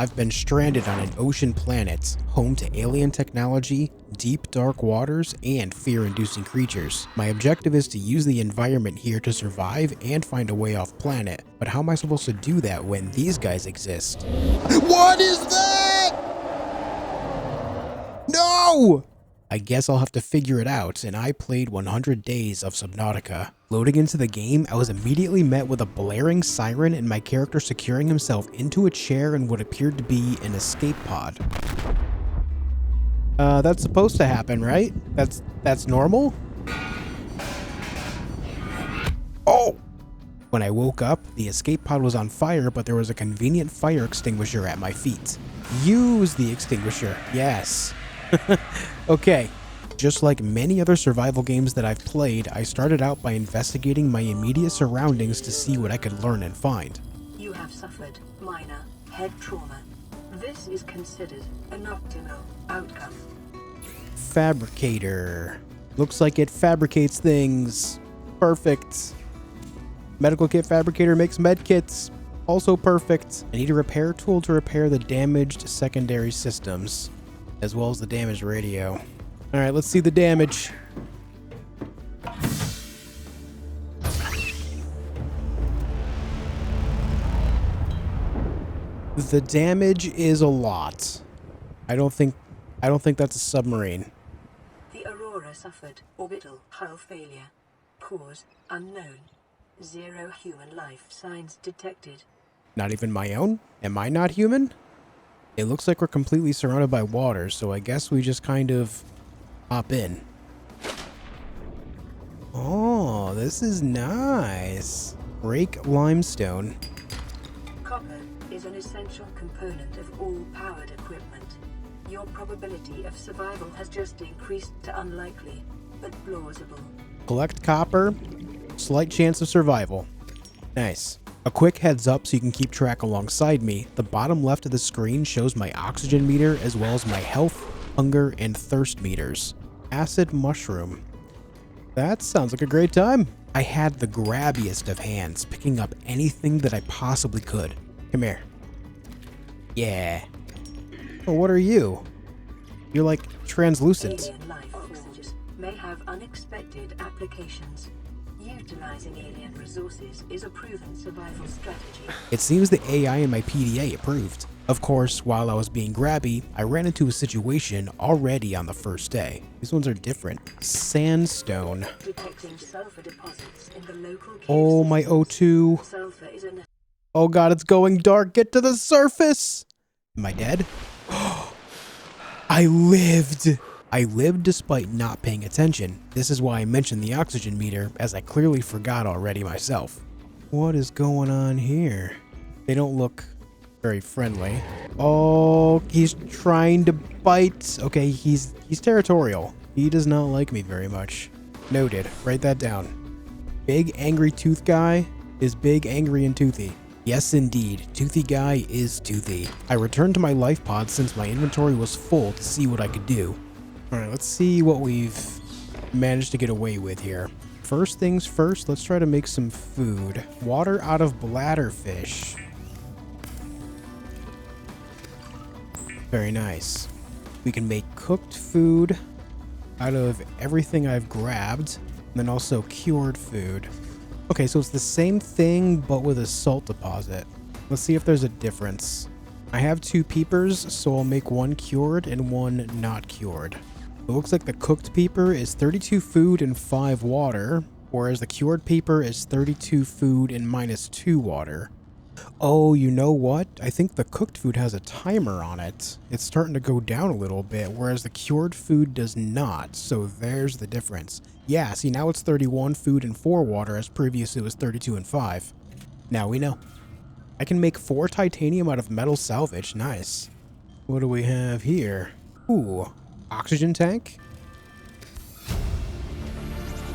I've been stranded on an ocean planet, home to alien technology, deep dark waters, and fear-inducing creatures. My objective is to use the environment here to survive and find a way off planet. But how am I supposed to do that when these guys exist? What is that? No! I guess I'll have to figure it out, and I played 100 days of Subnautica. Loading into the game, I was immediately met with a blaring siren and my character securing himself into a chair in what appeared to be an escape pod. That's supposed to happen, right? That's normal? Oh! When I woke up, the escape pod was on fire, but there was a convenient fire extinguisher at my feet. Use the extinguisher, yes. Okay, just like many other survival games that I've played, I started out by investigating my immediate surroundings to see what I could learn and find. You have suffered minor head trauma. This is considered an optimal outcome. Fabricator. Looks like it fabricates things. Perfect. Medical kit fabricator makes med kits. Also perfect. I need a repair tool to repair the damaged secondary systems, as well as the damaged radio. All right, let's see the damage. The damage is a lot. I don't think that's a submarine. The Aurora suffered orbital hull failure. Cause unknown. 0 human life signs detected. Not even my own? Am I not human? It looks like we're completely surrounded by water, so I guess we just kind of hop in. Oh, this is nice. Rake limestone. Copper is an essential component of all powered equipment. Your probability of survival has just increased to unlikely, but plausible. Collect copper. Slight chance of survival. Nice. A quick heads up so you can keep track alongside me. The bottom left of the screen shows my oxygen meter as well as my health, hunger, and thirst meters. Acid mushroom. That sounds like a great time. I had the grabbiest of hands, picking up anything that I possibly could. Come here. Yeah. Oh, what are you? You're like translucent. Alien life forms may have unexpected applications. Utilizing alien resources is a proven survival strategy. It seems the AI in my PDA approved. Of course, while I was being grabby, I ran into a situation already on the first day. These ones are different. Sandstone. Detecting sulfur deposits in the local cave Oh, my systems. O2. Sulfur is an Oh god, it's going dark. Get to the surface. Am I dead? I lived. I lived despite not paying attention. This is why I mentioned the oxygen meter, as I clearly forgot already myself. What is going on here? They don't look very friendly. Oh, he's trying to bite. Okay, he's territorial. He does not like me very much. Noted. Write that down. Big angry tooth guy is big, angry, and toothy. Yes, indeed. Toothy guy is toothy. I returned to my life pod since my inventory was full to see what I could do. Alright, let's see what we've managed to get away with here. First things first, let's try to make some food. Water out of bladderfish. Very nice. We can make cooked food out of everything I've grabbed, and then also cured food. Okay, so it's the same thing, but with a salt deposit. Let's see if there's a difference. I have 2 peepers, so I'll make 1 cured and 1 not cured. It looks like the cooked peeper is 32 food and 5 water, whereas the cured peeper is 32 food and -2 water. Oh, you know what? I think the cooked food has a timer on it. It's starting to go down a little bit, whereas the cured food does not, so there's the difference. Yeah, see, now it's 31 food and 4 water, as previously it was 32 and 5. Now we know. I can make 4 titanium out of metal salvage. Nice. What do we have here? Ooh. Oxygen tank?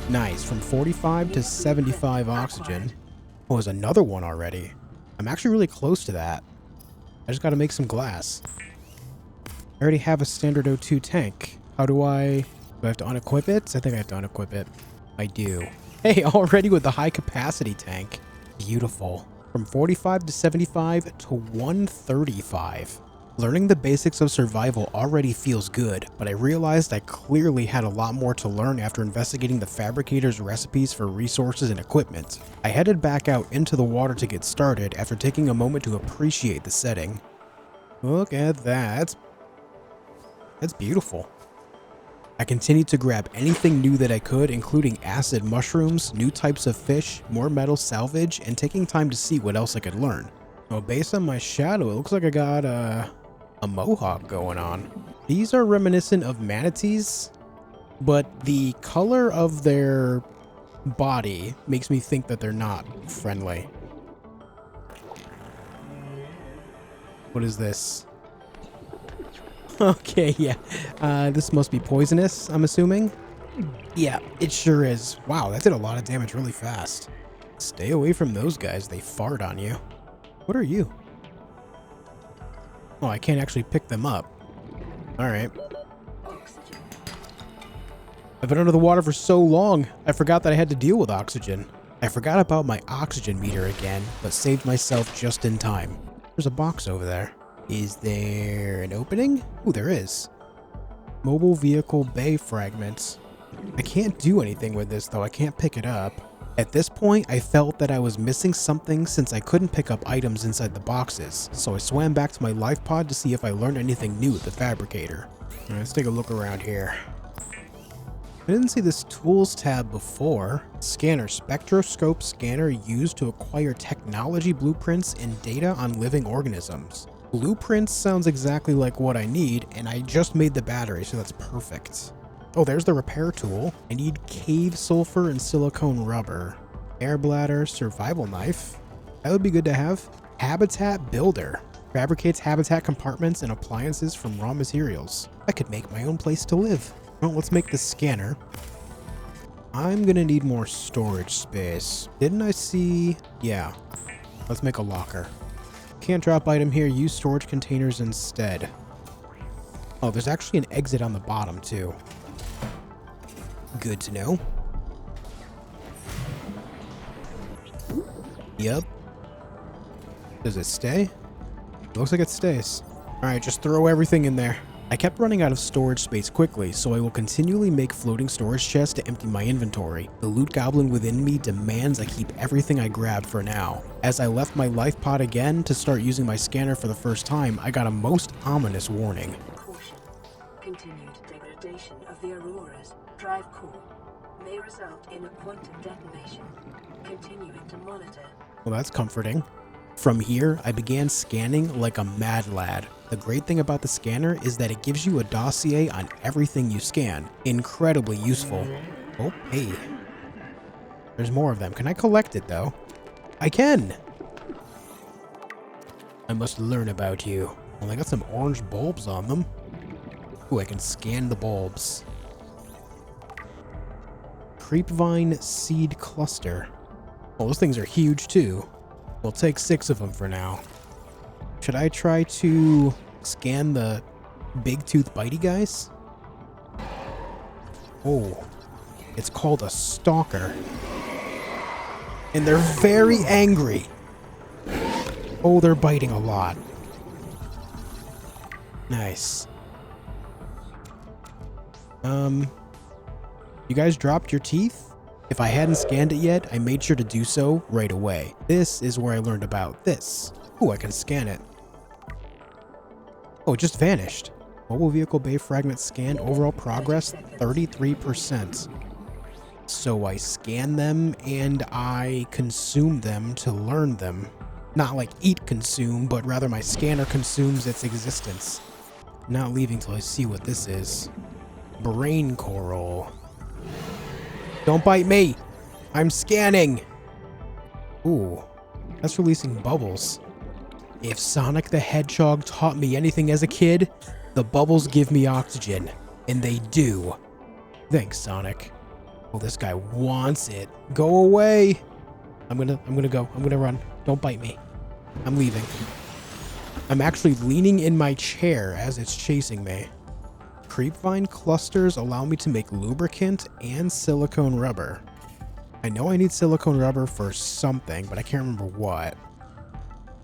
Nice, from 45 to 75 oxygen. Oh, there's another one already. I'm actually really close to that. I just gotta make some glass. I already have a standard O2 tank. How do I have to unequip it? I think I have to unequip it. I do. Hey, already with the high capacity tank. Beautiful. From 45 to 75 to 135. Learning the basics of survival already feels good, but I realized I clearly had a lot more to learn after investigating the fabricator's recipes for resources and equipment. I headed back out into the water to get started after taking a moment to appreciate the setting. Look at that. That's beautiful. I continued to grab anything new that I could, including acid mushrooms, new types of fish, more metal salvage, and taking time to see what else I could learn. Well, based on my shadow, it looks like I got a mohawk going on. These are reminiscent of manatees, but the color of their body makes me think that they're not friendly. What is this? Okay, yeah. This must be poisonous, I'm assuming. Yeah, it sure is. Wow, that did a lot of damage really fast. Stay away from those guys. They fart on you. What are you? Oh, I can't actually pick them up. Alright. I've been under the water for so long, I forgot that I had to deal with oxygen. I forgot about my oxygen meter again, but saved myself just in time. There's a box over there. Is there an opening? Ooh, there is. Mobile vehicle bay fragments. I can't do anything with this, though. I can't pick it up. At this point, I felt that I was missing something since I couldn't pick up items inside the boxes, so I swam back to my life pod to see if I learned anything new at the fabricator. Alright, let's take a look around here. I didn't see this tools tab before. Scanner. Spectroscope scanner used to acquire technology blueprints and data on living organisms. Blueprints sounds exactly like what I need, and I just made the battery, so that's perfect. Oh, there's the repair tool. I need cave sulfur and silicone rubber. Air bladder, survival knife. That would be good to have. Habitat builder. Fabricates habitat compartments and appliances from raw materials. I could make my own place to live. Well, let's make the scanner. I'm gonna need more storage space. Didn't I see? Yeah. Let's make a locker. Can't drop item here. Use storage containers instead. Oh, there's actually an exit on the bottom too. Good to know. Yep. Does it stay? Looks like it stays. Alright, just throw everything in there. I kept running out of storage space quickly, so I will continually make floating storage chests to empty my inventory. The loot goblin within me demands I keep everything I grabbed for now. As I left my life pod again to start using my scanner for the first time, I got a most ominous warning. Caution. Continued degradation of the Aurora's drive core may result in a quantum detonation. Continuing to monitor. Well, that's comforting. From here, I began scanning like a mad lad. The great thing about the scanner is that it gives you a dossier on everything you scan. Incredibly useful. Oh, hey. There's more of them. Can I collect it, though? I can! I must learn about you. Well, I got some orange bulbs on them. Ooh, I can scan the bulbs. Creepvine seed cluster. Oh, those things are huge, too. We'll take 6 of them for now. Should I try to scan the big tooth bitey guys? Oh, it's called a stalker. And they're very angry. Oh, they're biting a lot. Nice. You guys dropped your teeth? If I hadn't scanned it yet, I made sure to do so right away. This is where I learned about this. Oh, I can scan it. Oh, it just vanished. Mobile vehicle bay fragment scanned. Overall progress, 33%. So I scan them and I consume them to learn them. Not like eat consume, but rather my scanner consumes its existence. Not leaving till I see what this is. Brain coral. Don't bite me! I'm scanning! Ooh, that's releasing bubbles. If Sonic the Hedgehog taught me anything as a kid, the bubbles give me oxygen. And they do. Thanks, Sonic. Oh, this guy wants it. Go away! I'm gonna go. I'm gonna run. Don't bite me. I'm leaving. I'm actually leaning in my chair as it's chasing me. Creepvine clusters allow me to make lubricant and silicone rubber. I know I need silicone rubber for something, but I can't remember what.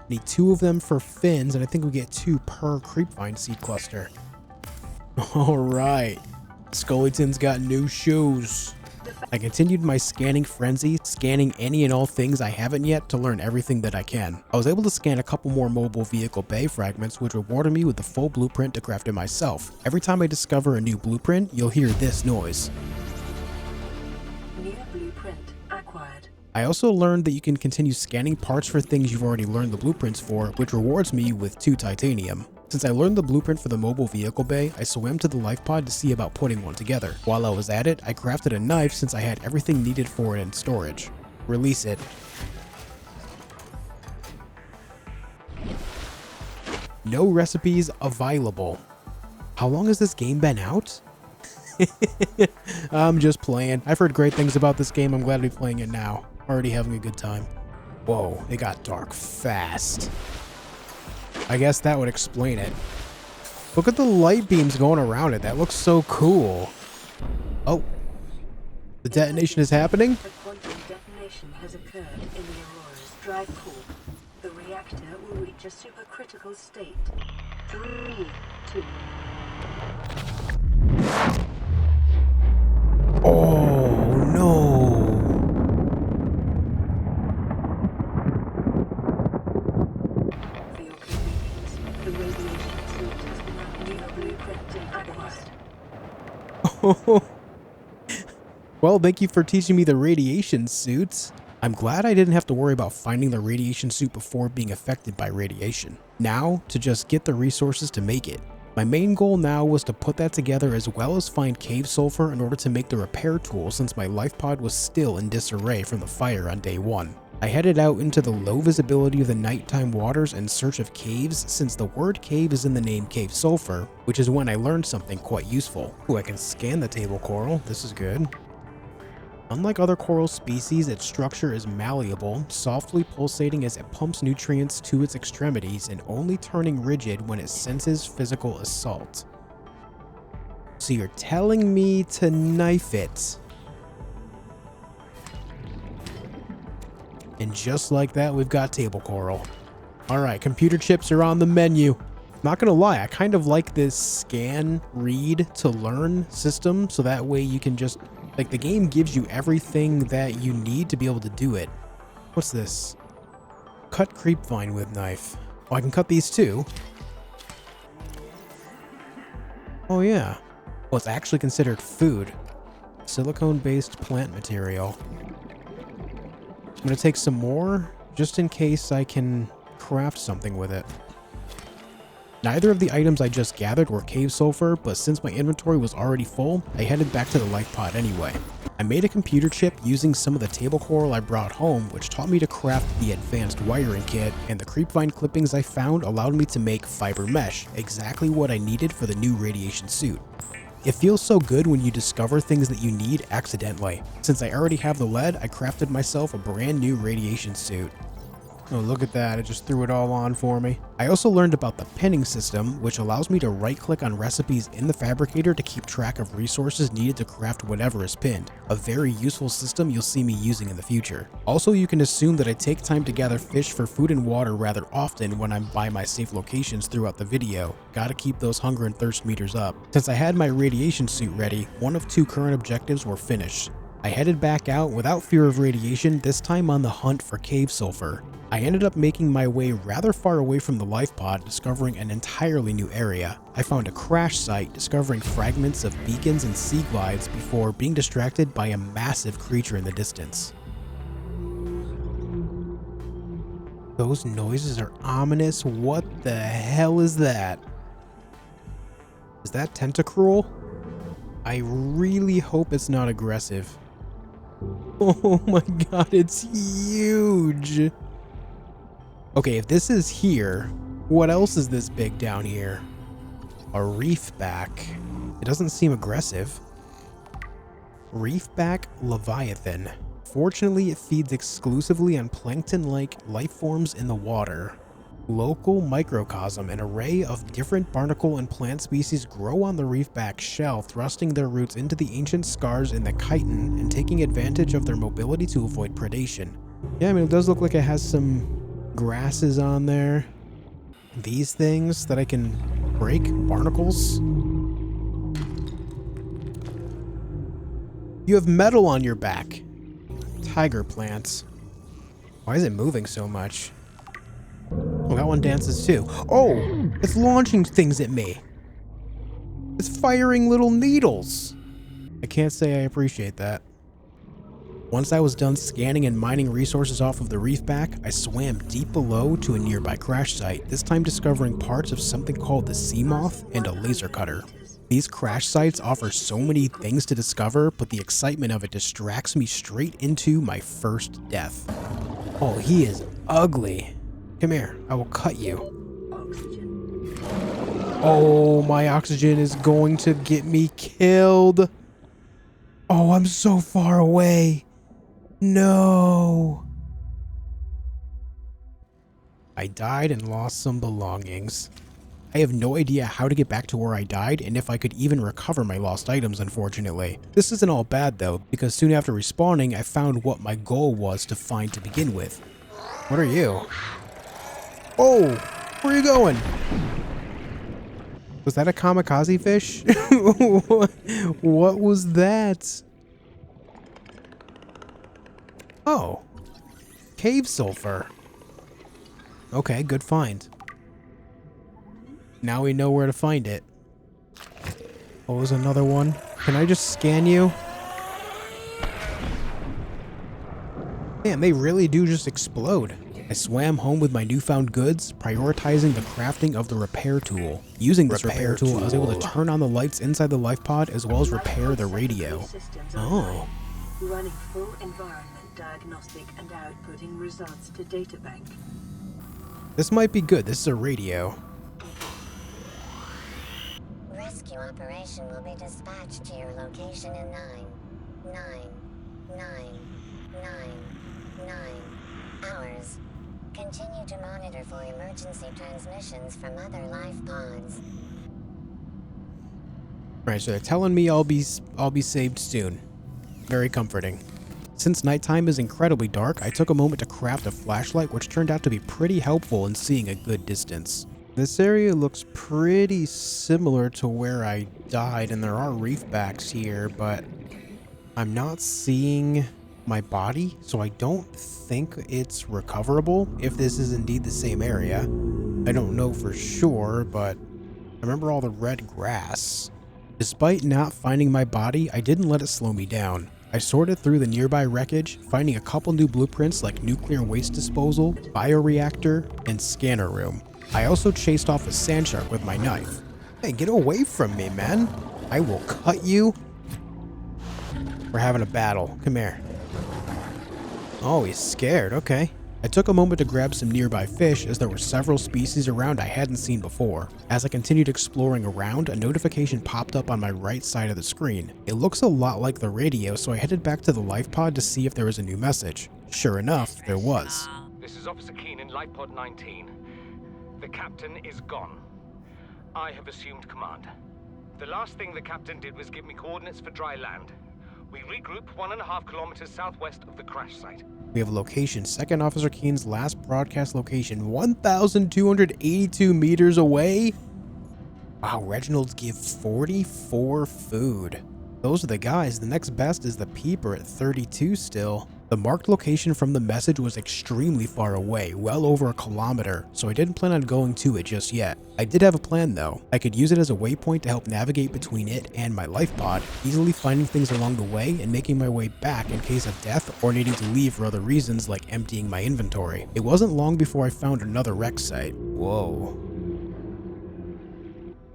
Need 2 of them for fins, and I think we get 2 per creepvine seed cluster. Alright. Skullytin's got new shoes. I continued my scanning frenzy, scanning any and all things I haven't yet to learn everything that I can. I was able to scan a couple more mobile vehicle bay fragments, which rewarded me with the full blueprint to craft it myself. Every time I discover a new blueprint, you'll hear this noise. New blueprint acquired. I also learned that you can continue scanning parts for things you've already learned the blueprints for, which rewards me with 2 titanium. Since I learned the blueprint for the mobile vehicle bay, I swam to the life pod to see about putting one together. While I was at it, I crafted a knife since I had everything needed for it in storage. Release it. No recipes available. How long has this game been out? I'm just playing. I've heard great things about this game. I'm glad to be playing it now. Already having a good time. Whoa, it got dark fast. I guess that would explain it. Look at the light beams going around it. That looks so cool. Oh. The detonation is happening? The quantum detonation has occurred in the Aurora's drive core. The reactor will reach a supercritical state. 3, 2. Oh, no. For your convenience, the radiation suit has been new blueprint acquired. Well, thank you for teaching me the radiation suits. I'm glad I didn't have to worry about finding the radiation suit before being affected by radiation. Now, to just get the resources to make it. My main goal now was to put that together as well as find cave sulfur in order to make the repair tool since my life pod was still in disarray from the fire on day 1. I headed out into the low visibility of the nighttime waters in search of caves since the word cave is in the name cave sulfur, which is when I learned something quite useful. Ooh, I can scan the table coral. This is good. Unlike other coral species, its structure is malleable, softly pulsating as it pumps nutrients to its extremities and only turning rigid when it senses physical assault. So you're telling me to knife it. And just like that, we've got table coral. Alright, computer chips are on the menu. Not gonna lie, I kind of like this scan, read to learn system, so that way you can just, like, the game gives you everything that you need to be able to do it. What's this? Cut creepvine with knife. Oh, I can cut these too. Oh yeah. Well, it's actually considered food. Silicone-based plant material. I'm gonna take some more, just in case I can craft something with it. Neither of the items I just gathered were cave sulfur, but since my inventory was already full, I headed back to the life pod anyway. I made a computer chip using some of the table coral I brought home, which taught me to craft the advanced wiring kit, and the creepvine clippings I found allowed me to make fiber mesh, exactly what I needed for the new radiation suit. It feels so good when you discover things that you need accidentally. Since I already have the lead, I crafted myself a brand new radiation suit. Oh, look at that, it just threw it all on for me. I also learned about the pinning system, which allows me to right-click on recipes in the fabricator to keep track of resources needed to craft whatever is pinned. A very useful system you'll see me using in the future. Also, you can assume that I take time to gather fish for food and water rather often when I'm by my safe locations throughout the video. Gotta keep those hunger and thirst meters up. Since I had my radiation suit ready, one of 2 current objectives were finished. I headed back out without fear of radiation, this time on the hunt for cave sulfur. I ended up making my way rather far away from the life pod, discovering an entirely new area. I found a crash site, discovering fragments of beacons and Seaglides before being distracted by a massive creature in the distance. Those noises are ominous. What the hell is that? Is that tentacruel? I really hope it's not aggressive. Oh my god, it's huge! Okay, if this is here, what else is this big down here? A reefback. It doesn't seem aggressive. Reefback Leviathan. Fortunately, it feeds exclusively on plankton-like life forms in the water. Local microcosm, an array of different barnacle and plant species grow on the reefback shell, thrusting their roots into the ancient scars in the chitin and taking advantage of their mobility to avoid predation. Yeah, I mean, it does look like it has some grasses on there. These things that I can break, barnacles. You have metal on your back. Tiger plants. Why is it moving so much? Oh, that one dances too. Oh, it's launching things at me. It's firing little needles. I can't say I appreciate that. Once I was done scanning and mining resources off of the reef back, I swam deep below to a nearby crash site, this time discovering parts of something called the Seamoth and a laser cutter. These crash sites offer so many things to discover, but the excitement of it distracts me straight into my first death. Oh, he is ugly. Come here, I will cut you. Oh, my oxygen is going to get me killed. Oh, I'm so far away. No. I died and lost some belongings. I have no idea how to get back to where I died and if I could even recover my lost items, unfortunately. This isn't all bad though, because soon after respawning, I found what my goal was to find to begin with. What are you? Oh, where are you going? Was that a kamikaze fish? What was that? Oh, cave sulfur. Okay, good find. Now we know where to find it. Oh, there's another one. Can I just scan you? Man, they really do just explode. I swam home with my newfound goods, prioritizing the crafting of the repair tool. Using this repair tool, I was able to turn on the lights inside the life pod as well as repair the radio. Oh. Running full environment diagnostic and outputting results to databank. This might be good. This is a radio. Rescue operation will be dispatched to your location in 9 hours. Continue to monitor for emergency transmissions from other life pods. Alright, so they're telling me I'll be saved soon. Very comforting. Since nighttime is incredibly dark, I took a moment to craft a flashlight, which turned out to be pretty helpful in seeing a good distance. This area looks pretty similar to where I died, and there are reef backs here, but I'm not seeing my body, so I don't think it's recoverable if this is indeed the same area. I don't know for sure, but I remember all the red grass. Despite not finding my body, I didn't let it slow me down. I sorted through the nearby wreckage, finding a couple new blueprints like nuclear waste disposal, bioreactor, and scanner room. I also chased off a sand shark with my knife. Hey, get away from me, man. I will cut you. We're having a battle. Come here. Oh, he's scared. Okay. I took a moment to grab some nearby fish as there were several species around I hadn't seen before. As I continued exploring around, a notification popped up on my right side of the screen. It looks a lot like the radio, so I headed back to the life pod to see if there was a new message. Sure enough, there was. This is Officer Keen in Life Pod 19. The captain is gone. I have assumed command. The last thing the captain did was give me coordinates for dry land. We regroup 1.5 kilometers southwest of the crash site. We have a location, Second Officer Keen's last broadcast location, 1,282 meters away. Wow, Reginald's give 44 food. Those are the guys. The next best is the Peeper at 32 still. The marked location from the message was extremely far away, well over 1 kilometer, so I didn't plan on going to it just yet. I did have a plan though. I could use it as a waypoint to help navigate between it and my life pod, easily finding things along the way and making my way back in case of death or needing to leave for other reasons like emptying my inventory. It wasn't long before I found another wreck site. Whoa.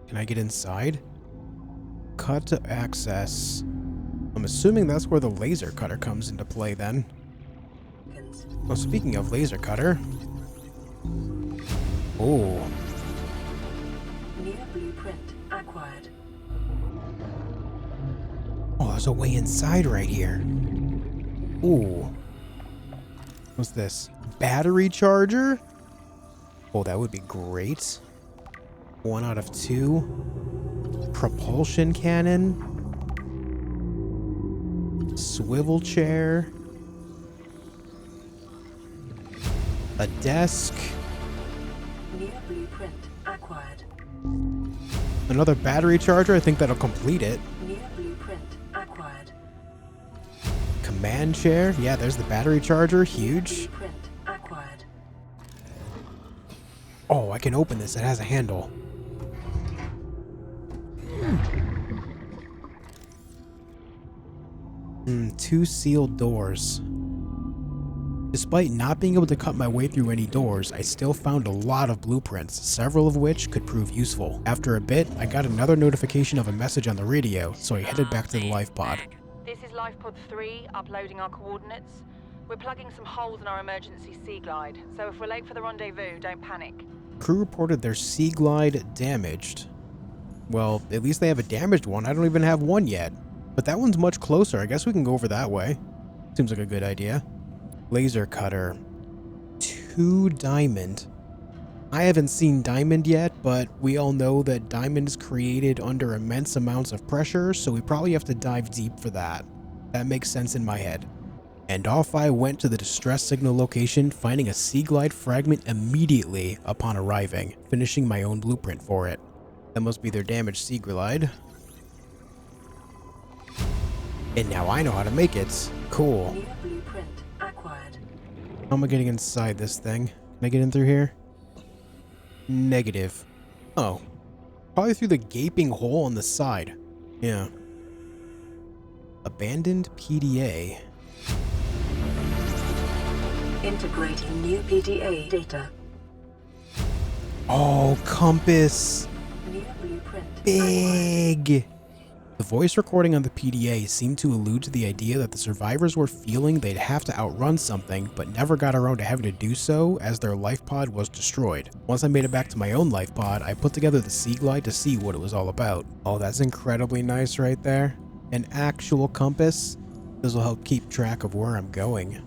Can I get inside? Cut to access. I'm assuming that's where the laser cutter comes into play then. Well, speaking of laser cutter. Oh. New blueprint acquired. Oh, there's a way inside right here. Ooh. What's this? Battery charger? Oh, that would be great. 1 out of 2. Propulsion cannon. Swivel chair. A desk. New blueprint acquired. Another battery charger. I think that'll complete it. New blueprint acquired. Command chair. Yeah, there's the battery charger. Huge. Blueprint acquired. Oh, I can open this. It has a handle. Two sealed doors. Despite not being able to cut my way through any doors, I still found a lot of blueprints, several of which could prove useful. After a bit, I got another notification of a message on the radio, so I headed back to the life pod. This is Life Pod 3, uploading our coordinates. We're plugging some holes in our emergency Seaglide, so if we're late for the rendezvous, don't panic. Crew reported their Seaglide damaged. Well, at least they have a damaged one. I don't even have one yet. But that one's much closer. I guess we can go over that way. Seems like a good idea. Laser cutter. 2 diamond. I haven't seen diamond yet, but we all know that diamond is created under immense amounts of pressure, so we probably have to dive deep for that. That makes sense in my head. And off I went to the distress signal location, finding a Seaglide fragment immediately upon arriving, finishing my own blueprint for it. That must be their damaged Seaglide. And now I know how to make it. Cool. New blueprint acquired. How am I getting inside this thing? Can I get in through here? Negative. Oh. Probably through the gaping hole on the side. Yeah. Abandoned PDA. Integrating new PDA data. Oh, compass. New blueprint acquired. Big. The voice recording on the PDA seemed to allude to the idea that the survivors were feeling they'd have to outrun something, but never got around to having to do so as their life pod was destroyed. Once I made it back to my own life pod, I put together the Seaglide to see what it was all about. Oh, that's incredibly nice right there. An actual compass. This will help keep track of where I'm going.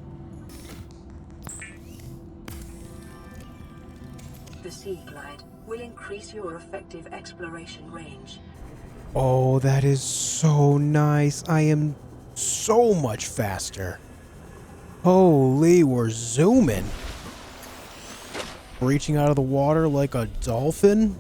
The Seaglide will increase your effective exploration range. Oh, that is so nice. I am so much faster. Holy, we're zooming. Reaching out of the water like a dolphin.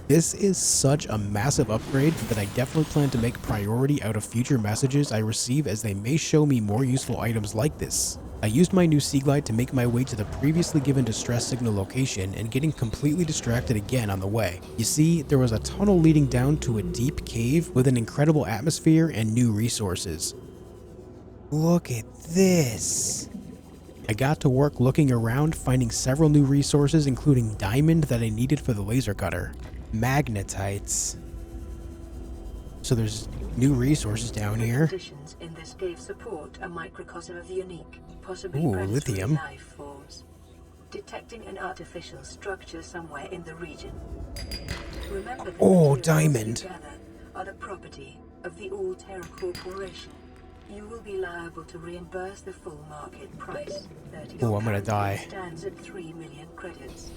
This is such a massive upgrade that I definitely plan to make priority out of future messages I receive, as they may show me more useful items like this. I used my new Seaglide to make my way to the previously given distress signal location and getting completely distracted again on the way. You see, there was a tunnel leading down to a deep cave with an incredible atmosphere and new resources. Look at this. I got to work looking around, finding several new resources, including diamond that I needed for the laser cutter. Magnetites. So there's new resources down here. Conditions in this cave support a microcosm of unique, possibly Ooh, predatory lithium. life forms. Detecting an artificial structure somewhere in the region. Remember that Oh, the materials diamond. you gather are the property of the All-Terra Corporation. You will be liable to reimburse the full market price. Ooh, I'm gonna die. Stands at 3 million credits.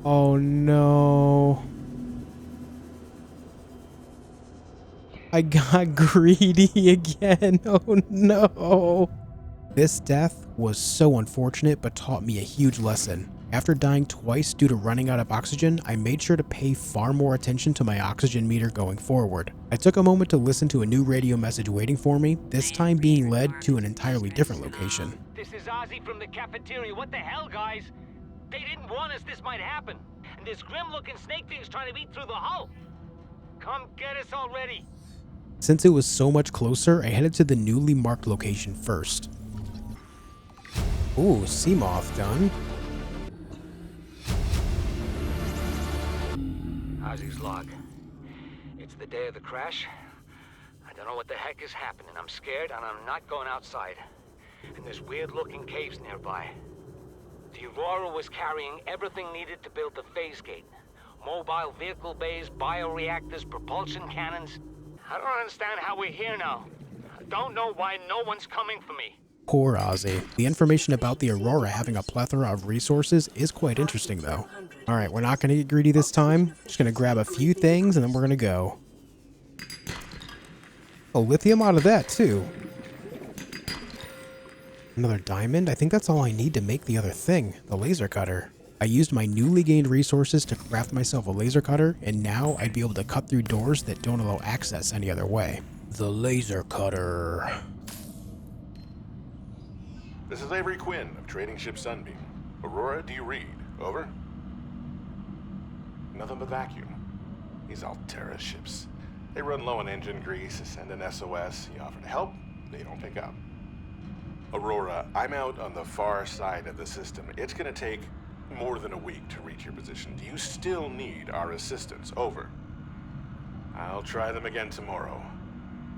Oh no. I got greedy again. Oh no. This death was so unfortunate, but taught me a huge lesson. After dying twice due to running out of oxygen, I made sure to pay far more attention to my oxygen meter going forward. I took a moment to listen to a new radio message waiting for me, this time being led to an entirely different location. This is Ozzy from the cafeteria. What the hell, guys? They didn't warn us this might happen. And this grim-looking snake thing's trying to eat through the hull. Come get us already. Since it was so much closer, I headed to the newly marked location first. Ooh, Seamoth done. Ozzy's log. It's the day of the crash. I don't know what the heck is happening. I'm scared and I'm not going outside. And there's weird-looking caves nearby. The Aurora was carrying everything needed to build the phase gate. Mobile vehicle bays, bioreactors, propulsion cannons. I don't understand how we're here now. I don't know why no one's coming for me. Poor Ozzy. The information about the Aurora having a plethora of resources is quite interesting though. Alright, we're not going to get greedy this time. Just going to grab a few things and then we're going to go. Oh, lithium out of that too. Another diamond? I think that's all I need to make the other thing, the laser cutter. I used my newly gained resources to craft myself a laser cutter, and now I'd be able to cut through doors that don't allow access any other way. The laser cutter. This is Avery Quinn of Trading Ship Sunbeam. Aurora, do you read? Over? Nothing but vacuum. These Altera ships. They run low on engine grease, send an SOS, you offer to help, they don't pick up. Aurora, I'm out on the far side of the system. It's gonna take more than a week to reach your position. Do you still need our assistance? Over. I'll try them again tomorrow.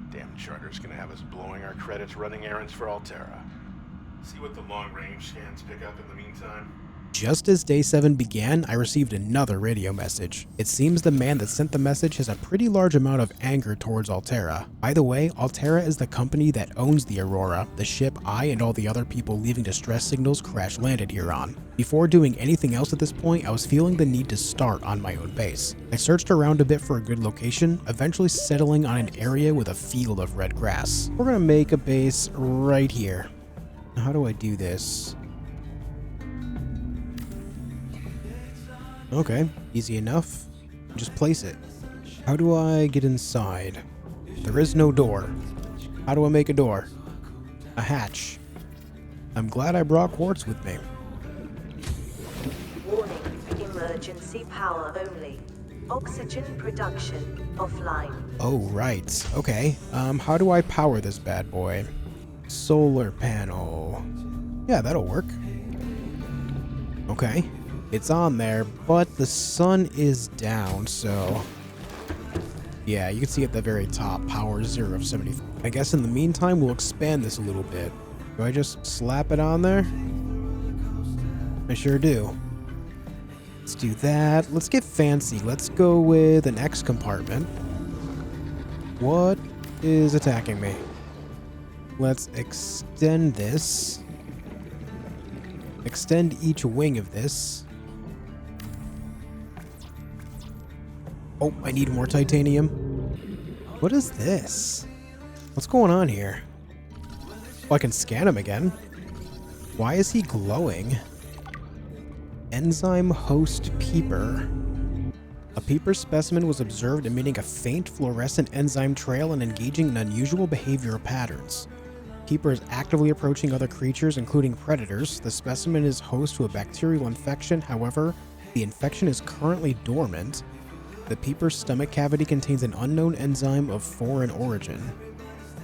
Damn charter's gonna have us blowing our credits running errands for Altera. See what the long-range scans pick up in the meantime. Just as day 7 began, I received another radio message. It seems the man that sent the message has a pretty large amount of anger towards Altera. By the way, Altera is the company that owns the Aurora, the ship I and all the other people leaving distress signals crash landed here on. Before doing anything else at this point, I was feeling the need to start on my own base. I searched around a bit for a good location, eventually settling on an area with a field of red grass. We're gonna make a base right here. How do I do this? Okay, easy enough. Just place it. How do I get inside? There is no door. How do I make a door? A hatch. I'm glad I brought quartz with me. Warning, emergency power only. Oxygen production offline. Oh, right. Okay. How do I power this bad boy? Solar panel. Yeah, that'll work. Okay. It's on there, but the sun is down, so... Yeah, you can see at the very top, power 0 of 75. I guess in the meantime, we'll expand this a little bit. Do I just slap it on there? I sure do. Let's do that. Let's get fancy. Let's go with an X compartment. What is attacking me? Let's extend this. Extend each wing of this. Oh, I need more titanium. What is this? What's going on here? Oh, I can scan him again. Why is he glowing? Enzyme host peeper. A peeper specimen was observed emitting a faint fluorescent enzyme trail and engaging in unusual behavioral patterns. Peeper is actively approaching other creatures, including predators. The specimen is host to a bacterial infection. However, the infection is currently dormant. The peeper's stomach cavity contains an unknown enzyme of foreign origin.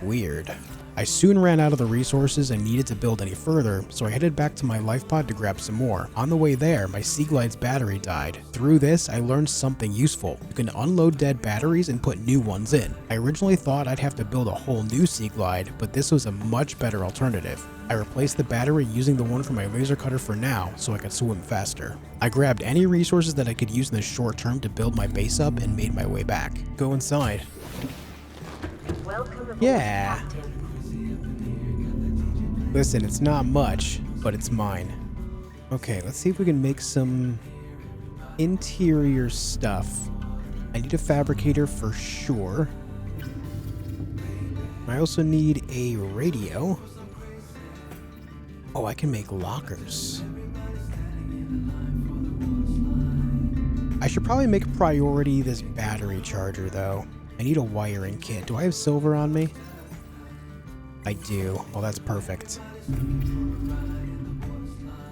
Weird. I soon ran out of the resources and needed to build any further, so I headed back to my life pod to grab some more. On the way there, my Seaglide's battery died. Through this, I learned something useful. You can unload dead batteries and put new ones in. I originally thought I'd have to build a whole new Seaglide, but this was a much better alternative. I replaced the battery using the one from my laser cutter for now, so I could swim faster. I grabbed any resources that I could use in the short term to build my base up and made my way back. Go inside. Welcome aboard, Yeah. Captain. Listen, it's not much, but it's mine. Okay, let's see if we can make some interior stuff. I need a fabricator for sure. I also need a radio. Oh, I can make lockers. I should probably make priority this battery charger, though. I need a wiring kit. Do I have silver on me? I do. Well, that's perfect.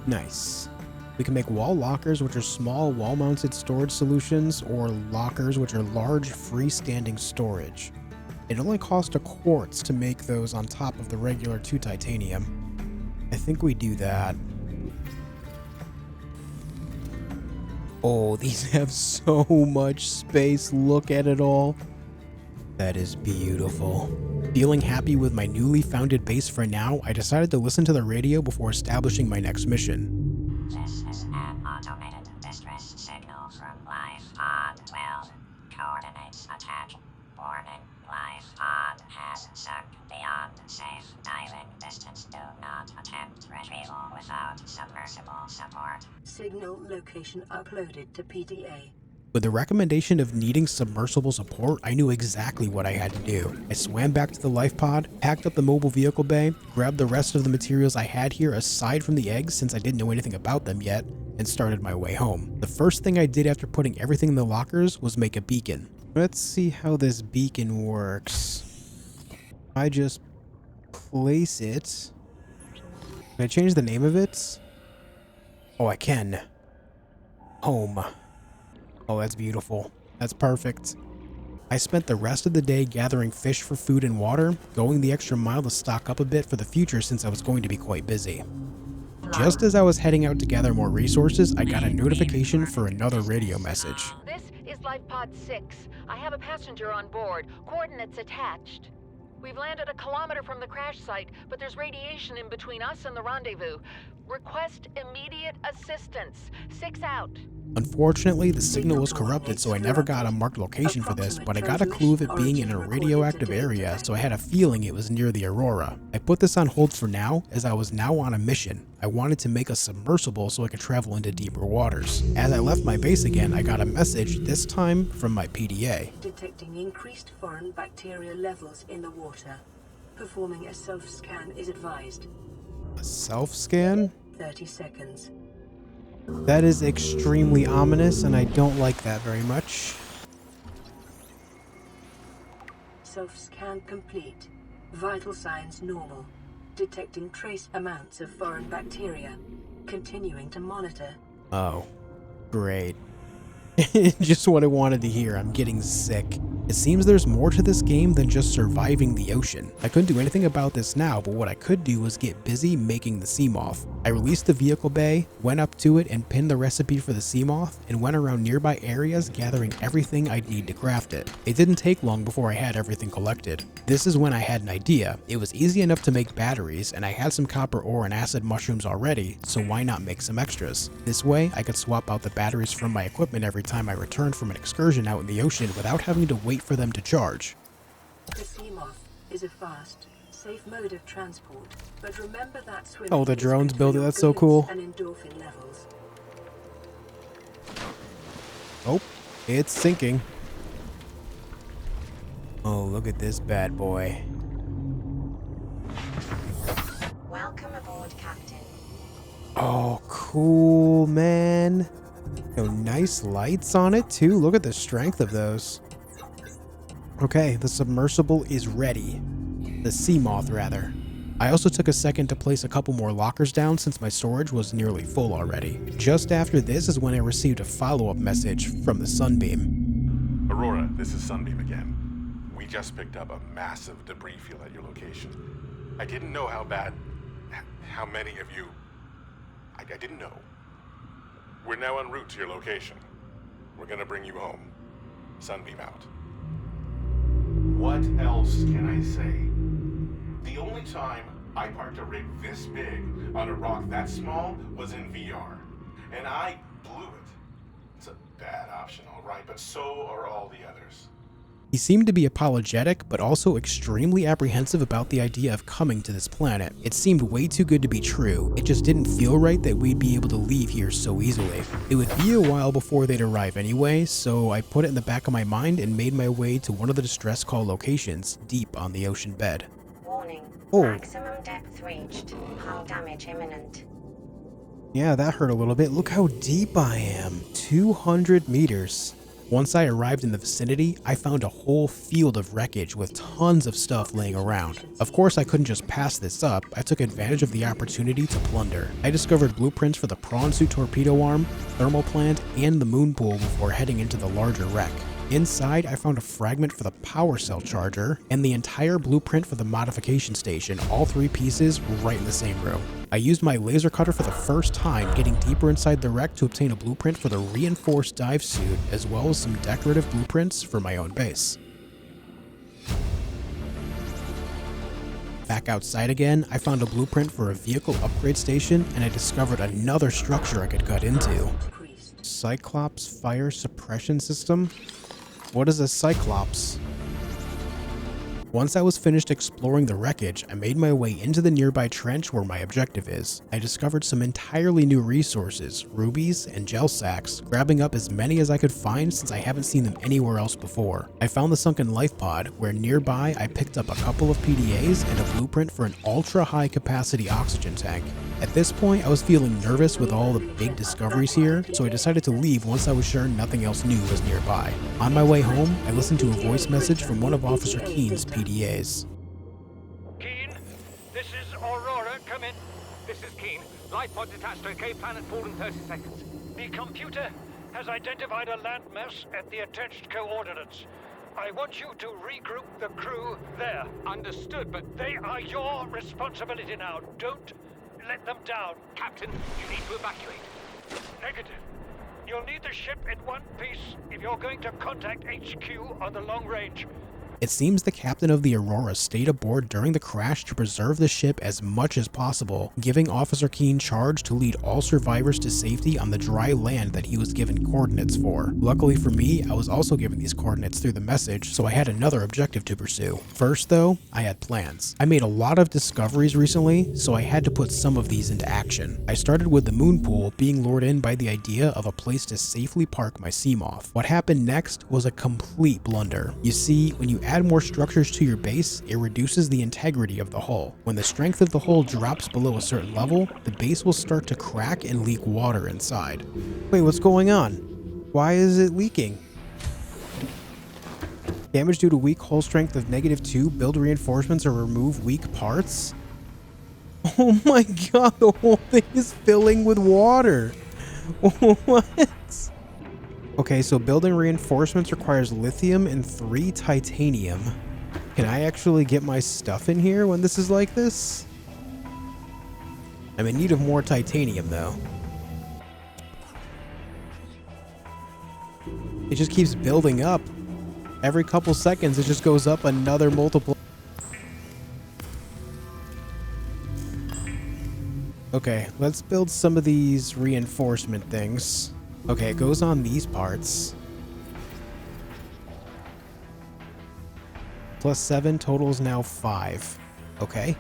Nice. We can make wall lockers, which are small wall-mounted storage solutions, or lockers, which are large freestanding storage. It only costs a quartz to make those on top of the regular 2 titanium. I think we do that. Oh, these have so much space. Look at it all. That is beautiful. Feeling happy with my newly founded base for now, I decided to listen to the radio before establishing my next mission. This is an automated distress signal from Life Pod 12. Coordinates attached. Warning, Life Pod has sunk beyond safe diving distance. Do not attempt retrieval without submersible support. Signal location uploaded to PDA. With the recommendation of needing submersible support, I knew exactly what I had to do. I swam back to the life pod, packed up the mobile vehicle bay, grabbed the rest of the materials I had here aside from the eggs since I didn't know anything about them yet, and started my way home. The first thing I did after putting everything in the lockers was make a beacon. Let's see how this beacon works. I just place it. Can I change the name of it? Oh, I can. Home. Oh, that's beautiful. That's perfect. I spent the rest of the day gathering fish for food and water, going the extra mile to stock up a bit for the future since I was going to be quite busy. Just as I was heading out to gather more resources, I got a notification for another radio message. This is Life Pod 6. I have a passenger on board. Coordinates attached. We've landed a kilometer from the crash site, but there's radiation in between us and the rendezvous. Request immediate assistance. 6 out. Unfortunately, the signal was corrupted, so I never got a marked location for this, but I got a clue of it being in a radioactive area, so I had a feeling it was near the Aurora. I put this on hold for now, as I was now on a mission. I wanted to make a submersible so I could travel into deeper waters. As I left my base again, I got a message, this time from my PDA. Detecting increased foreign bacteria levels in the water. Performing a self-scan is advised. A self-scan? 30 seconds. That is extremely ominous, and I don't like that very much. Self-scan complete. Vital signs normal. Detecting trace amounts of foreign bacteria. Continuing to monitor. Oh, great. Just what I wanted to hear. I'm getting sick. It seems there's more to this game than just surviving the ocean. I couldn't do anything about this now, but what I could do was get busy making the Seamoth. I released the vehicle bay, went up to it and pinned the recipe for the Seamoth, and went around nearby areas gathering everything I'd need to craft it. It didn't take long before I had everything collected. This is when I had an idea. It was easy enough to make batteries, and I had some copper ore and acid mushrooms already, so why not make some extras? This way, I could swap out the batteries from my equipment every time I returned from an excursion out in the ocean without having to wait for them to charge. The Seamoth is a fast, safe mode of transport, but remember that swimming Oh, the is drones good build for it. your That's so fluids cool. and endorphin levels. Oh, it's sinking. Oh, look at this bad boy. Welcome aboard, Captain. Oh, cool, man. Oh, nice lights on it, too. Look at the strength of those. Okay, the submersible is ready. The Seamoth, rather. I also took a second to place a couple more lockers down since my storage was nearly full already. Just after this is when I received a follow-up message from the Sunbeam. Aurora, this is Sunbeam again. We just picked up a massive debris field at your location. I didn't know how many of you... I didn't know. We're now en route to your location. We're gonna bring you home. Sunbeam out. What else can I say? The only time I parked a rig this big on a rock that small was in VR. And I blew it. It's a bad option, all right, but so are all the others. He seemed to be apologetic, but also extremely apprehensive about the idea of coming to this planet. It seemed way too good to be true. It just didn't feel right that we'd be able to leave here so easily. It would be a while before they'd arrive anyway, so I put it in the back of my mind and made my way to one of the distress call locations deep on the ocean bed. Warning. Oh. Maximum depth reached. Hull damage imminent. Yeah, that hurt a little bit. Look how deep I am. 200 meters. Once I arrived in the vicinity, I found a whole field of wreckage with tons of stuff laying around. Of course, I couldn't just pass this up. I took advantage of the opportunity to plunder. I discovered blueprints for the prawn suit torpedo arm, thermal plant, and the moon pool before heading into the larger wreck. Inside, I found a fragment for the power cell charger and the entire blueprint for the modification station, all 3 pieces right in the same room. I used my laser cutter for the first time, getting deeper inside the wreck to obtain a blueprint for the reinforced dive suit, as well as some decorative blueprints for my own base. Back outside again, I found a blueprint for a vehicle upgrade station, and I discovered another structure I could cut into. Cyclops fire suppression system? What is a Cyclops? Once I was finished exploring the wreckage, I made my way into the nearby trench where my objective is. I discovered some entirely new resources, rubies and gel sacks, grabbing up as many as I could find since I haven't seen them anywhere else before. I found the sunken life pod, where nearby I picked up a couple of PDAs and a blueprint for an ultra high capacity oxygen tank. At this point, I was feeling nervous with all the big discoveries here, so I decided to leave once I was sure nothing else new was nearby. On my way home, I listened to a voice message from one of Officer Keen's PDAs. Keen, this is Aurora. Come in. This is Keen. Life pod detached to a cave planet fall in 30 seconds. The computer has identified a landmass at the attached coordinates. I want you to regroup the crew there. Understood, but They are your responsibility now. Don't let them down. Captain, you need to evacuate. Negative. You'll need the ship in one piece if you're going to contact HQ on the long range. It seems the captain of the Aurora stayed aboard during the crash to preserve the ship as much as possible, giving Officer Keen charge to lead all survivors to safety on the dry land that he was given coordinates for. Luckily for me, I was also given these coordinates through the message, so I had another objective to pursue. First though, I had plans. I made a lot of discoveries recently, so I had to put some of these into action. I started with the moon pool being lured in by the idea of a place to safely park my Seamoth. What happened next was a complete blunder. You see, when you add more structures to your base, it reduces the integrity of the hull. When the strength of the hull drops below a certain level, the base will start to crack and leak water inside. Wait, what's going on? Why is it leaking? Damage due to weak hull strength of -2, build reinforcements or remove weak parts? Oh my god, the whole thing is filling with water. What? Okay, so building reinforcements requires lithium and 3 titanium. Can I actually get my stuff in here when this is like this? I'm in need of more titanium though. It just keeps building up. Every couple seconds it just goes up another multiple. Okay, let's build some of these reinforcement things. Okay, it goes on these parts. +7 totals now 5. Okay.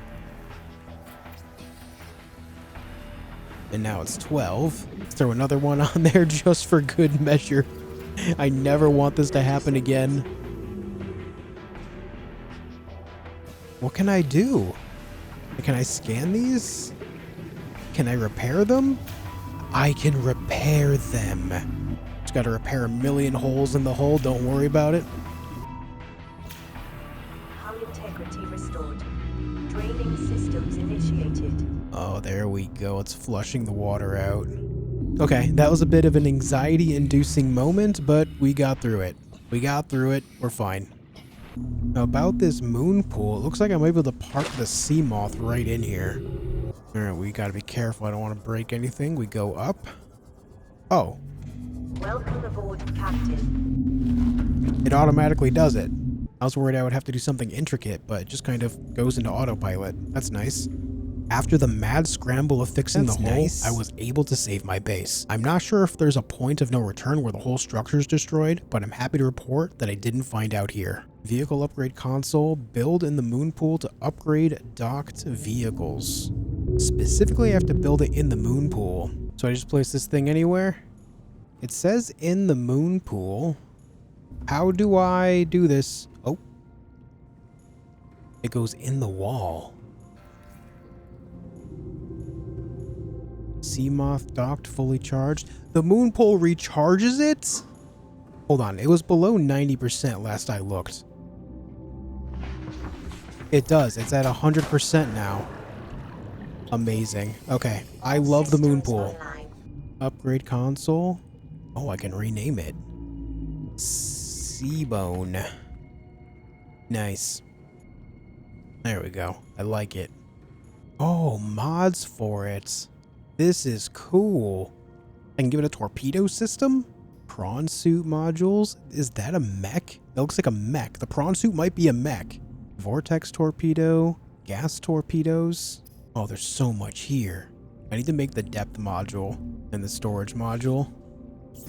And now it's 12. Let's throw another one on there just for good measure. I never want this to happen again. What can I do? Can I scan these? Can I repair them? I can repair them. Just gotta repair 1,000,000 holes in the hull, don't worry about it. Hull integrity restored. Draining systems initiated. Oh, there we go. It's flushing the water out. Okay, that was a bit of an anxiety-inducing moment, but we got through it. We're fine. Now about this moon pool, it looks like I might be able to park the Seamoth right in here. Alright, we gotta be careful. I don't want to break anything. We go up. Oh. Welcome aboard, Captain. It automatically does it. I was worried I would have to do something intricate, but it just kind of goes into autopilot. That's nice. After the mad scramble of fixing the hull, I was able to save my base. I'm not sure if there's a point of no return where the whole structure is destroyed, but I'm happy to report that I didn't find out here. Vehicle upgrade console, build in the moon pool to upgrade docked vehicles. Specifically, I have to build it in the moon pool. So I just place this thing anywhere? It says in the moon pool. How do I do this? Oh. It goes in the wall. Seamoth docked, fully charged. The moon pool recharges it? Hold on, it was below 90% last I looked. It does, it's at 100% now. Amazing. Okay, I love the moon pool. Upgrade console. Oh, I can rename it. Seabone. Nice. There we go. I like it. Oh, mods for it. This is cool. I can give it a torpedo system? Prawn suit modules? Is that a mech? That looks like a mech. The prawn suit might be a mech. Vortex torpedo. Gas torpedoes. Oh, there's so much here. I need to make the depth module and the storage module.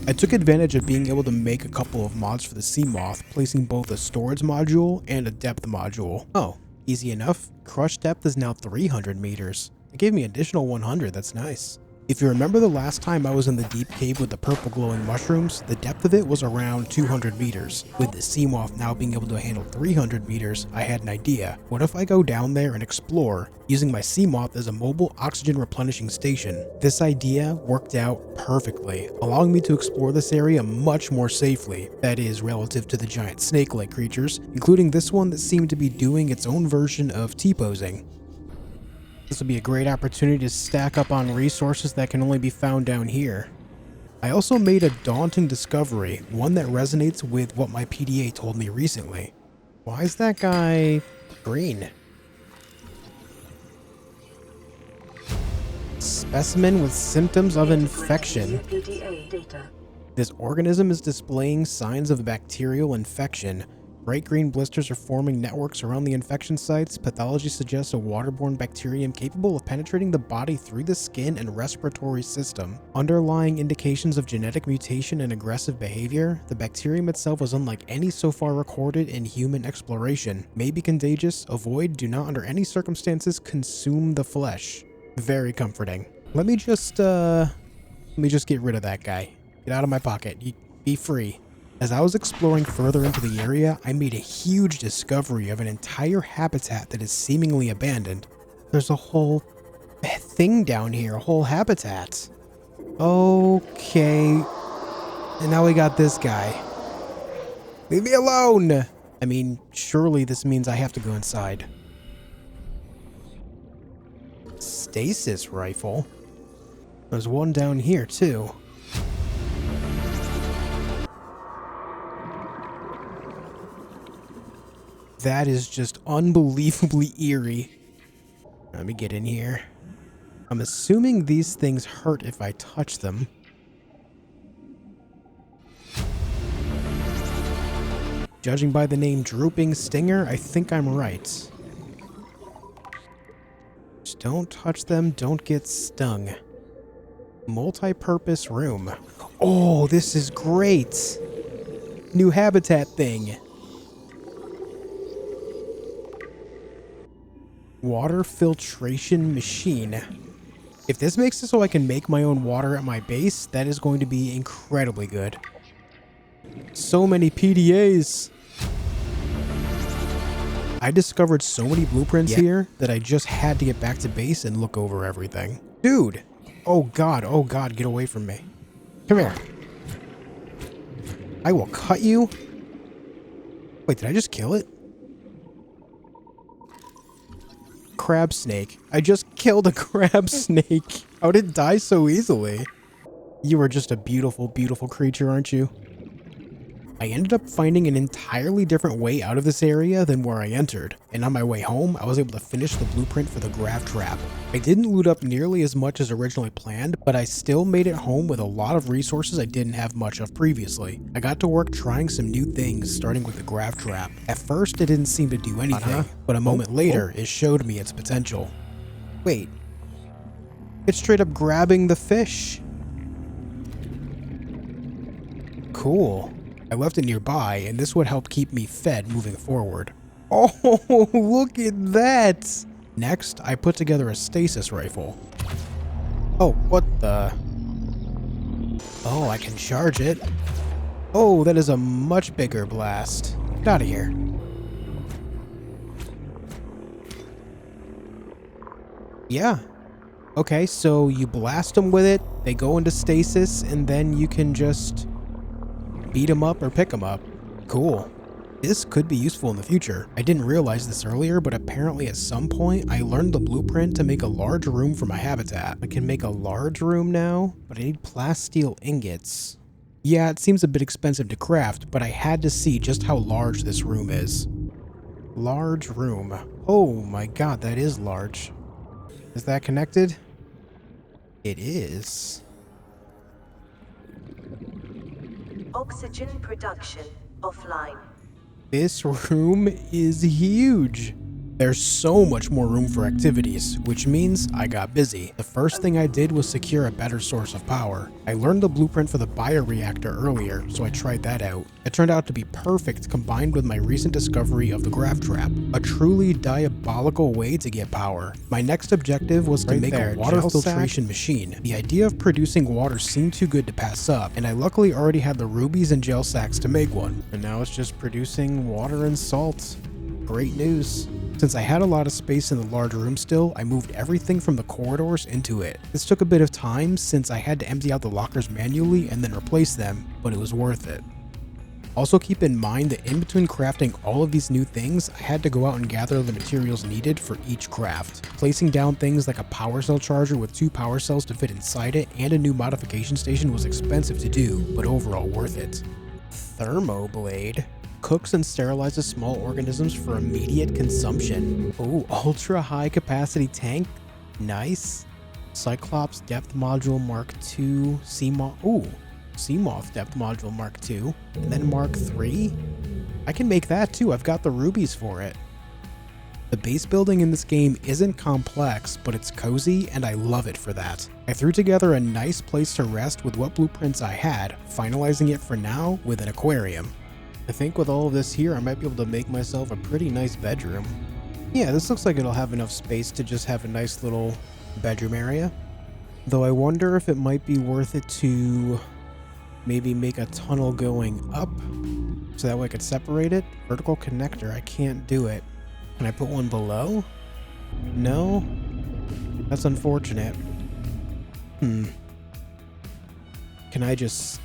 I took advantage of being able to make a couple of mods for the Seamoth, placing both a storage module and a depth module. Oh, easy enough. Crush depth is now 300 meters. It gave me additional 100, that's nice. If you remember the last time I was in the deep cave with the purple glowing mushrooms, the depth of it was around 200 meters. With the Seamoth now being able to handle 300 meters, I had an idea. What if I go down there and explore, using my Seamoth as a mobile oxygen replenishing station? This idea worked out perfectly, allowing me to explore this area much more safely. That is, relative to the giant snake-like creatures, including this one that seemed to be doing its own version of T-posing. This will be a great opportunity to stack up on resources that can only be found down here. I also made a daunting discovery, one that resonates with what my PDA told me recently. Why is that guy green? Specimen with symptoms of infection. PDA data. This organism is displaying signs of bacterial infection. Bright green blisters are forming networks around the infection sites. Pathology suggests a waterborne bacterium capable of penetrating the body through the skin and respiratory system. Underlying indications of genetic mutation and aggressive behavior. The bacterium itself is unlike any so far recorded in human exploration. May be contagious. Avoid, do not under any circumstances consume the flesh. Very comforting. Let me just get rid of that guy. Get out of my pocket. Be free. As I was exploring further into the area, I made a huge discovery of an entire habitat that is seemingly abandoned. There's a whole thing down here, a whole habitat. Okay. And now we got this guy. Leave me alone! I mean, surely this means I have to go inside. Stasis rifle? There's one down here, too. That is just unbelievably eerie. Let me get in here. I'm assuming these things hurt if I touch them. Judging by the name Drooping Stinger, I think I'm right. Just don't touch them, don't get stung. Multi-purpose room. Oh, this is great! New habitat thing. Water filtration machine. If this makes it so I can make my own water at my base, that is going to be incredibly good. So many PDAs. I discovered so many blueprints here that I just had to get back to base and look over everything. Dude! Oh god, get away from me. Come here. I will cut you. Wait, did I just kill it? Crab snake. I just killed a crab snake. How did it die so easily? You are just a beautiful, beautiful creature, aren't you? I ended up finding an entirely different way out of this area than where I entered, and on my way home, I was able to finish the blueprint for the grav trap. I didn't loot up nearly as much as originally planned, but I still made it home with a lot of resources I didn't have much of previously. I got to work trying some new things, starting with the grav trap. At first, it didn't seem to do anything, but a moment later, it showed me its potential. Wait. It's straight up grabbing the fish. Cool. I left it nearby, and this would help keep me fed moving forward. Oh, look at that! Next, I put together a stasis rifle. Oh, what the? Oh, I can charge it. Oh, that is a much bigger blast. Get out of here. Yeah. Okay, so you blast them with it, they go into stasis, and then you can just beat them up or pick them up. Cool. This could be useful in the future. I didn't realize this earlier, but apparently at some point I learned the blueprint to make a large room for my habitat. I can make a large room now, but I need plasteel ingots. Yeah, it seems a bit expensive to craft, but I had to see just how large this room is. Large room. Oh my god, that is large. Is that connected? It is. Oxygen production offline. This room is huge. There's so much more room for activities, which means I got busy. The first thing I did was secure a better source of power. I learned the blueprint for the bioreactor earlier, so I tried that out. It turned out to be perfect combined with my recent discovery of the grav trap, a truly diabolical way to get power. My next objective was to make a water filtration machine. The idea of producing water seemed too good to pass up, and I luckily already had the rubies and gel sacks to make one. And now it's just producing water and salt. Great news. Since I had a lot of space in the large room still, I moved everything from the corridors into it. This took a bit of time since I had to empty out the lockers manually and then replace them, but it was worth it. Also keep in mind that in between crafting all of these new things, I had to go out and gather the materials needed for each craft. Placing down things like a power cell charger with 2 power cells to fit inside it and a new modification station was expensive to do, but overall worth it. Thermoblade cooks and sterilizes small organisms for immediate consumption. Ooh, ultra high capacity tank. Nice. Cyclops depth module Mark II. Seamoth. Ooh, Seamoth depth module Mark II. And then Mark III. I can make that too. I've got the rubies for it. The base building in this game isn't complex, but it's cozy and I love it for that. I threw together a nice place to rest with what blueprints I had, finalizing it for now with an aquarium. I think with all of this here, I might be able to make myself a pretty nice bedroom. Yeah, this looks like it'll have enough space to just have a nice little bedroom area. Though I wonder if it might be worth it to maybe make a tunnel going up so that way I could separate it. Vertical connector, I can't do it. Can I put one below? No? That's unfortunate. Can I just...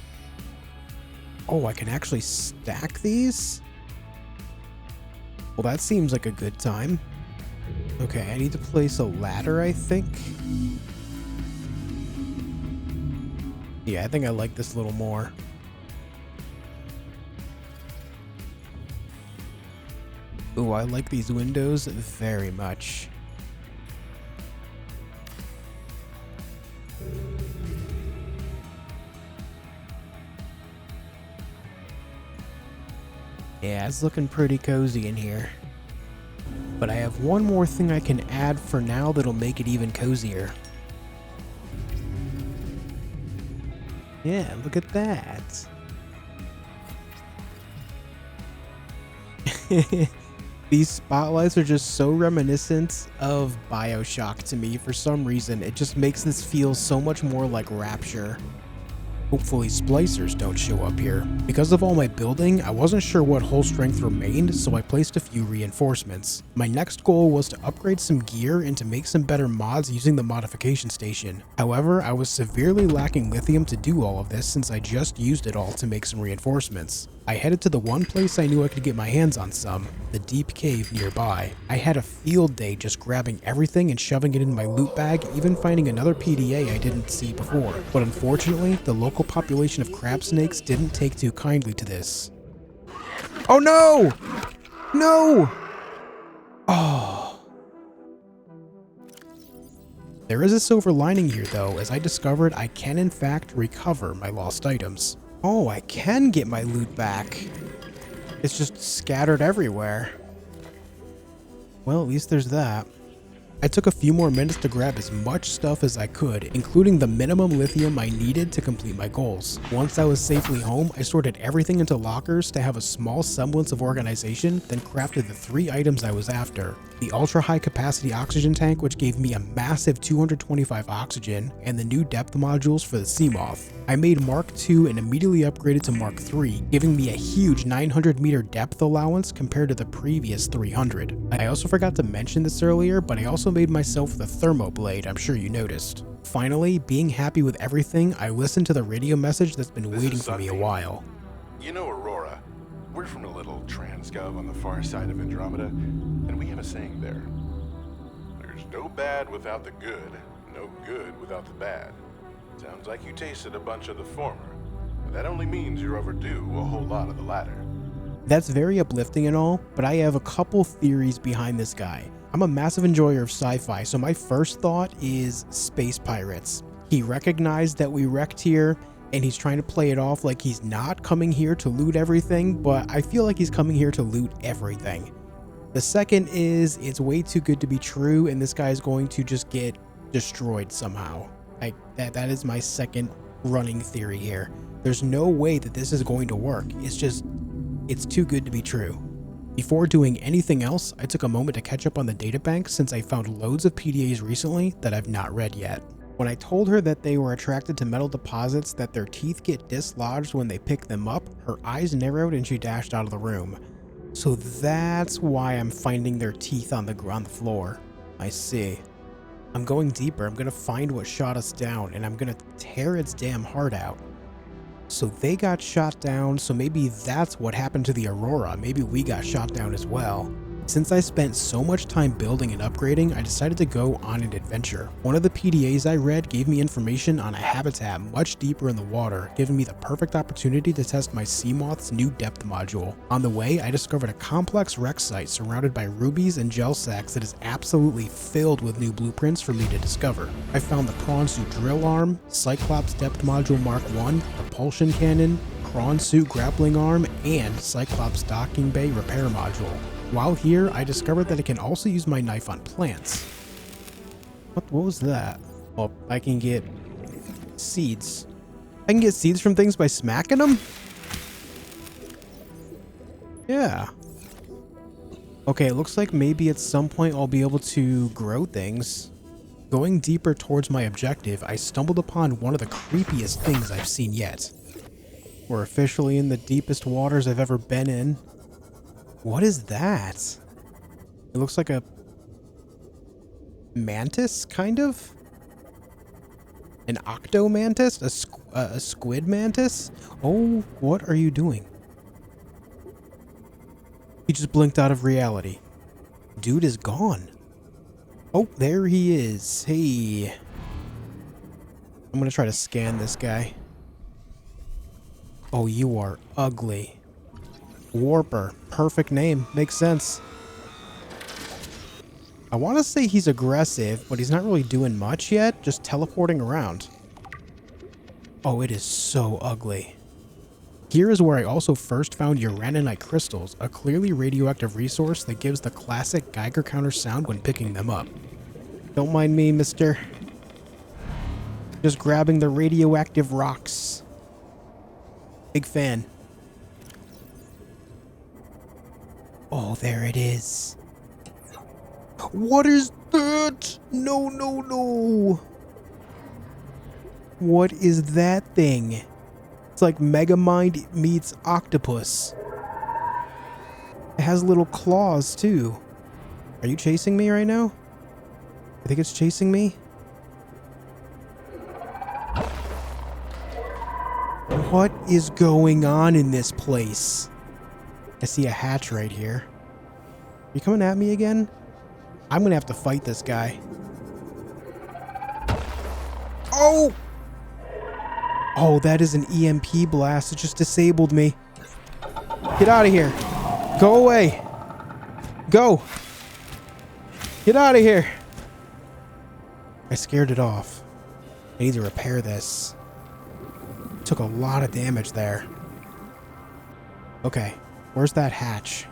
Oh, I can actually stack these? Well, that seems like a good time. Okay, I need to place a ladder, I think. Yeah, I think I like this a little more. Ooh, I like these windows very much. Yeah, it's looking pretty cozy in here. But I have one more thing I can add for now that'll make it even cozier. Yeah, look at that. These spotlights are just so reminiscent of BioShock to me for some reason. It just makes this feel so much more like Rapture. Hopefully splicers don't show up here. Because of all my building, I wasn't sure what hull strength remained, so I placed a few reinforcements. My next goal was to upgrade some gear and to make some better mods using the modification station. However, I was severely lacking lithium to do all of this since I just used it all to make some reinforcements. I headed to the one place I knew I could get my hands on some, the deep cave nearby. I had a field day just grabbing everything and shoving it in my loot bag, even finding another PDA I didn't see before. But unfortunately, the local population of crab snakes didn't take too kindly to this. Oh no! No! Oh. There is a silver lining here though, as I discovered I can in fact recover my lost items. Oh, I can get my loot back. It's just scattered everywhere. Well, at least there's that. I took a few more minutes to grab as much stuff as I could, including the minimum lithium I needed to complete my goals. Once I was safely home, I sorted everything into lockers to have a small semblance of organization, then crafted the 3 items I was after. The ultra high capacity oxygen tank, which gave me a massive 225 oxygen, and the new depth modules for the Seamoth. I made Mark II and immediately upgraded to Mark III, giving me a huge 900 meter depth allowance compared to the previous 300. I also forgot to mention this earlier, but I also made myself the thermoblade, I'm sure you noticed. Finally, being happy with everything, I listened to the radio message that's been waiting for me a while. You know Aurora? We're from a little transgov on the far side of Andromeda, and we have a saying there. There's no bad without the good, no good without the bad. Sounds like you tasted a bunch of the former, but that only means you're overdue a whole lot of the latter. That's very uplifting and all, but I have a couple theories behind this guy. I'm a massive enjoyer of sci-fi, so my first thought is space pirates. He recognized that we wrecked here, and he's trying to play it off like he's not coming here to loot everything, but I feel like he's coming here to loot everything. The second is it's way too good to be true, and this guy is going to just get destroyed somehow. That is my second running theory here. There's no way that this is going to work. It's too good to be true. Before doing anything else, I took a moment to catch up on the databank since I found loads of PDAs recently that I've not read yet. When I told her that they were attracted to metal deposits, that their teeth get dislodged when they pick them up, her eyes narrowed and she dashed out of the room. So that's why I'm finding their teeth on the floor. I see. I'm going deeper. I'm gonna find what shot us down, and I'm gonna tear its damn heart out. So they got shot down, so maybe that's what happened to the Aurora. Maybe we got shot down as well. Since I spent so much time building and upgrading, I decided to go on an adventure. One of the PDAs I read gave me information on a habitat much deeper in the water, giving me the perfect opportunity to test my Seamoth's new depth module. On the way, I discovered a complex wreck site surrounded by rubies and gel sacks that is absolutely filled with new blueprints for me to discover. I found the prawn suit drill arm, Cyclops depth module Mark 1, propulsion cannon, prawn suit grappling arm, and Cyclops docking bay repair module. While here, I discovered that I can also use my knife on plants. What was that? Oh, I can get seeds. I can get seeds from things by smacking them? Yeah. Okay, it looks like maybe at some point I'll be able to grow things. Going deeper towards my objective, I stumbled upon one of the creepiest things I've seen yet. We're officially in the deepest waters I've ever been in. What is that? It looks like a mantis, kind of? An octomantis? A squid mantis? Oh, what are you doing? He just blinked out of reality. Dude is gone. Oh, there he is. Hey. I'm gonna try to scan this guy. Oh, you are ugly. Warper. Perfect name. Makes sense. I want to say he's aggressive, but he's not really doing much yet. Just teleporting around. Oh, it is so ugly. Here is where I also first found uraninite crystals, a clearly radioactive resource that gives the classic Geiger counter sound when picking them up. Don't mind me, mister. Just grabbing the radioactive rocks. Big fan. Oh, there it is. What is that? No, no, no. What is that thing? It's like Megamind meets octopus. It has little claws, too. Are you chasing me right now? I think it's chasing me. What is going on in this place? I see a hatch right here. Are you coming at me again? I'm gonna have to fight this guy. Oh! Oh, that is an EMP blast. It just disabled me. Get out of here. Go away. Go. Get out of here. I scared it off. I need to repair this. Took a lot of damage there. Okay. Where's that hatch?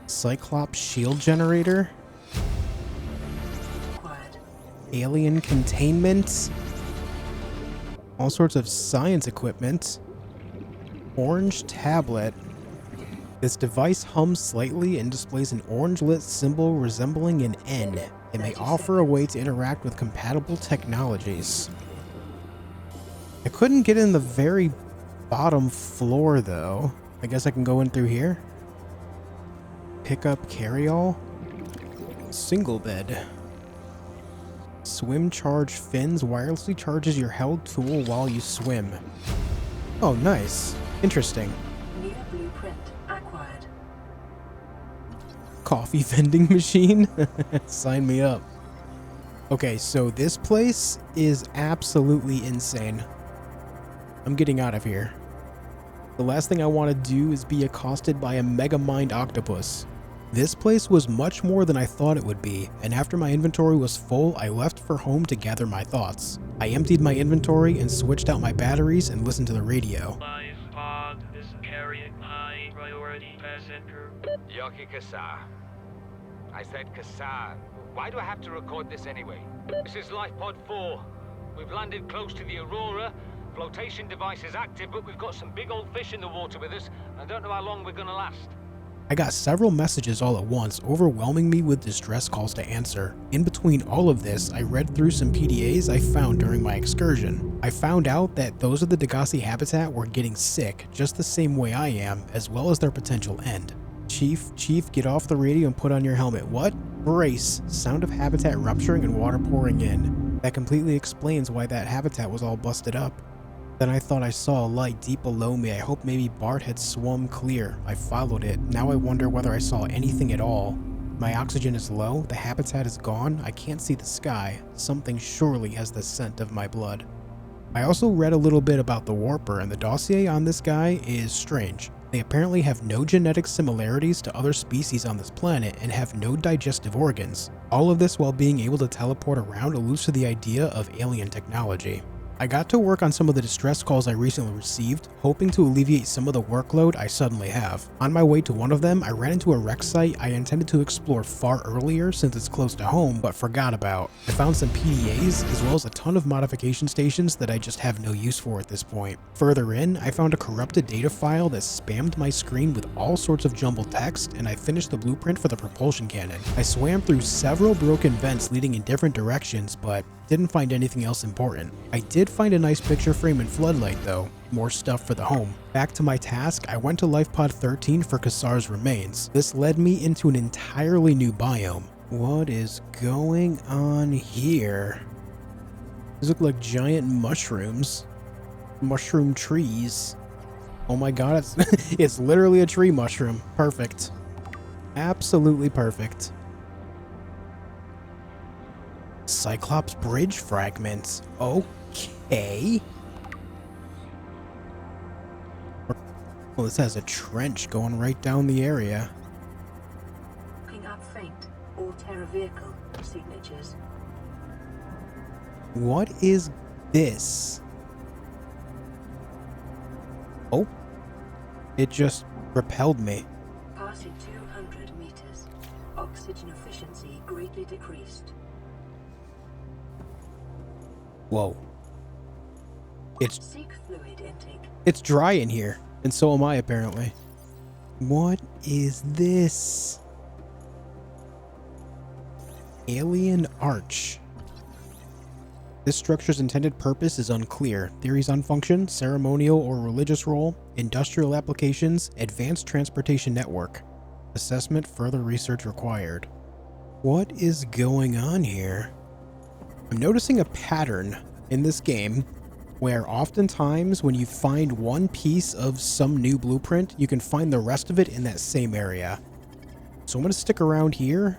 Cyclops shield generator? Alien containment? All sorts of science equipment. Orange tablet. This device hums slightly and displays an orange-lit symbol resembling an N. It may offer a way to interact with compatible technologies. I couldn't get in the very bottom floor, though. I guess I can go in through here. Pick up carry-all. Single bed. Swim charge fins wirelessly charges your held tool while you swim. Oh, nice. Interesting. New blueprint acquired. Coffee vending machine? Sign me up. Okay, so this place is absolutely insane. I'm getting out of here. The last thing I want to do is be accosted by a Megamind octopus. This place was much more than I thought it would be, and after my inventory was full, I left for home to gather my thoughts. I emptied my inventory and switched out my batteries and listened to the radio. Life pod is carrying high priority passenger. Yoki Kasa. I said Kasa. Why do I have to record this anyway? This is Life Pod 4. We've landed close to the Aurora. Flotation device is active, but we've got some big old fish in the water with us. I don't know how long we're gonna last. I got several messages all at once, overwhelming me with distress calls to answer. In between all of this, I read through some PDAs I found during my excursion. I found out that those of the Degassi habitat were getting sick, just the same way I am, as well as their potential end. Chief, get off the radio and put on your helmet. What? Brace. Sound of habitat rupturing and water pouring in. That completely explains why that habitat was all busted up. Then I thought I saw a light deep below me. I hoped maybe Bart had swum clear. I followed it. Now I wonder whether I saw anything at all. My oxygen is low. The habitat is gone. I can't see the sky. Something surely has the scent of my blood. I also read a little bit about the Warper, and the dossier on this guy is strange. They apparently have no genetic similarities to other species on this planet and have no digestive organs. All of this while being able to teleport around alludes to the idea of alien technology. I got to work on some of the distress calls I recently received, hoping to alleviate some of the workload I suddenly have. On my way to one of them, I ran into a wreck site I intended to explore far earlier since it's close to home, but forgot about. I found some PDAs, as well as a ton of modification stations that I just have no use for at this point. Further in, I found a corrupted data file that spammed my screen with all sorts of jumbled text, and I finished the blueprint for the propulsion cannon. I swam through several broken vents leading in different directions, but didn't find anything else important. I did find a nice picture frame and floodlight though. More stuff for the home. Back to my task, I went to Life Pod 13 for Kassar's remains. This led me into an entirely new biome. What is going on here? These look like giant mushrooms. Mushroom trees. Oh my god, it's literally a tree mushroom. Perfect. Absolutely perfect. Cyclops bridge fragments. Okay. Well, this has a trench going right down the area. Looking up faint or Terra vehicle signatures. What is this? Oh. It just repelled me. Passing 200 meters. Oxygen efficiency greatly decreased. Whoa. Seek fluid intake. It's dry in here, and so am I apparently. What is this? Alien Arch. This structure's intended purpose is unclear. Theories on function, ceremonial or religious role, industrial applications, advanced transportation network. Assessment, further research required. What is going on here? I'm noticing a pattern in this game where oftentimes when you find one piece of some new blueprint, you can find the rest of it in that same area. So I'm going to stick around here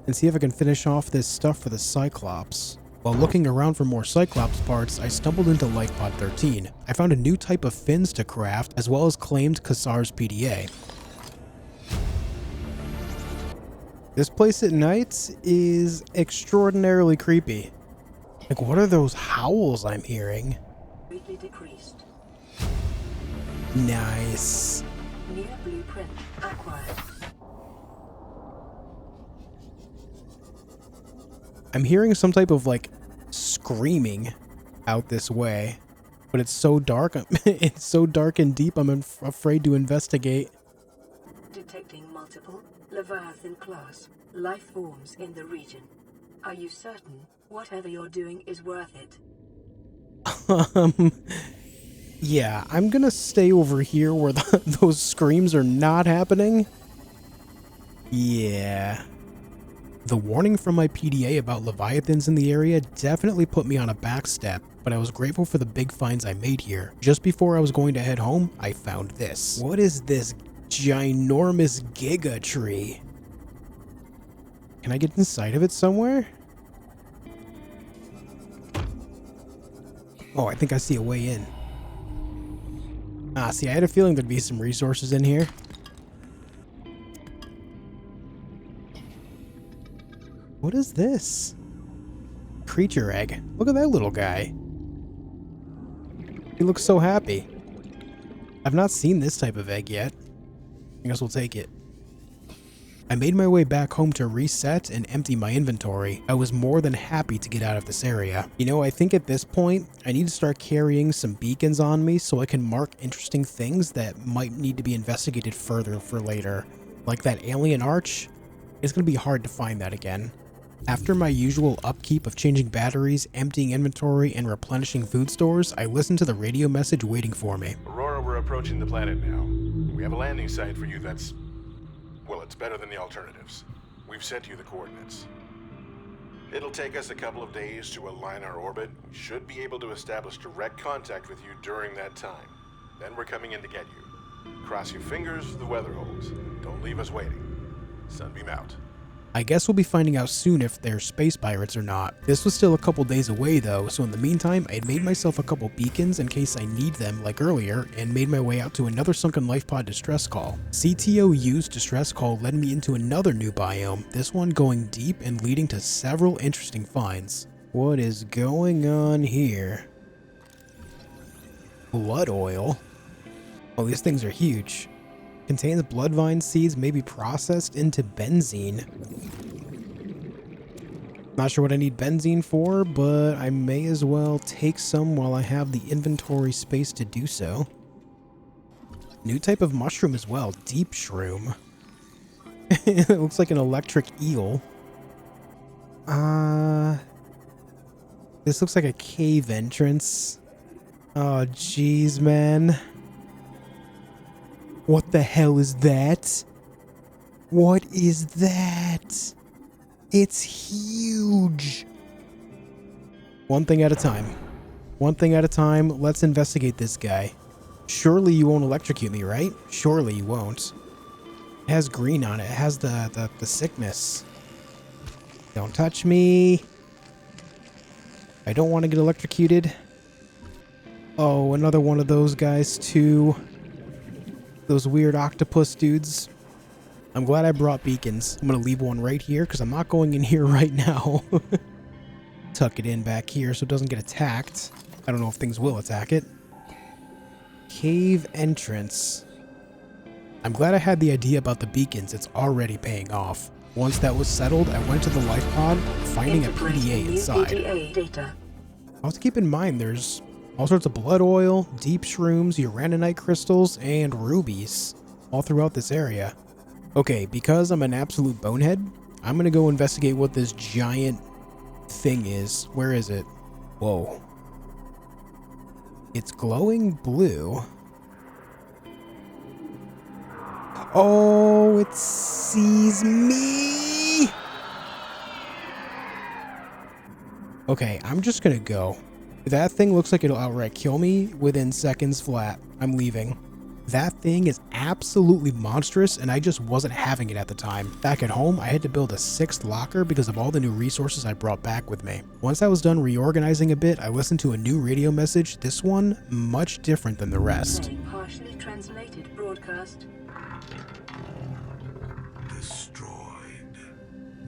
and see if I can finish off this stuff for the Cyclops. While looking around for more Cyclops parts, I stumbled into Life Pod 13. I found a new type of fins to craft, as well as claimed Kassar's PDA. This place at night is extraordinarily creepy. Like, what are those howls I'm hearing? Greatly decreased. Nice. New blueprint acquired. I'm hearing some type of, like, screaming out this way. But it's so dark. It's so dark and deep, I'm afraid to investigate. Detecting multiple Leviathan class life forms in the region. Are you certain whatever you're doing is worth it? Yeah, I'm gonna stay over here where those screams are not happening. Yeah. The warning from my PDA about Leviathans in the area definitely put me on a back step, but I was grateful for the big finds I made here. Just before I was going to head home, I found this. What is this ginormous giga tree? Can I get inside of it somewhere? Oh, I think I see a way in. Ah, see, I had a feeling there'd be some resources in here. What is this? Creature egg. Look at that little guy. He looks so happy. I've not seen this type of egg yet. I guess we'll take it. I made my way back home to reset and empty my inventory. I was more than happy to get out of this area. You know, I think at this point, I need to start carrying some beacons on me so I can mark interesting things that might need to be investigated further for later. Like that alien arch, it's going to be hard to find that again. After my usual upkeep of changing batteries, emptying inventory, and replenishing food stores, I listened to the radio message waiting for me. Aurora, we're approaching the planet now. We have a landing site for you that's... well, it's better than the alternatives. We've sent you the coordinates. It'll take us a couple of days to align our orbit. We should be able to establish direct contact with you during that time. Then we're coming in to get you. Cross your fingers, the weather holds. Don't leave us waiting. Sunbeam out. I guess we'll be finding out soon if they're space pirates or not. This was still a couple days away though, so in the meantime, I had made myself a couple beacons in case I need them like earlier, and made my way out to another sunken life pod distress call. CTOU's distress call led me into another new biome, this one going deep and leading to several interesting finds. What is going on here? Blood oil? Oh, these things are huge. Contains blood vine seeds, may be processed into benzene. Not sure what I need benzene for, but I may as well take some while I have the inventory space to do so. New type of mushroom as well, deep shroom. It looks like an electric eel. This looks like a cave entrance. Oh, jeez, man. What the hell is that? What is that? It's huge. One thing at a time. One thing at a time. Let's investigate this guy. Surely you won't electrocute me, right? Surely you won't. It has green on it. It has the sickness. Don't touch me. I don't want to get electrocuted. Oh, another one of those guys too. Those weird octopus dudes. I'm glad I brought beacons. I'm going to leave one right here because I'm not going in here right now. Tuck it in back here so it doesn't get attacked. I don't know if things will attack it. Cave entrance. I'm glad I had the idea about the beacons. It's already paying off. Once that was settled, I went to the life pod, finding a PDA inside. I'll have to keep in mind there's all sorts of blood oil, deep shrooms, uraninite crystals, and rubies all throughout this area. Okay, because I'm an absolute bonehead, I'm gonna go investigate what this giant thing is. Where is it? Whoa. It's glowing blue. Oh, it sees me! Okay, I'm just gonna go. That thing looks like it'll outright kill me within seconds flat. I'm leaving. That thing is absolutely monstrous, and I just wasn't having it at the time. Back at home, I had to build a 6th locker because of all the new resources I brought back with me. Once I was done reorganizing a bit, I listened to a new radio message, this one much different than the rest. Partially translated broadcast. Destroyed.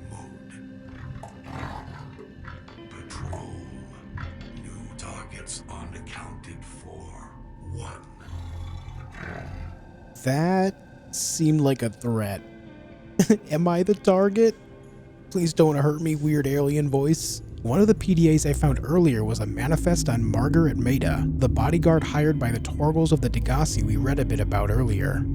Mode. Patrol. New targets unaccounted for. 1. That seemed like a threat. Am I the target? Please don't hurt me, weird alien voice. One of the PDAs I found earlier was a manifest on Margaret Maida, the bodyguard hired by the Torgals of the Degassi we read a bit about earlier.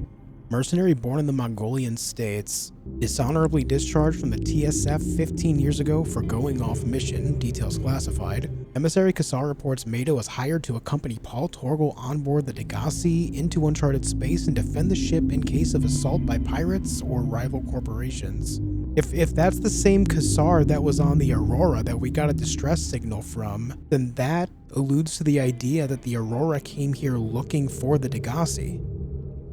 Mercenary born in the Mongolian states, dishonorably discharged from the TSF 15 years ago for going off mission, details classified. Emissary Kassar reports Maida was hired to accompany Paul Torgal on board the Degassi into uncharted space and defend the ship in case of assault by pirates or rival corporations. If that's the same Kassar that was on the Aurora that we got a distress signal from, then that alludes to the idea that the Aurora came here looking for the Degassi.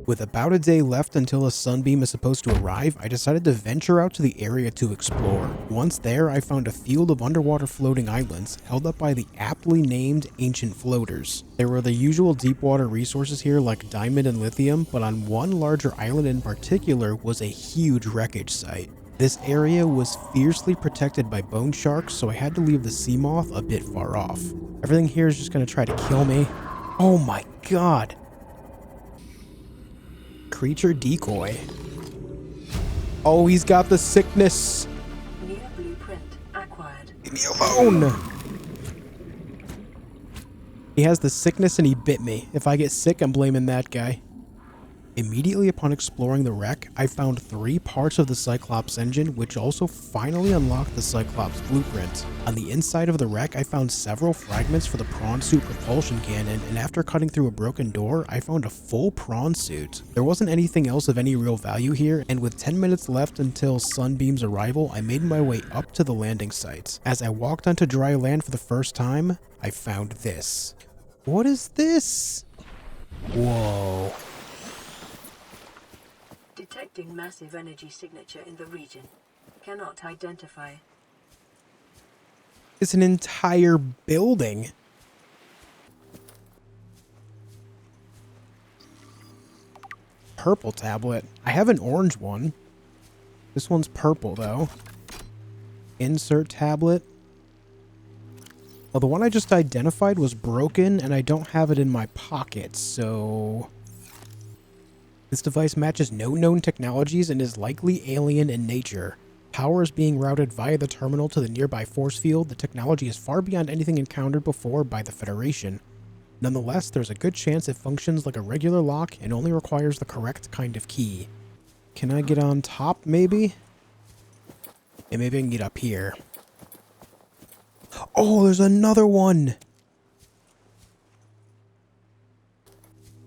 With about a day left until a Sunbeam is supposed to arrive, I decided to venture out to the area to explore. Once there, I found a field of underwater floating islands held up by the aptly named Ancient Floaters. There were the usual deep water resources here like diamond and lithium, but on one larger island in particular was a huge wreckage site. This area was fiercely protected by bone sharks, so I had to leave the Seamoth a bit far off. Everything here is just going to try to kill me. Oh my god. Creature decoy. Oh, he's got the sickness. New blueprint acquired. Leave me alone. He has the sickness and he bit me. If I get sick, I'm blaming that guy. Immediately upon exploring the wreck, I found 3 parts of the Cyclops engine, which also finally unlocked the Cyclops blueprint. On the inside of the wreck, I found several fragments for the prawn suit propulsion cannon, and after cutting through a broken door, I found a full prawn suit. There wasn't anything else of any real value here, and with 10 minutes left until Sunbeam's arrival, I made my way up to the landing site. As I walked onto dry land for the first time, I found this. What is this? Whoa. Detecting massive energy signature in the region. Cannot identify. It's an entire building. Purple tablet. I have an orange one. This one's purple though. Insert tablet. Well, the one I just identified was broken and I don't have it in my pocket, so... This device matches no known technologies and is likely alien in nature. Power is being routed via the terminal to the nearby force field. The technology is far beyond anything encountered before by the Federation. Nonetheless, there's a good chance it functions like a regular lock and only requires the correct kind of key. Can I get on top, maybe? And maybe I can get up here. Oh, there's another one!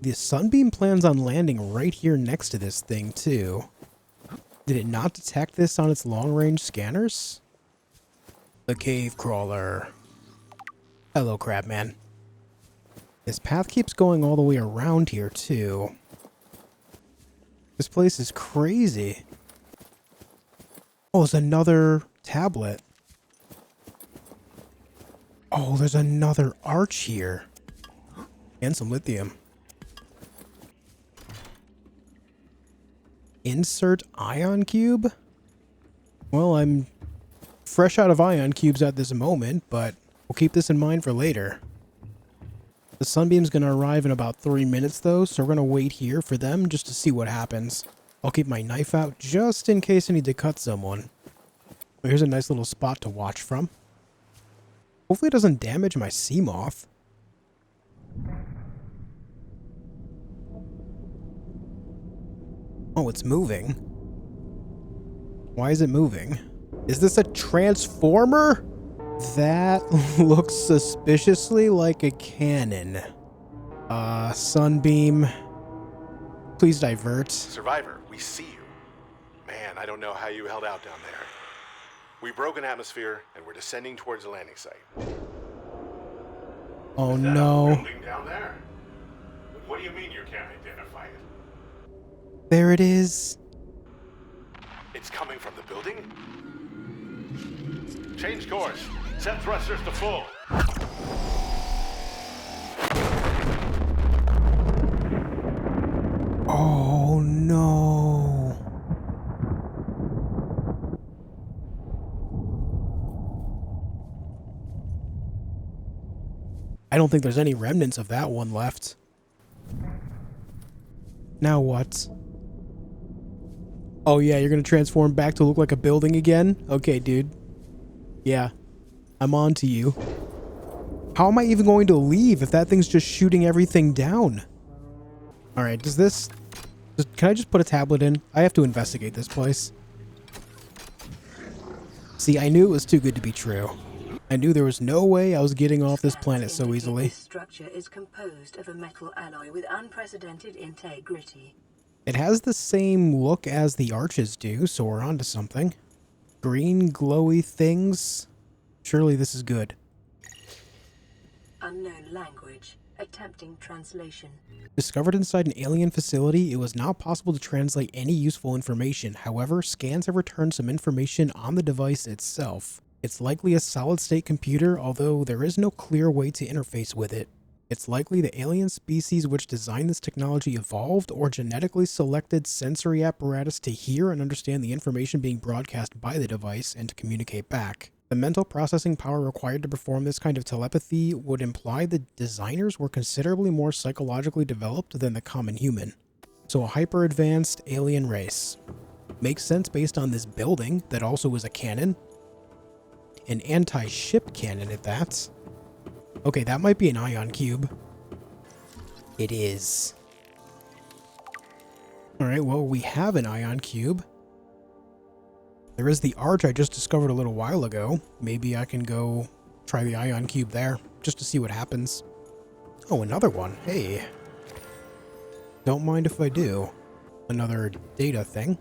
The Sunbeam plans on landing right here next to this thing, too. Did it not detect this on its long-range scanners? The cave crawler. Hello, Crabman. This path keeps going all the way around here, too. This place is crazy. Oh, there's another tablet. Oh, there's another arch here. And some lithium. Insert ion cube? Well, I'm fresh out of ion cubes at this moment, but we'll keep this in mind for later. The Sunbeam's going to arrive in about 3 minutes though, so we're going to wait here for them just to see what happens. I'll keep my knife out just in case I need to cut someone. Here's a nice little spot to watch from. Hopefully it doesn't damage my Seamoth. Oh, it's moving. Why is it moving? Is this a transformer? That looks suspiciously like a cannon. Sunbeam. Please divert. Survivor, we see you. Man, I don't know how you held out down there. We broke an atmosphere, and we're descending towards the landing site. Oh Is that no. a building down there? What do you mean you can't identify it? There it is. It's coming from the building? Change course. Set thrusters to full. Oh no. I don't think there's any remnants of that one left. Now what? Oh yeah, you're gonna transform back to look like a building again? Okay, dude. Yeah. I'm on to you. How am I even going to leave if that thing's just shooting everything down? Alright, can I just put a tablet in? I have to investigate this place. See, I knew it was too good to be true. I knew there was no way I was getting off this planet so easily. This structure is composed of a metal alloy with unprecedented integrity. It has the same look as the arches do, so we're onto something. Green, glowy things. Surely this is good. Unknown language. Attempting translation. Discovered inside an alien facility, it was not possible to translate any useful information. However, scans have returned some information on the device itself. It's likely a solid-state computer, although there is no clear way to interface with it. It's likely the alien species which designed this technology evolved or genetically selected sensory apparatus to hear and understand the information being broadcast by the device and to communicate back. The mental processing power required to perform this kind of telepathy would imply the designers were considerably more psychologically developed than the common human. So a hyper-advanced alien race. Makes sense based on this building that also is a cannon. An anti-ship cannon at that. Okay, that might be an ion cube. It is. Alright, well, we have an ion cube. There is the arch I just discovered a little while ago. Maybe I can go try the ion cube there, just to see what happens. Oh, another one. Hey. Don't mind if I do. Another data thing.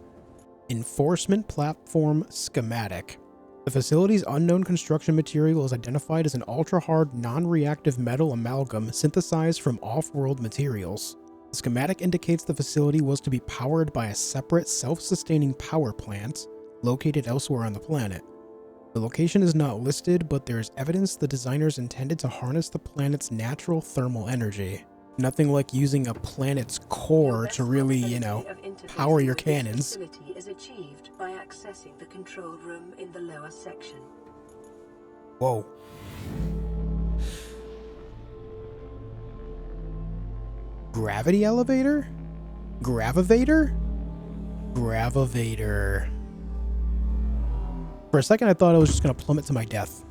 Enforcement platform schematic. The facility's unknown construction material is identified as an ultra-hard, non-reactive metal amalgam synthesized from off-world materials. The schematic indicates the facility was to be powered by a separate, self-sustaining power plant located elsewhere on the planet. The location is not listed, but there is evidence the designers intended to harness the planet's natural thermal energy. Nothing like using a planet's core to really, power your cannons. The facility is achieved by accessing the control room in the lower section. Whoa. Gravity elevator? Gravivator? Gravivator. For a second I thought I was just going to plummet to my death.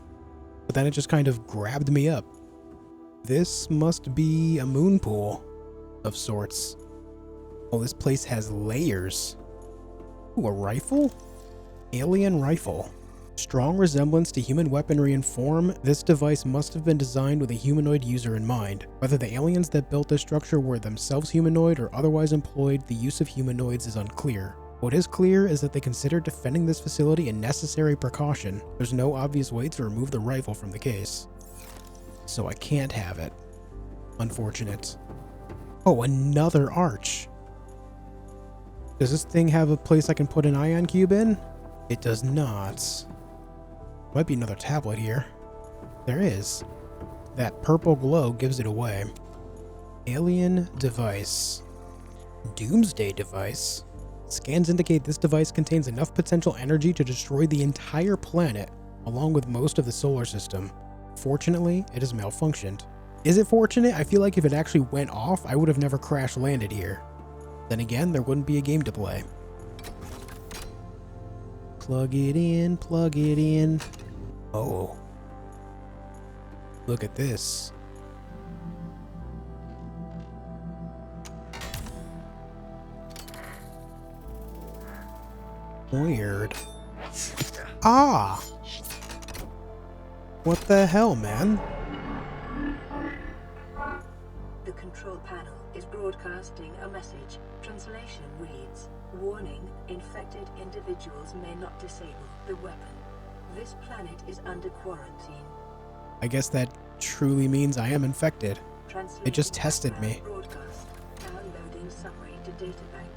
But then it just kind of grabbed me up. This must be a moon pool of sorts. Oh, this place has layers. Ooh, a rifle? Alien rifle. Strong resemblance to human weaponry in form, this device must have been designed with a humanoid user in mind. Whether the aliens that built this structure were themselves humanoid or otherwise employed the use of humanoids is unclear. What is clear is that they considered defending this facility a necessary precaution. There's no obvious way to remove the rifle from the case. So I can't have it. Unfortunate. Oh, another arch. Does this thing have a place I can put an ion cube in? It does not. Might be another tablet here. There is. That purple glow gives it away. Alien device. Doomsday device. Scans indicate this device contains enough potential energy to destroy the entire planet, along with most of the solar system. Fortunately, it has malfunctioned. Is it fortunate? I feel like if it actually went off, I would have never crash landed here. Then again, there wouldn't be a game to play. Plug it in, plug it in. Oh. Look at this. Weird. Ah! What the hell, man? The control panel is broadcasting a message. Translation reads, "Warning, infected individuals may not disable the weapon. This planet is under quarantine." I guess that truly means I am infected. It just tested me. Broadcast. Downloading summary to databank.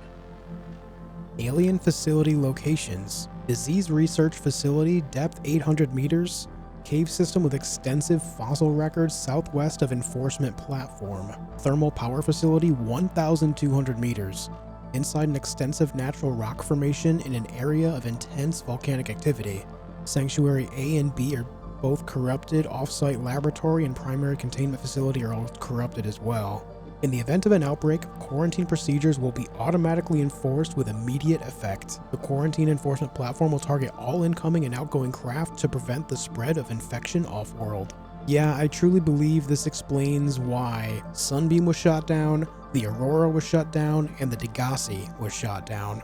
Alien facility locations. Disease research facility, depth 800 meters. Cave system with extensive fossil records southwest of enforcement platform. Thermal power facility 1,200 meters. Inside an extensive natural rock formation in an area of intense volcanic activity. Sanctuary A and B are both corrupted. Off-site laboratory and primary containment facility are all corrupted as well. In the event of an outbreak, quarantine procedures will be automatically enforced with immediate effect. The quarantine enforcement platform will target all incoming and outgoing craft to prevent the spread of infection off-world. Yeah, I truly believe this explains why Sunbeam was shot down, the Aurora was shut down, and the Deactivating was shot down.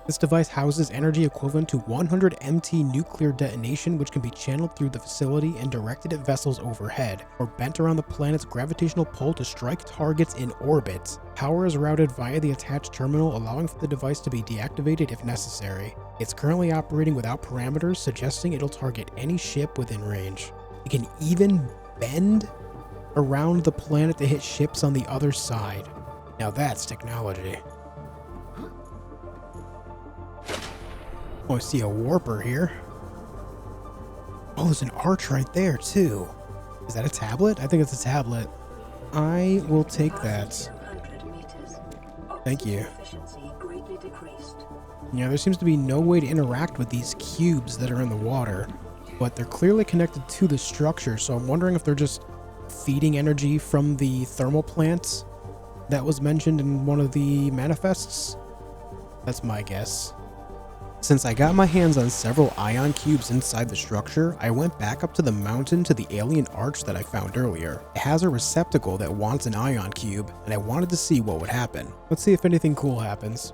This device houses energy equivalent to 100 MT nuclear detonation, which can be channeled through the facility and directed at vessels overhead, or bent around the planet's gravitational pull to strike targets in orbit. Power is routed via the attached terminal, allowing for the device to be deactivated if necessary. It's currently operating without parameters, suggesting it'll target any ship within range. It can even bend around the planet to hit ships on the other side. Now that's technology. Oh, I see a warper here. Oh, there's an arch right there, too. Is that a tablet? I think it's a tablet. I will take that. 100 meters. Thank you. Efficiency greatly decreased. Yeah, there seems to be no way to interact with these cubes that are in the water, but they're clearly connected to the structure, so I'm wondering if they're just feeding energy from the thermal plant that was mentioned in one of the manifests. That's my guess. Since I got my hands on several ion cubes inside the structure, I went back up to the mountain to the alien arch that I found earlier. It has a receptacle that wants an ion cube, and I wanted to see what would happen. Let's see if anything cool happens.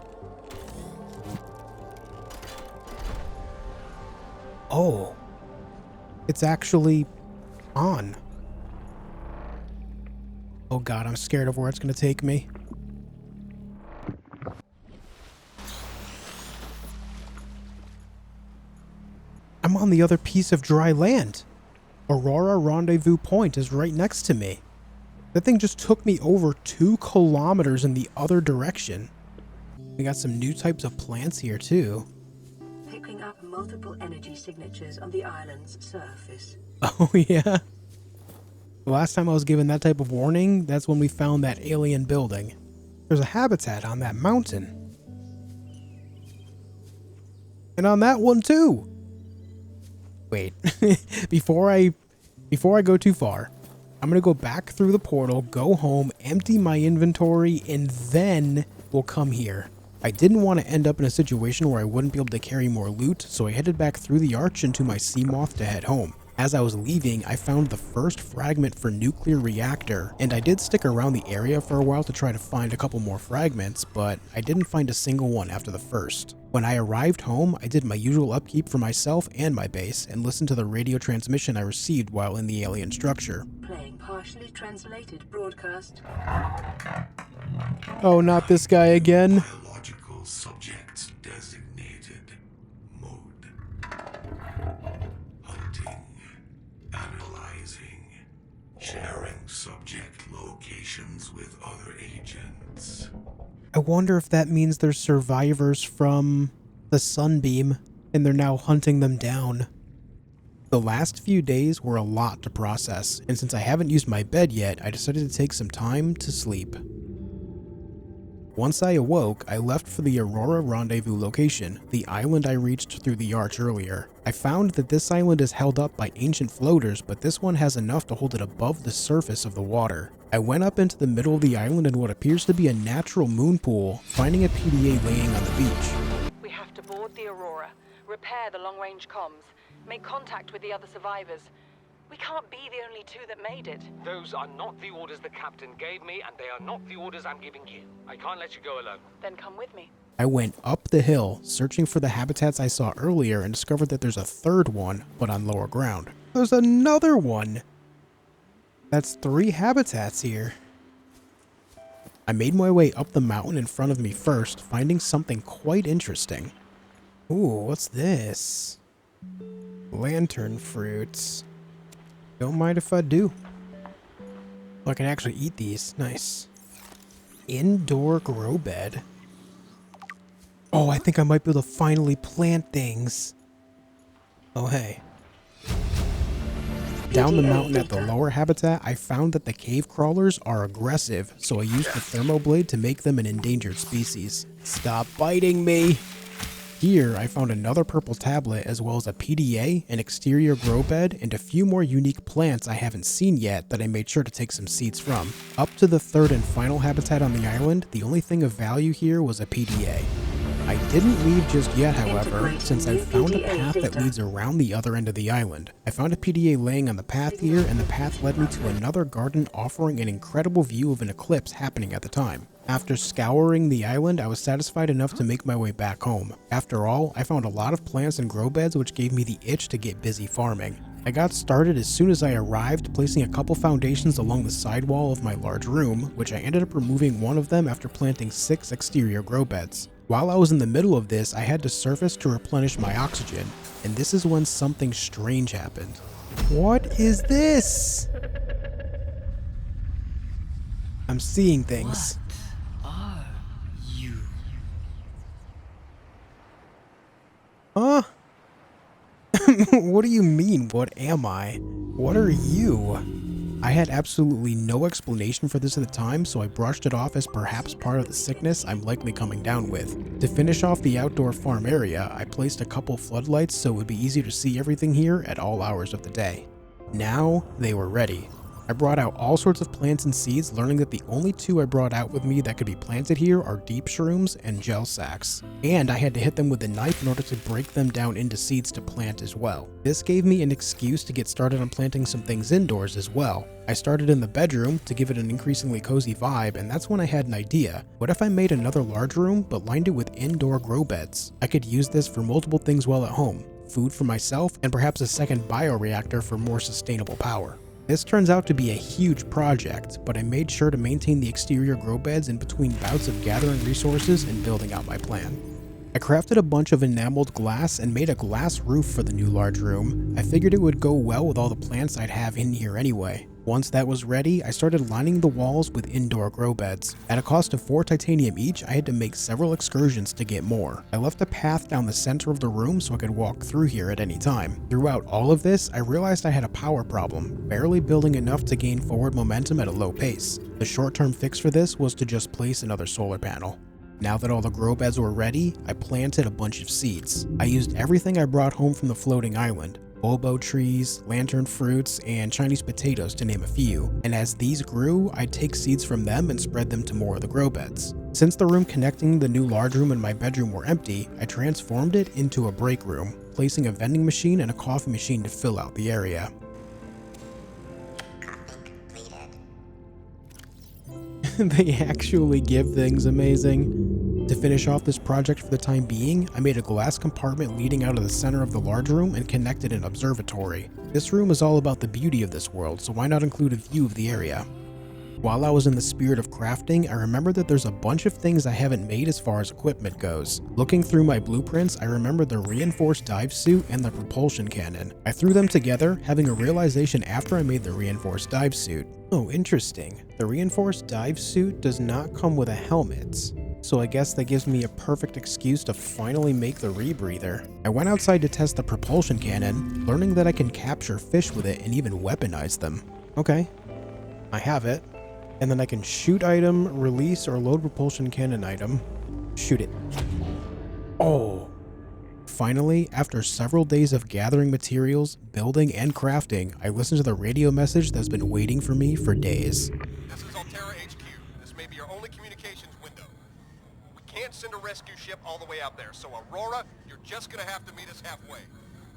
Oh, it's actually on. Oh god, I'm scared of where it's going to take me. I'm on the other piece of dry land. Aurora Rendezvous Point is right next to me. That thing just took me over 2 kilometers in the other direction. We got some new types of plants here too. Picking up multiple energy signatures on the island's surface. Oh yeah. The last time I was given that type of warning, that's when we found that alien building. There's a habitat on that mountain. And on that one too. Wait, before I go too far, I'm gonna go back through the portal, go home, empty my inventory, and then we'll come here. I didn't want to end up in a situation where I wouldn't be able to carry more loot, so I headed back through the arch into my Seamoth to head home. As I was leaving, I found the first fragment for nuclear reactor, and I did stick around the area for a while to try to find a couple more fragments, but I didn't find a single one after the first. When I arrived home, I did my usual upkeep for myself and my base, and listened to the radio transmission I received while in the alien structure. Playing partially translated broadcast. Oh, not this guy again. Biological subjects designated. Mode. Hunting. Analyzing. Sharing subject locations with other agents. I wonder if that means they're survivors from the Sunbeam, and they're now hunting them down. The last few days were a lot to process, and since I haven't used my bed yet, I decided to take some time to sleep. Once I awoke, I left for the Aurora Rendezvous location, the island I reached through the arch earlier. I found that this island is held up by ancient floaters, but this one has enough to hold it above the surface of the water. I went up into the middle of the island in what appears to be a natural moon pool, finding a PDA laying on the beach. We have to board the Aurora, repair the long-range comms, make contact with the other survivors. We can't be the only 2 that made it. Those are not the orders the captain gave me, and they are not the orders I'm giving you. I can't let you go alone. Then come with me. I went up the hill, searching for the habitats I saw earlier, and discovered that there's a third one, but on lower ground. There's another one! That's 3 habitats here. I made my way up the mountain in front of me first, finding something quite interesting. Ooh, what's this? Lantern fruits. Don't mind if I do. Oh, I can actually eat these. Nice. Indoor grow bed. Oh, I think I might be able to finally plant things. Oh, hey. Down the mountain at the lower habitat, I found that the cave crawlers are aggressive, so I used the thermoblade to make them an endangered species. Stop biting me! Here, I found another purple tablet as well as a PDA, an exterior grow bed, and a few more unique plants I haven't seen yet that I made sure to take some seeds from. Up to the third and final habitat on the island, the only thing of value here was a PDA. I didn't leave just yet, however, since I found a path that leads around the other end of the island. I found a PDA laying on the path here, and the path led me to another garden offering an incredible view of an eclipse happening at the time. After scouring the island, I was satisfied enough to make my way back home. After all, I found a lot of plants and grow beds which gave me the itch to get busy farming. I got started as soon as I arrived, placing a couple foundations along the side wall of my large room, which I ended up removing one of them after planting 6 exterior grow beds. While I was in the middle of this, I had to surface to replenish my oxygen, and this is when something strange happened. What is this? I'm seeing things. What are you? Huh? What do you mean, what am I? What are you? I had absolutely no explanation for this at the time, so I brushed it off as perhaps part of the sickness I'm likely coming down with. To finish off the outdoor farm area, I placed a couple floodlights so it would be easier to see everything here at all hours of the day. Now they were ready. I brought out all sorts of plants and seeds, learning that the only two I brought out with me that could be planted here are deep shrooms and gel sacks. And I had to hit them with a knife in order to break them down into seeds to plant as well. This gave me an excuse to get started on planting some things indoors as well. I started in the bedroom to give it an increasingly cozy vibe, and that's when I had an idea. What if I made another large room but lined it with indoor grow beds? I could use this for multiple things while at home, food for myself, and perhaps a second bioreactor for more sustainable power. This turns out to be a huge project, but I made sure to maintain the exterior grow beds in between bouts of gathering resources and building out my plan. I crafted a bunch of enameled glass and made a glass roof for the new large room. I figured it would go well with all the plants I'd have in here anyway. Once that was ready, I started lining the walls with indoor grow beds. At a cost of 4 titanium each, I had to make several excursions to get more. I left a path down the center of the room so I could walk through here at any time. Throughout all of this, I realized I had a power problem, barely building enough to gain forward momentum at a low pace. The short-term fix for this was to just place another solar panel. Now that all the grow beds were ready, I planted a bunch of seeds. I used everything I brought home from the floating island. Bulbo trees, lantern fruits, and Chinese potatoes to name a few, and as these grew, I'd take seeds from them and spread them to more of the grow beds. Since the room connecting the new large room and my bedroom were empty, I transformed it into a break room, placing a vending machine and a coffee machine to fill out the area. They actually give things amazing. To finish off this project for the time being, I made a glass compartment leading out of the center of the large room and connected an observatory. This room is all about the beauty of this world, so why not include a view of the area? While I was in the spirit of crafting, I remembered that there's a bunch of things I haven't made as far as equipment goes. Looking through my blueprints, I remembered the reinforced dive suit and the propulsion cannon. I threw them together, having a realization after I made the reinforced dive suit. Oh, interesting. The reinforced dive suit does not come with a helmet. So I guess that gives me a perfect excuse to finally make the rebreather. I went outside to test the propulsion cannon, learning that I can capture fish with it and even weaponize them. Okay, I have it. And then I can shoot item, release, or load propulsion cannon item. Shoot it. Oh! Finally, after several days of gathering materials, building, and crafting, I listened to the radio message that's been waiting for me for days. This is Altera HQ. This may be your only communications window. We can't send a rescue ship all the way out there, so Aurora, you're just gonna have to meet us halfway.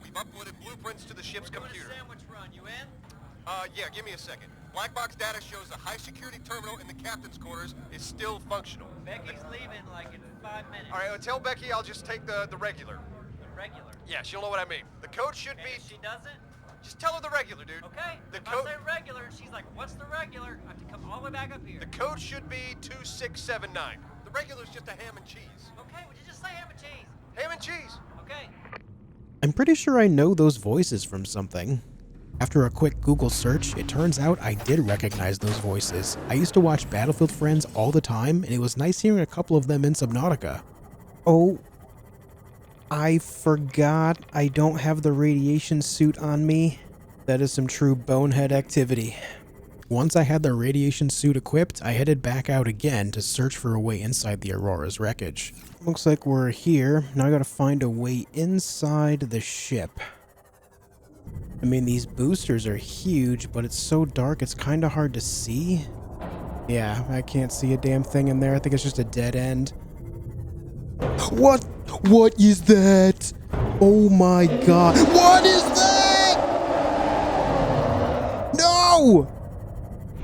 We've uploaded blueprints to the ship's computer. Sandwich run, you in? Yeah, give me a second. Black box data shows the high security terminal in the captain's quarters is still functional. Becky's leaving like in 5 minutes. All right, well, tell Becky I'll just take the regular. The regular? Yeah, she'll know what I mean. The code should And be... if she doesn't? Just tell her the regular, dude. Okay. The if code... I say regular, and she's like, what's the regular? I have to come all the way back up here. The code should be 2679. The regular's just a ham and cheese. Okay, would you just say ham and cheese? Ham and cheese. Okay. I'm pretty sure I know those voices from something. After a quick Google search, it turns out I did recognize those voices. I used to watch Battlefield Friends all the time, and it was nice hearing a couple of them in Subnautica. Oh, I forgot I don't have the radiation suit on me. That is some true bonehead activity. Once I had the radiation suit equipped, I headed back out again to search for a way inside the Aurora's wreckage. Looks like we're here. Now I gotta find a way inside the ship. I mean, these boosters are huge, but it's so dark it's kind of hard to see. Yeah, I can't see a damn thing in there. I think it's just a dead end. What? What is that? Oh my god. What is that? No!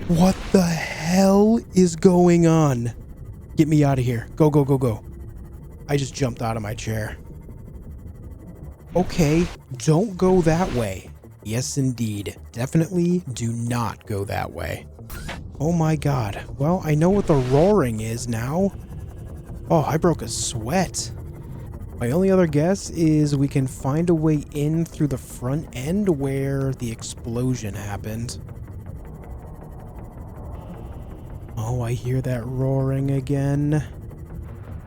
What the hell is going on? Get me out of here. Go, go, go, go. I just jumped out of my chair. Okay, don't go that way. Yes, indeed. Definitely do not go that way. Oh my god. Well, I know what the roaring is now. Oh, I broke a sweat. My only other guess is we can find a way in through the front end where the explosion happened. Oh, I hear that roaring again.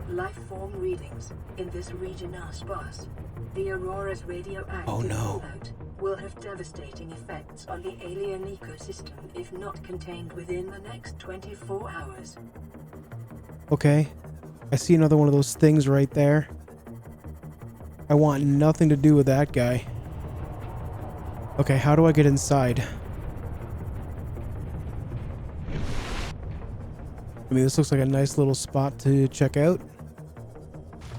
Life form readings in this region are sparse. The Aurora's radioactive fallout will have devastating effects on the alien ecosystem if not contained within the next 24 hours. Okay. I see another one of those things right there. I want nothing to do with that guy. Okay, how do I get inside? I mean, this looks like a nice little spot to check out.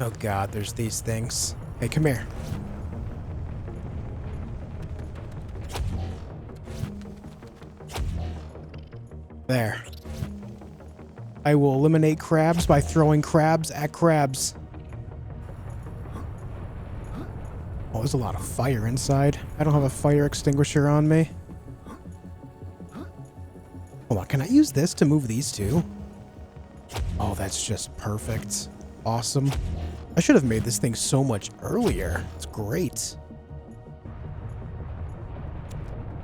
Oh god, there's these things. Hey, come here. There. I will eliminate crabs by throwing crabs at crabs. Oh, there's a lot of fire inside. I don't have a fire extinguisher on me. Hold on, can I use this to move these two? Oh, that's just perfect. Awesome. I should have made this thing so much earlier. It's great.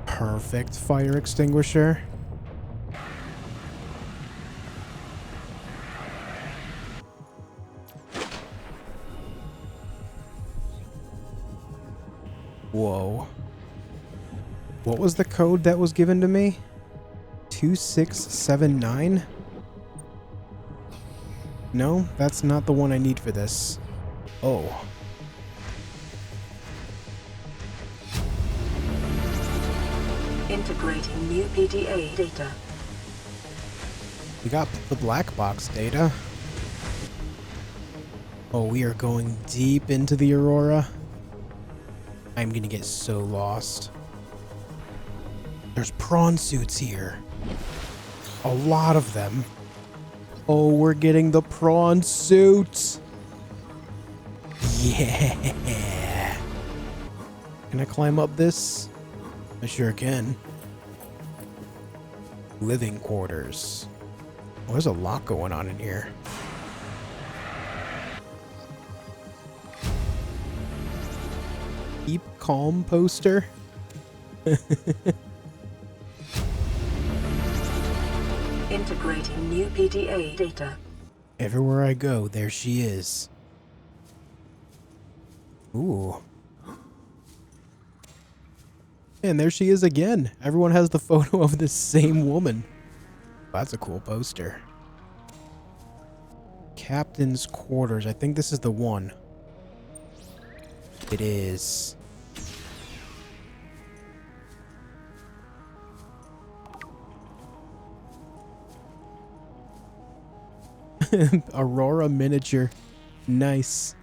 Perfect fire extinguisher. Whoa. What was the code that was given to me? 2679? No, that's not the one I need for this. Oh. Integrating new PDA data. We got the black box data. Oh, we are going deep into the Aurora. I'm gonna get so lost. There's prawn suits here. A lot of them. Oh, we're getting the prawn suits. Yeah. Can I climb up this? I sure can. Living quarters. Oh, there's a lot going on in here. Keep calm poster. Integrating new PDA data. Everywhere I go, there she is. Ooh. And there she is again. Everyone has the photo of this same woman. That's a cool poster. Captain's quarters. I think this is the one. It is. Aurora miniature. Nice.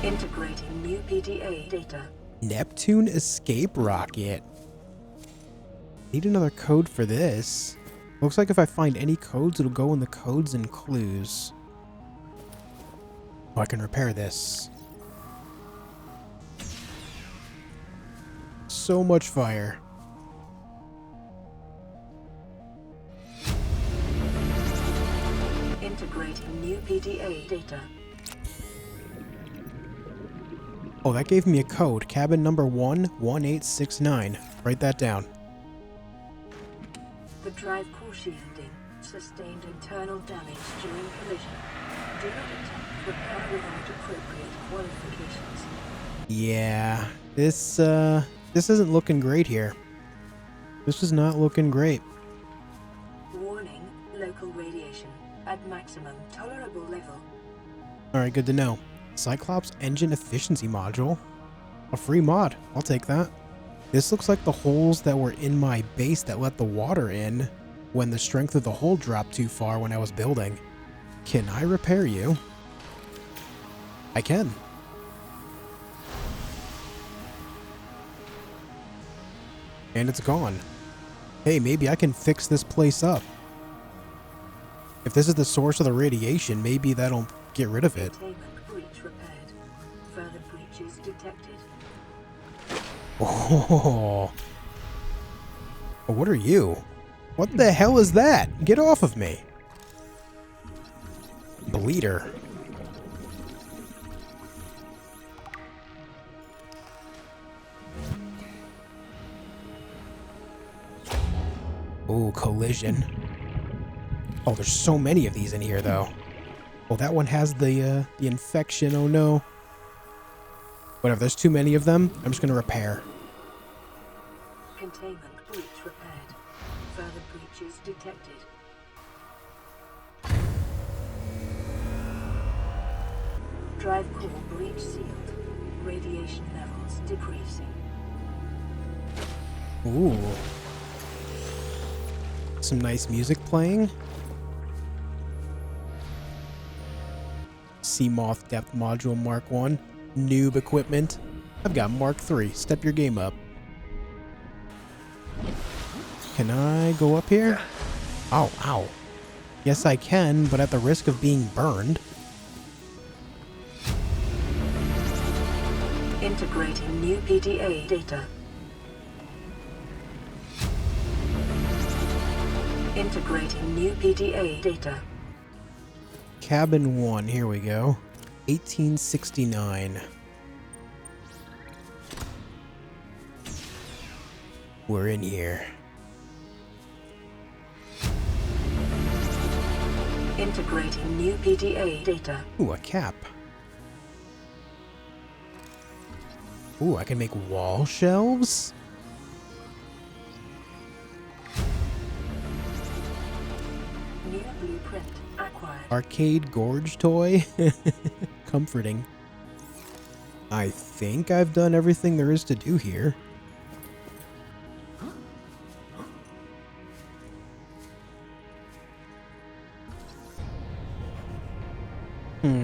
Integrating new PDA data. Neptune escape rocket. Need another code for this. Looks like if I find any codes, it'll go in the codes and clues. Oh, I can repair this. So much fire. Integrating new PDA data. Oh, that gave me a code. Cabin number 11869. Write that down. The drive core shielding sustained internal damage during collision. Do not attempt repair without appropriate qualifications. Yeah, this isn't looking great here. This is not looking great. Warning, local radiation at maximum tolerable level. Alright, good to know. Cyclops engine efficiency module. A free mod. I'll take that. This looks like the holes that were in my base that let the water in when the strength of the hole dropped too far when I was building. Can I repair you? I can. And it's gone. Hey, maybe I can fix this place up. If this is the source of the radiation, maybe that'll get rid of it. Containment breach repaired. Further breaches detected. Oh. What are you? What the hell is that? Get off of me. Bleeder. Oh, collision. Oh, there's so many of these in here, though. Oh, that one has the infection. Oh no. Whatever, there's too many of them. I'm just gonna repair. Containment breach repaired. Further breaches detected. Drive core breach sealed. Radiation levels decreasing. Ooh. Some nice music playing. Seamoth depth module Mark 1. Noob equipment. I've got Mark 3. Step your game up. Can I go up here? Oh, ow. Yes, I can, but at the risk of being burned. Integrating new PDA data. Integrating new PDA data. Cabin 1, here we go. 1869. We're in here. Integrating new PDA data. Ooh, a cap. Ooh, I can make wall shelves? New blueprint acquired. Arcade gorge toy? Comforting. I think I've done everything there is to do here.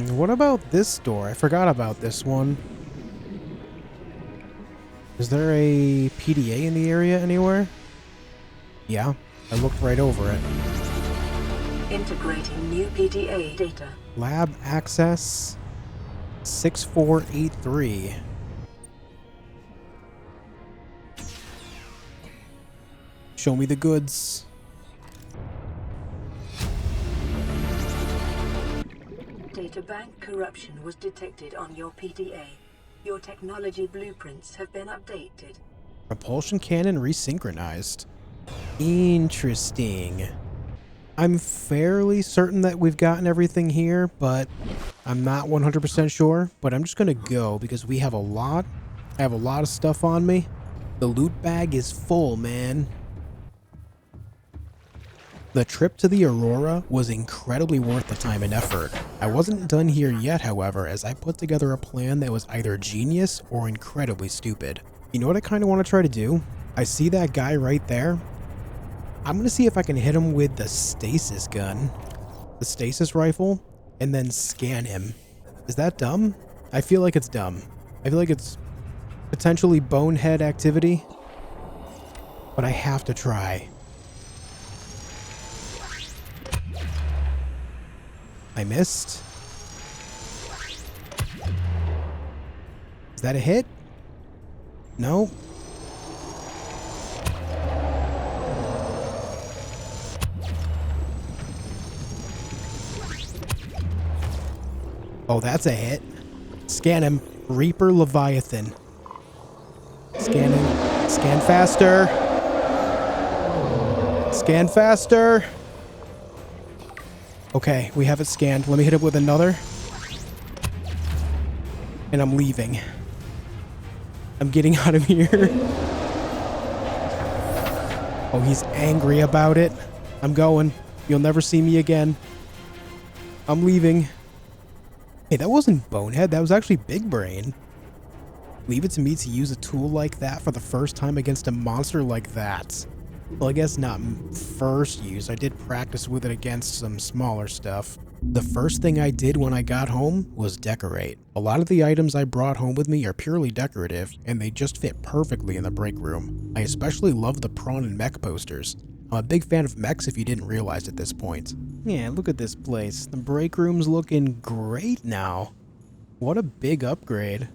What about this door? I forgot about this one. Is there a PDA in the area anywhere? Yeah, I looked right over it. Integrating new PDA data. Lab access 6483. Show me the goods. Databank corruption was detected on your PDA. Your technology blueprints have been updated. Propulsion cannon resynchronized. Interesting. I'm fairly certain that we've gotten everything here, but I'm not 100% sure. But I'm just gonna go because we have a lot. I have a lot of stuff on me. The loot bag is full, man. The trip to the Aurora was incredibly worth the time and effort. I wasn't done here yet, however, as I put together a plan that was either genius or incredibly stupid. You know what I kind of want to try to do? I see that guy right there. I'm going to see if I can hit him with the Stasis gun, the Stasis rifle, and then scan him. Is that dumb? I feel like it's dumb. I feel like it's potentially bonehead activity, but I have to try. I missed. Is that a hit? No. Oh, that's a hit. Scan him. Reaper Leviathan. Scanning. Scan faster. Scan faster. Okay, we have it scanned. Let me hit it with another. And I'm leaving. I'm getting out of here. Oh, he's angry about it. I'm going. You'll never see me again. I'm leaving. Hey, that wasn't Bonehead. That was actually Big Brain. Leave it to me to use a tool like that for the first time against a monster like that. Well, I guess not first use. I did practice with it against some smaller stuff. The first thing I did when I got home was decorate. A lot of the items I brought home with me are purely decorative, and they just fit perfectly in the break room. I especially love the prawn and mech posters. I'm a big fan of mechs if you didn't realize at this point. Yeah, look at this place. The break room's looking great now. What a big upgrade.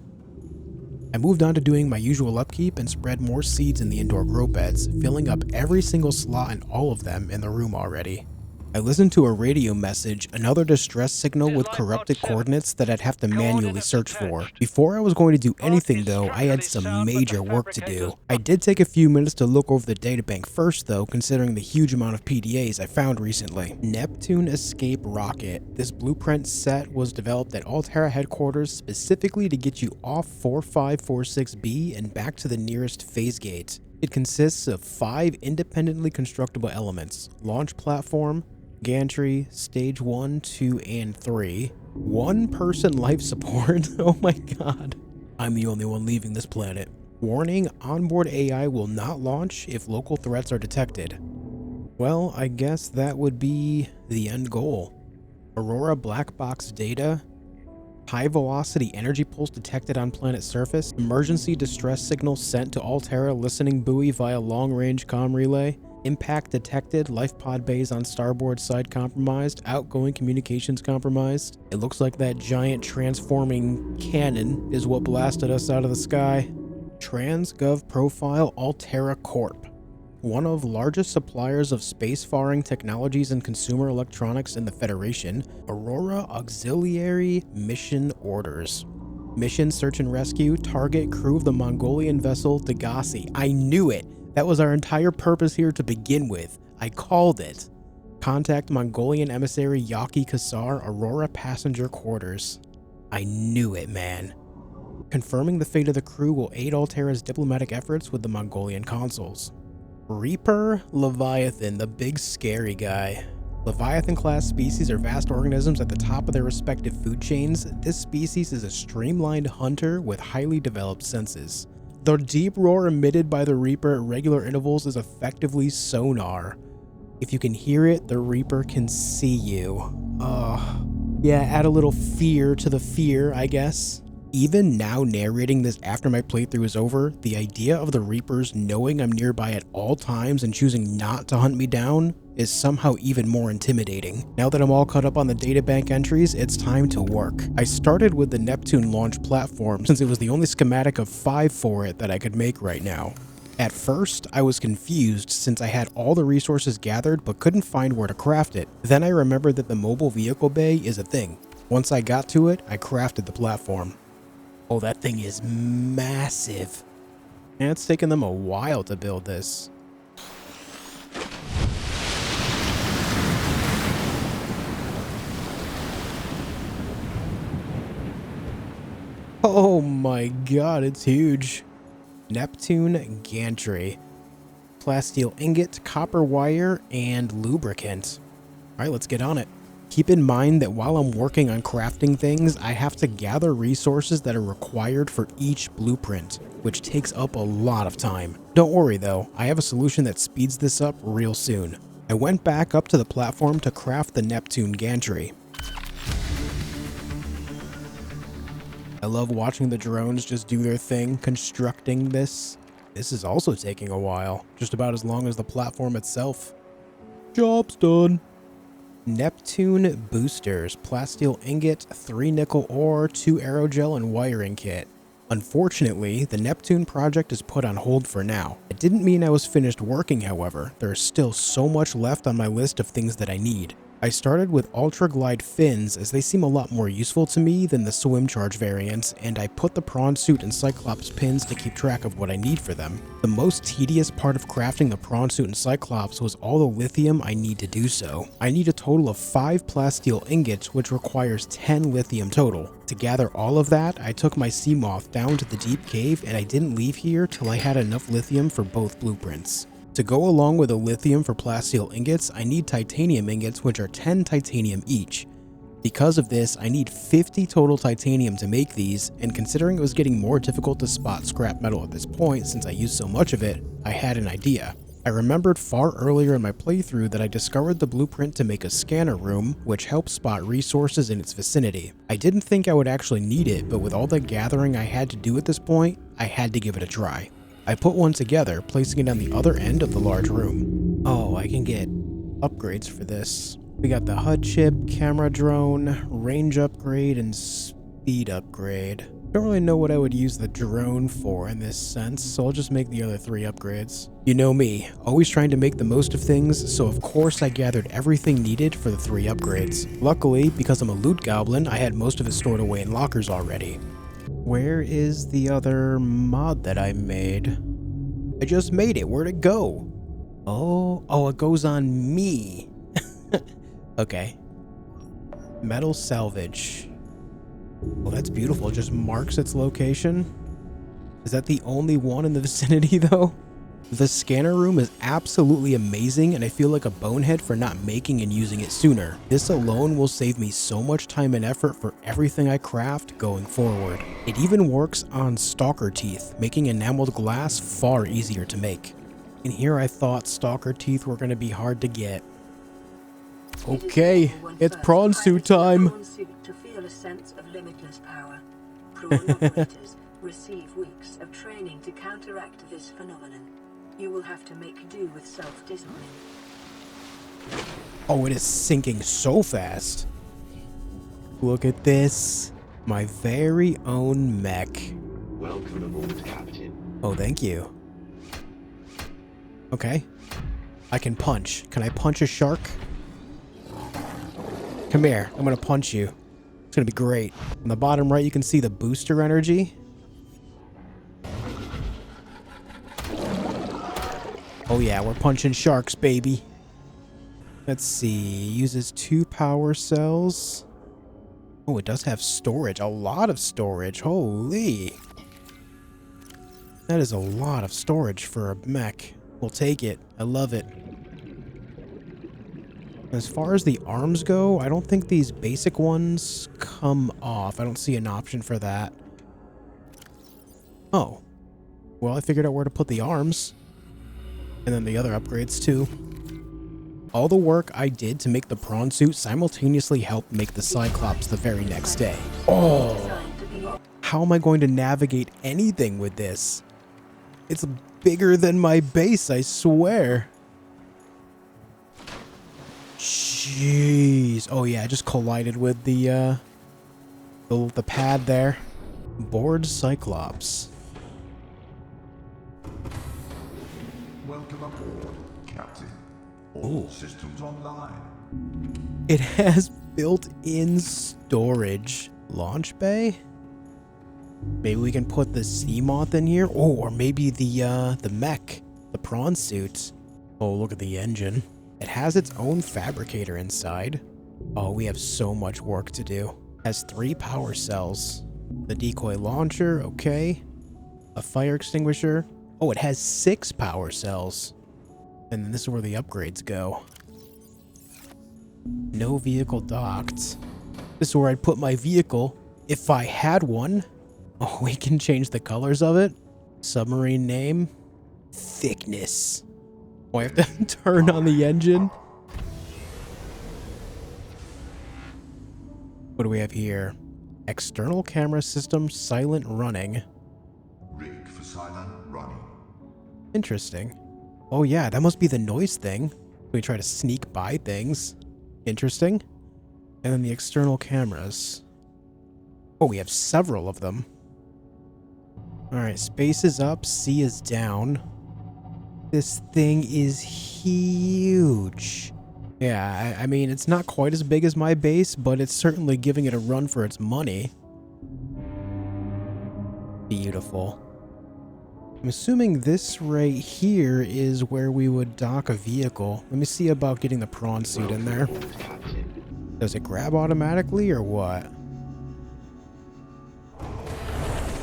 I moved on to doing my usual upkeep and spread more seeds in the indoor grow beds, filling up every single slot in all of them in the room already. I listened to a radio message, another distress signal with corrupted coordinates that I'd have to manually search for. Before I was going to do anything though, I had some major work to do. I did take a few minutes to look over the databank first though, considering the huge amount of PDAs I found recently. Neptune Escape Rocket. This blueprint set was developed at Altera headquarters specifically to get you off 4546B and back to the nearest phase gate. It consists of 5 independently constructible elements: launch platform, gantry, stage 1, 2, and 3. 1-person life support. Oh my god. I'm the only one leaving this planet. Warning, onboard AI will not launch if local threats are detected. Well, I guess that would be the end goal. Aurora black box data. High velocity energy pulse detected on planet surface. Emergency distress signal sent to Altera listening buoy via long range comm relay. Impact detected, life pod bays on starboard side compromised, outgoing communications compromised. It looks like that giant transforming cannon is what blasted us out of the sky. Transgov profile Altera Corp. One of largest suppliers of spacefaring technologies and consumer electronics in the Federation. Aurora Auxiliary Mission Orders. Mission search and rescue, target crew of the Mongolian vessel Degassi. I knew it! That was our entire purpose here to begin with. I called it. Contact Mongolian emissary Yaki Kassar, Aurora passenger quarters. I knew it, man. Confirming the fate of the crew will aid Altera's diplomatic efforts with the Mongolian consuls. Reaper Leviathan, the big scary guy. Leviathan class species are vast organisms at the top of their respective food chains. This species is a streamlined hunter with highly developed senses. The deep roar emitted by the Reaper at regular intervals is effectively sonar. If you can hear it, the Reaper can see you. Yeah, add a little fear to the fear, I guess. Even now narrating this after my playthrough is over, the idea of the Reapers knowing I'm nearby at all times and choosing not to hunt me down is somehow even more intimidating. Now that I'm all caught up on the databank entries, it's time to work. I started with the Neptune launch platform since it was the only schematic of 5 for it that I could make right now. At first, I was confused since I had all the resources gathered but couldn't find where to craft it. Then I remembered that the mobile vehicle bay is a thing. Once I got to it, I crafted the platform. Oh, that thing is massive. And it's taken them a while to build this. Oh my god, it's huge. Neptune gantry. Plasteel ingot, copper wire, and lubricant. Alright, let's get on it. Keep in mind that while I'm working on crafting things, I have to gather resources that are required for each blueprint, which takes up a lot of time. Don't worry though, I have a solution that speeds this up real soon. I went back up to the platform to craft the Neptune gantry. I love watching the drones just do their thing, constructing this. This is also taking a while, just about as long as the platform itself. Job's done. Neptune boosters, plasteel ingot, 3 nickel ore, 2 aerogel, and wiring kit. Unfortunately, the Neptune project is put on hold for now. It didn't mean I was finished working, however. There is still so much left on my list of things that I need. I started with Ultra Glide fins as they seem a lot more useful to me than the swim charge variants, and I put the prawn suit and Cyclops pins to keep track of what I need for them. The most tedious part of crafting the prawn suit and Cyclops was all the lithium I need to do so. I need a total of 5 plasteel ingots, which requires 10 lithium total. To gather all of that, I took my Seamoth down to the deep cave and I didn't leave here till I had enough lithium for both blueprints. To go along with the lithium for plasteel ingots, I need titanium ingots, which are 10 titanium each. Because of this, I need 50 total titanium to make these, and considering it was getting more difficult to spot scrap metal at this point since I used so much of it, I had an idea. I remembered far earlier in my playthrough that I discovered the blueprint to make a scanner room, which helps spot resources in its vicinity. I didn't think I would actually need it, but with all the gathering I had to do at this point, I had to give it a try. I put one together, placing it on the other end of the large room. Oh, I can get upgrades for this. We got the HUD chip, camera drone, range upgrade, and speed upgrade. Don't really know what I would use the drone for in this sense, so I'll just make the other 3 upgrades. You know me, always trying to make the most of things, so of course I gathered everything needed for the 3 upgrades. Luckily, because I'm a loot goblin, I had most of it stored away in lockers already. Where is the other mod that I made? I just made it, where'd it go? Oh, it goes on me. Okay. Metal salvage. Well, that's beautiful. It just marks its location. Is that the only one in the vicinity, though? The scanner room is absolutely amazing, and I feel like a bonehead for not making and using it sooner. This alone will save me so much time and effort for everything I craft going forward. It even works on stalker teeth, making enameled glass far easier to make. And here I thought stalker teeth were going to be hard to get. Okay, it's prawn suit time. To feel a sense of limitless power. Prawn operators receive weeks of training to counteract this phenomenon. You will have to make do with self-discipline. Oh, it is sinking so fast. Look at this. My very own mech. Welcome aboard, Captain. Oh, thank you. Okay. I can punch. Can I punch a shark? Come here. I'm gonna punch you. It's gonna be great. On the bottom right, you can see the booster energy. Oh yeah, we're punching sharks, baby. Let's see. Uses 2 power cells. Oh, it does have storage. A lot of storage. Holy. That is a lot of storage for a mech. We'll take it. I love it. As far as the arms go, I don't think these basic ones come off. I don't see an option for that. Oh. Well, I figured out where to put the arms. And then the other upgrades, too. All the work I did to make the prawn suit simultaneously helped make the Cyclops the very next day. Oh! How am I going to navigate anything with this? It's bigger than my base, I swear. Jeez. Oh yeah, I just collided with the pad there. Board Cyclops. Welcome aboard, Captain. All systems online. It has built-in storage. Launch bay? Maybe we can put the Seamoth in here? Oh, or maybe the mech. The prawn suit. Oh, look at the engine. It has its own fabricator inside. Oh, we have so much work to do. Has 3 power cells. The decoy launcher, okay. A fire extinguisher. Oh, it has 6 power cells. And then this is where the upgrades go. No vehicle docked. This is where I'd put my vehicle if I had one. Oh, we can change the colors of it. Submarine name. Thickness. Oh, I have to turn on the engine. What do we have here? External camera system silent running. Rig for silent running. Interesting. Oh yeah, that must be the noise thing. We try to sneak by things. Interesting. And then the external cameras. Oh, we have several of them. Alright, space is up, C is down. This thing is huge. Yeah, I mean, it's not quite as big as my base, but it's certainly giving it a run for its money. Beautiful. I'm assuming this right here is where we would dock a vehicle. Let me see about getting the prawn suit in there. Does it grab automatically or what?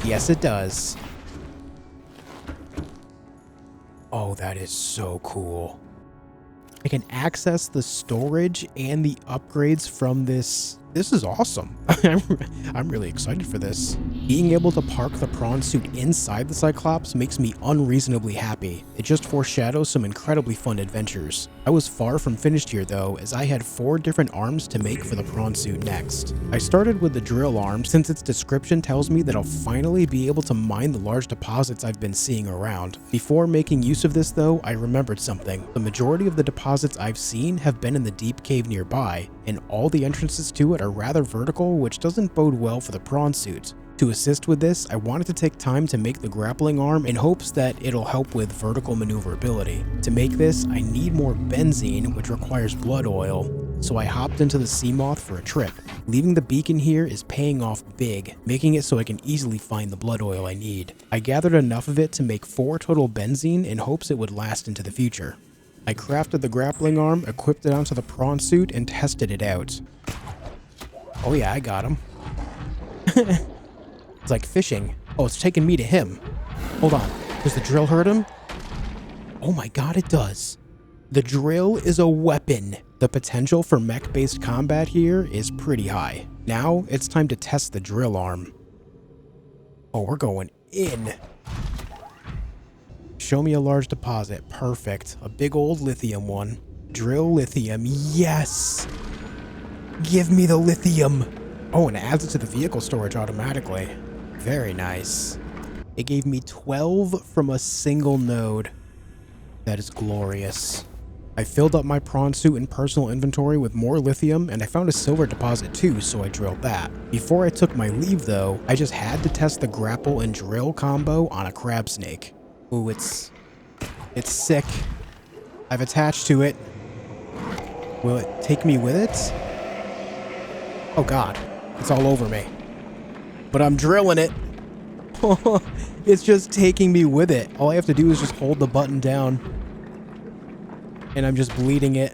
Yes, it does. Oh, that is so cool. I can access the storage and the upgrades from this. This is awesome. I'm really excited for this. Being able to park the prawn suit inside the Cyclops makes me unreasonably happy. It just foreshadows some incredibly fun adventures. I was far from finished here though, as I had 4 different arms to make for the prawn suit next. I started with the drill arm since its description tells me that I'll finally be able to mine the large deposits I've been seeing around. Before making use of this though, I remembered something. The majority of the deposits I've seen have been in the deep cave nearby, and all the entrances to it are rather vertical, which doesn't bode well for the prawn suit. To assist with this, I wanted to take time to make the grappling arm in hopes that it'll help with vertical maneuverability. To make this, I need more benzene, which requires blood oil, so I hopped into the Seamoth for a trip. Leaving the beacon here is paying off big, making it so I can easily find the blood oil I need. I gathered enough of it to make 4 total benzene in hopes it would last into the future. I crafted the grappling arm, equipped it onto the prawn suit, and tested it out. Oh yeah, I got him. It's like fishing. Oh, it's taking me to him. Hold on. Does the drill hurt him? Oh my god, it does. The drill is a weapon. The potential for mech-based combat here is pretty high. Now, it's time to test the drill arm. Oh, we're going in. Show me a large deposit. Perfect. A big old lithium one. Drill lithium. Yes! Give me the lithium! Oh, and it adds it to the vehicle storage automatically. Very nice. It gave me 12 from a single node. That is glorious. I filled up my prawn suit and personal inventory with more lithium, and I found a silver deposit too, so I drilled that. Before I took my leave though, I just had to test the grapple and drill combo on a crab snake. Ooh, it's sick. I've attached to it. Will it take me with it? Oh god, it's all over me. But I'm drilling it. It's just taking me with it. All I have to do is just hold the button down. And I'm just bleeding it.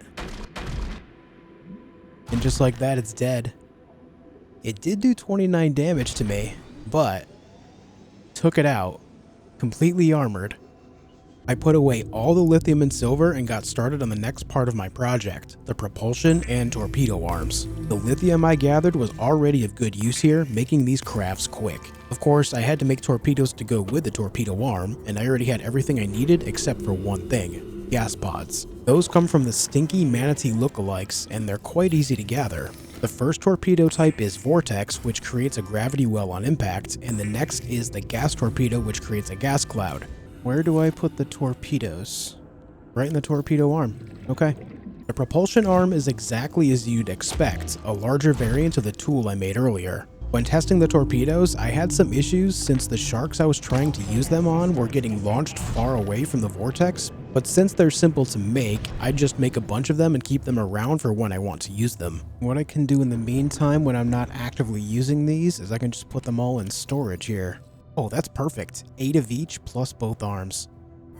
And just like that, it's dead. It did do 29 damage to me, but took it out. Completely armored. I put away all the lithium and silver and got started on the next part of my project, the propulsion and torpedo arms. The lithium I gathered was already of good use here, making these crafts quick. Of course, I had to make torpedoes to go with the torpedo arm, and I already had everything I needed except for one thing: gas pods. Those come from the stinky manatee lookalikes, and they're quite easy to gather. The first torpedo type is Vortex, which creates a gravity well on impact, and the next is the gas torpedo, which creates a gas cloud. Where do I put the torpedoes? Right in the torpedo arm. Okay. The propulsion arm is exactly as you'd expect, a larger variant of the tool I made earlier. When testing the torpedoes, I had some issues since the sharks I was trying to use them on were getting launched far away from the vortex, but since they're simple to make, I just make a bunch of them and keep them around for when I want to use them. What I can do in the meantime when I'm not actively using these is I can just put them all in storage here. Oh, that's perfect. 8 of each plus both arms.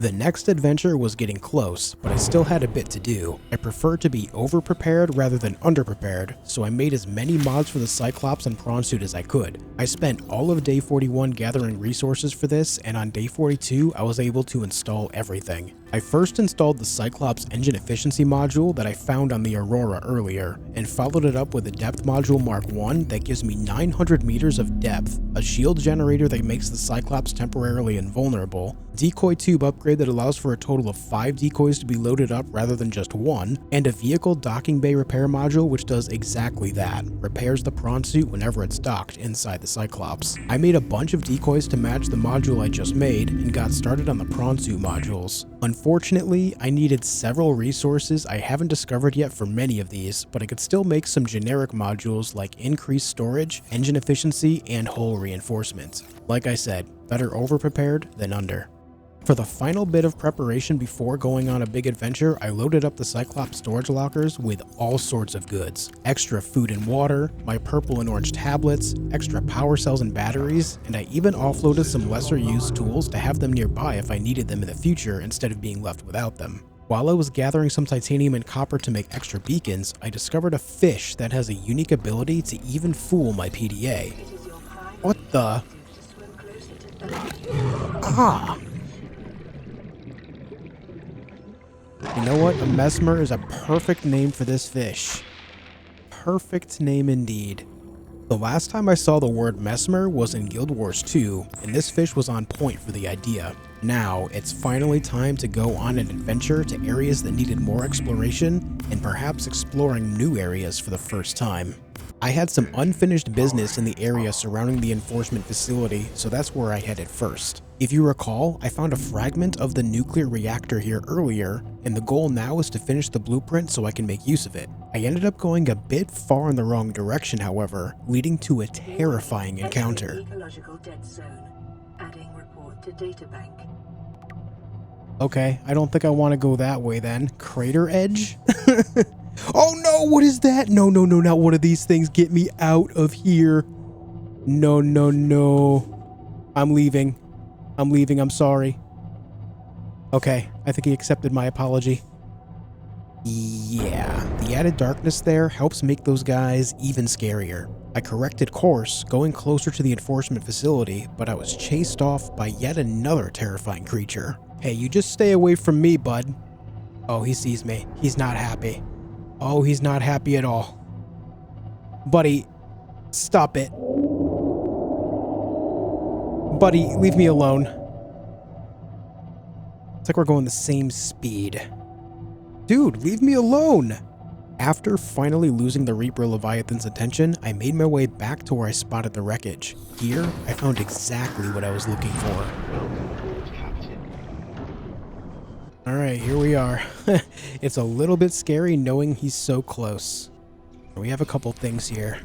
The next adventure was getting close, but I still had a bit to do. I prefer to be over-prepared rather than under-prepared, so I made as many mods for the Cyclops and Prawn suit as I could. I spent all of day 41 gathering resources for this, and on day 42 I was able to install everything. I first installed the Cyclops engine efficiency module that I found on the Aurora earlier, and followed it up with a depth module Mark 1 that gives me 900 meters of depth, a shield generator that makes the Cyclops temporarily invulnerable, decoy tube upgrade that allows for a total of 5 decoys to be loaded up rather than just 1, and a vehicle docking bay repair module which does exactly that, repairs the prawn suit whenever it's docked inside the Cyclops. I made a bunch of decoys to match the module I just made, and got started on the prawn suit modules. Unfortunately, I needed several resources I haven't discovered yet for many of these, but I could still make some generic modules like increased storage, engine efficiency, and hull reinforcement. Like I said, better over-prepared than under. For the final bit of preparation before going on a big adventure, I loaded up the Cyclops storage lockers with all sorts of goods. Extra food and water, my purple and orange tablets, extra power cells and batteries, and I even offloaded some lesser used tools to have them nearby if I needed them in the future instead of being left without them. While I was gathering some titanium and copper to make extra beacons, I discovered a fish that has a unique ability to even fool my PDA. What the? Ah! You know what? A mesmer is a perfect name for this fish. Perfect name indeed. The last time I saw the word mesmer was in Guild Wars 2, and this fish was on point for the idea. Now, it's finally time to go on an adventure to areas that needed more exploration, and perhaps exploring new areas for the first time. I had some unfinished business in the area surrounding the enforcement facility, so that's where I headed first. If you recall, I found a fragment of the nuclear reactor here earlier, and the goal now is to finish the blueprint so I can make use of it. I ended up going a bit far in the wrong direction, however, leading to a terrifying encounter. Ecological dead zone. Adding report to databank. Okay, I don't think I want to go that way then. Crater edge? Oh no, what is that? No, no, no, not one of these things. Get me out of here. No, no, no. I'm leaving. I'm leaving, I'm sorry. Okay, I think he accepted my apology. Yeah, the added darkness there helps make those guys even scarier. I corrected course, going closer to the enforcement facility, but I was chased off by yet another terrifying creature. Hey, you just stay away from me, bud. Oh, he sees me. He's not happy. Oh, he's not happy at all. Buddy, stop it. Buddy, leave me alone. It's like we're going the same speed. Dude, leave me alone! After finally losing the Reaper Leviathan's attention, I made my way back to where I spotted the wreckage. Here, I found exactly what I was looking for. Alright, here we are. It's a little bit scary knowing he's so close. We have a couple things here.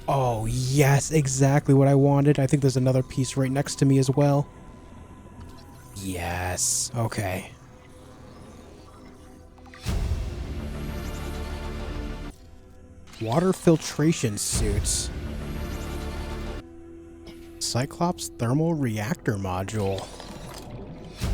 Oh, yes, exactly what I wanted. I think there's another piece right next to me as well. Yes, okay. Water filtration suits. Cyclops thermal reactor module.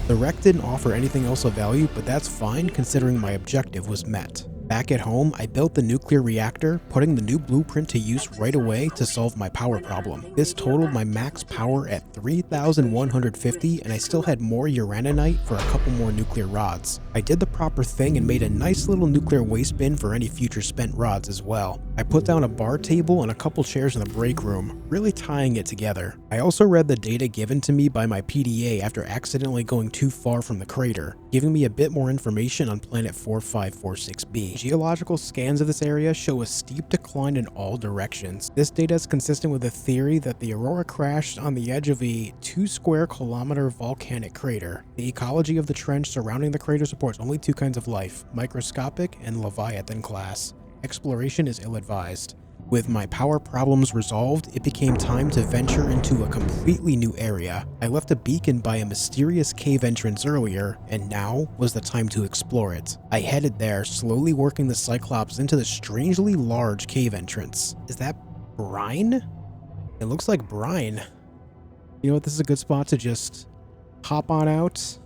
The wreck didn't offer anything else of value, but that's fine considering my objective was met. Back at home, I built the nuclear reactor, putting the new blueprint to use right away to solve my power problem. This totaled my max power at 3,150, and I still had more uraninite for a couple more nuclear rods. I did the proper thing and made a nice little nuclear waste bin for any future spent rods as well. I put down a bar table and a couple chairs in the break room, really tying it together. I also read the data given to me by my PDA after accidentally going too far from the crater, giving me a bit more information on planet 4546b. Geological scans of this area show a steep decline in all directions. This data is consistent with the theory that the Aurora crashed on the edge of a 2 square kilometer volcanic crater. The ecology of the trench surrounding the crater supports only 2 kinds of life, microscopic and Leviathan class. Exploration is ill-advised. With my power problems resolved, it became time to venture into a completely new area. I left a beacon by a mysterious cave entrance earlier, and now was the time to explore it. I headed there, slowly working the Cyclops into the strangely large cave entrance. Is that brine? It looks like brine. You know what, this is a good spot to just hop on out.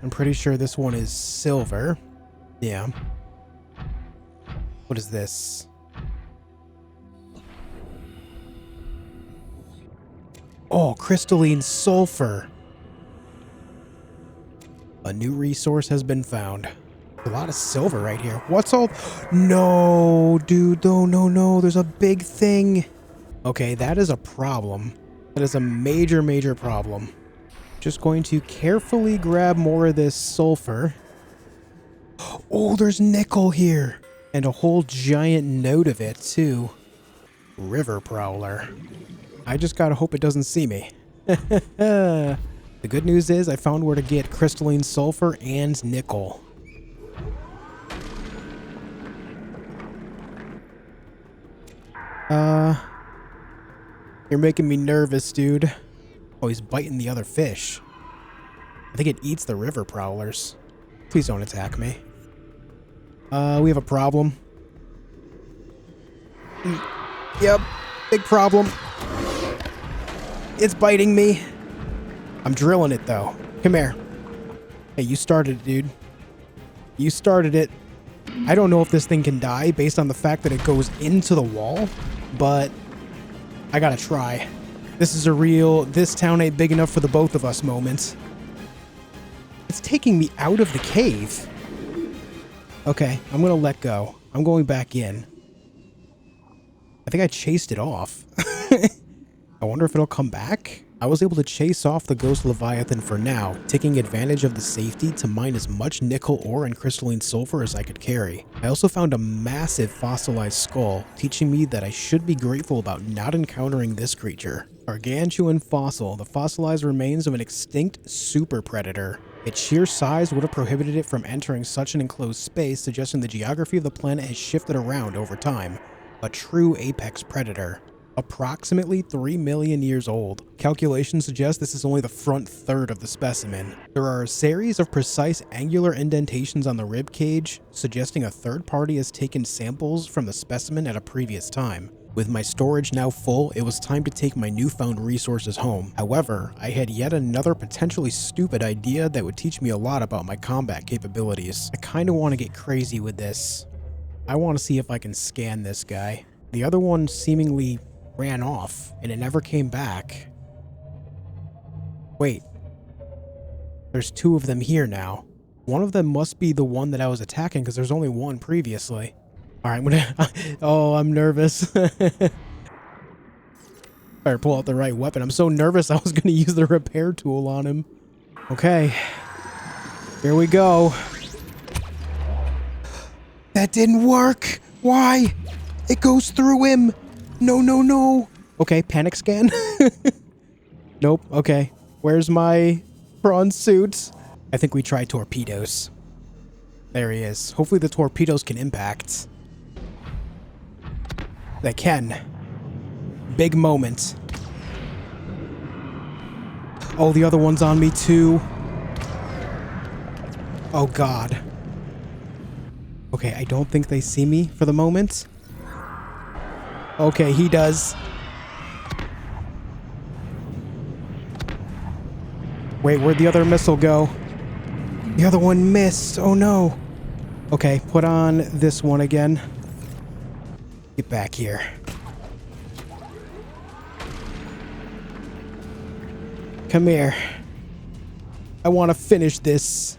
I'm pretty sure this one is silver. Yeah. What is this? Oh, crystalline sulfur. A new resource has been found. A lot of silver right here. What's all... No, dude. No, no, no. There's a big thing. Okay, that is a problem. That is a major, major problem. Just going to carefully grab more of this sulfur. Oh, there's nickel here. And a whole giant node of it, too. River Prowler. I just gotta hope it doesn't see me. The good news is I found where to get crystalline sulfur and nickel. You're making me nervous, dude. Oh, he's biting the other fish. I think it eats the river prowlers. Please don't attack me. We have a problem. Yep, big problem. It's biting me. I'm drilling it, though. Come here. Hey, you started it, dude. You started it. I don't know if this thing can die based on the fact that it goes into the wall, but I gotta try. This is a real, this town ain't big enough for the both of us moment. It's taking me out of the cave. Okay, I'm gonna let go. I'm going back in. I think I chased it off. I wonder if it'll come back. I was able to chase off the ghost Leviathan for now, taking advantage of the safety to mine as much nickel ore and crystalline sulfur as I could carry. I also found a massive fossilized skull, teaching me that I should be grateful about not encountering this creature. Gargantuan fossil, the fossilized remains of an extinct super predator. Its sheer size would have prohibited it from entering such an enclosed space, suggesting the geography of the planet has shifted around over time. A true apex predator. Approximately 3 million years old. Calculations suggest this is only the front third of the specimen. There are a series of precise angular indentations on the rib cage, suggesting a third party has taken samples from the specimen at a previous time. With my storage now full, it was time to take my newfound resources home. However, I had yet another potentially stupid idea that would teach me a lot about my combat capabilities. I kinda want to get crazy with this. I want to see if I can scan this guy. The other one seemingly ran off, and it never came back. Wait. There's 2 of them here now. One of them must be the one that I was attacking, because there's only one previously. Alright, I'm gonna... oh, I'm nervous. Better pull out the right weapon. I'm so nervous I was gonna use the repair tool on him. Okay. Here we go. That didn't work! Why? It goes through him! No, no, no! Okay, panic scan. Nope, okay. Where's my prawn suit? I think we tried torpedoes. There he is. Hopefully the torpedoes can impact. They can. Big moment. Oh, the other one's on me too. Oh god. Okay, I don't think they see me for the moment. Okay, he does. Wait, where'd the other missile go? The other one missed. Oh no. Okay, put on this one again. Get back here. Come here. I want to finish this.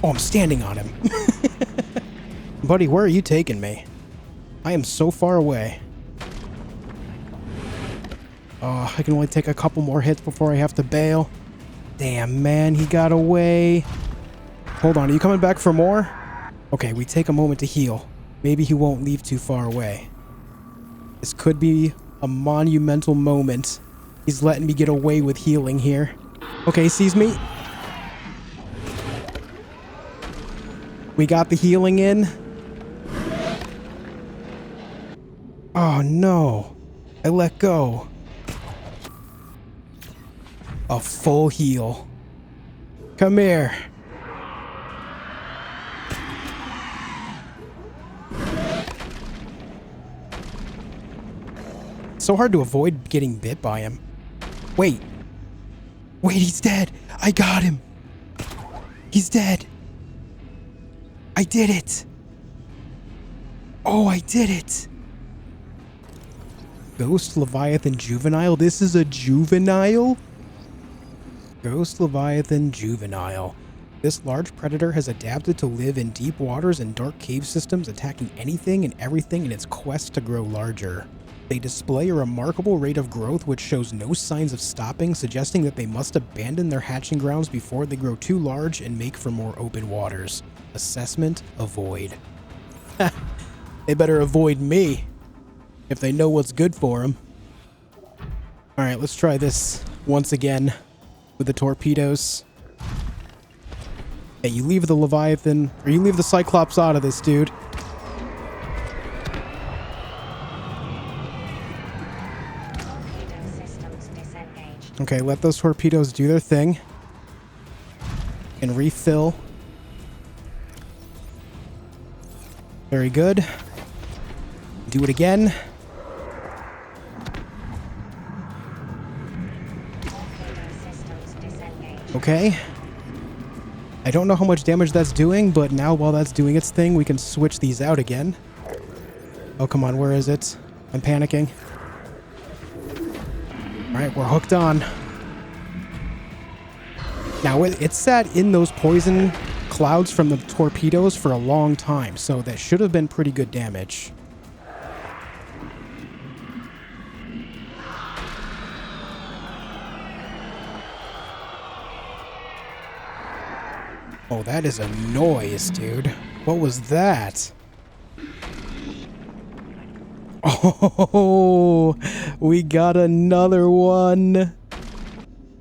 Oh, I'm standing on him. Buddy, where are you taking me? I am so far away. Oh, I can only take a couple more hits before I have to bail. Damn, man, he got away. Hold on, are you coming back for more? Okay, we take a moment to heal. Maybe he won't leave too far away. This could be a monumental moment. He's letting me get away with healing here. Okay, he sees me. We got the healing in. Oh no, I let go. A full heal. Come here. It's so hard to avoid getting bit by him. Wait. Wait, he's dead. I got him. He's dead. I did it. Oh, I did it. Ghost Leviathan Juvenile? This is a juvenile? Ghost Leviathan Juvenile. This large predator has adapted to live in deep waters and dark cave systems, attacking anything and everything in its quest to grow larger. They display a remarkable rate of growth which shows no signs of stopping, suggesting that they must abandon their hatching grounds before they grow too large and make for more open waters. Assessment: avoid. They better avoid me if they know what's good for them. Alright, let's try this once again with the torpedoes. Hey, you leave the Leviathan, or you leave the Cyclops out of this, dude. Okay, let those torpedoes do their thing. And refill. Very good. Do it again. Okay. I don't know how much damage that's doing, but now while that's doing its thing, we can switch these out again. Oh, come on, where is it? I'm panicking. Alright, we're hooked on. Now, it sat in those poison clouds from the torpedoes for a long time, so that should have been pretty good damage. Oh, that is a noise, dude. What was that? Oh, we got another one.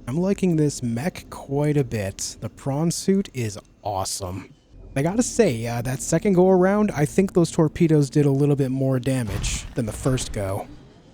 I'm liking this mech quite a bit. The prawn suit is awesome. I gotta say, that second go around, I think those torpedoes did a little bit more damage than the first go.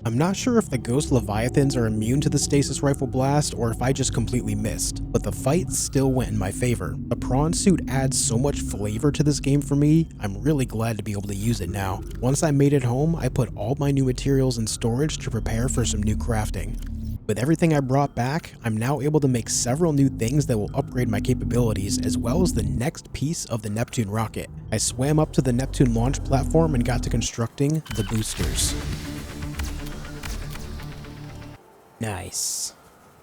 I'm not sure if the ghost Leviathans are immune to the stasis rifle blast or if I just completely missed, but the fight still went in my favor. The prawn suit adds so much flavor to this game for me, I'm really glad to be able to use it now. Once I made it home, I put all my new materials in storage to prepare for some new crafting. With everything I brought back, I'm now able to make several new things that will upgrade my capabilities, as well as the next piece of the Neptune Rocket. I swam up to the Neptune launch platform and got to constructing the boosters. Nice.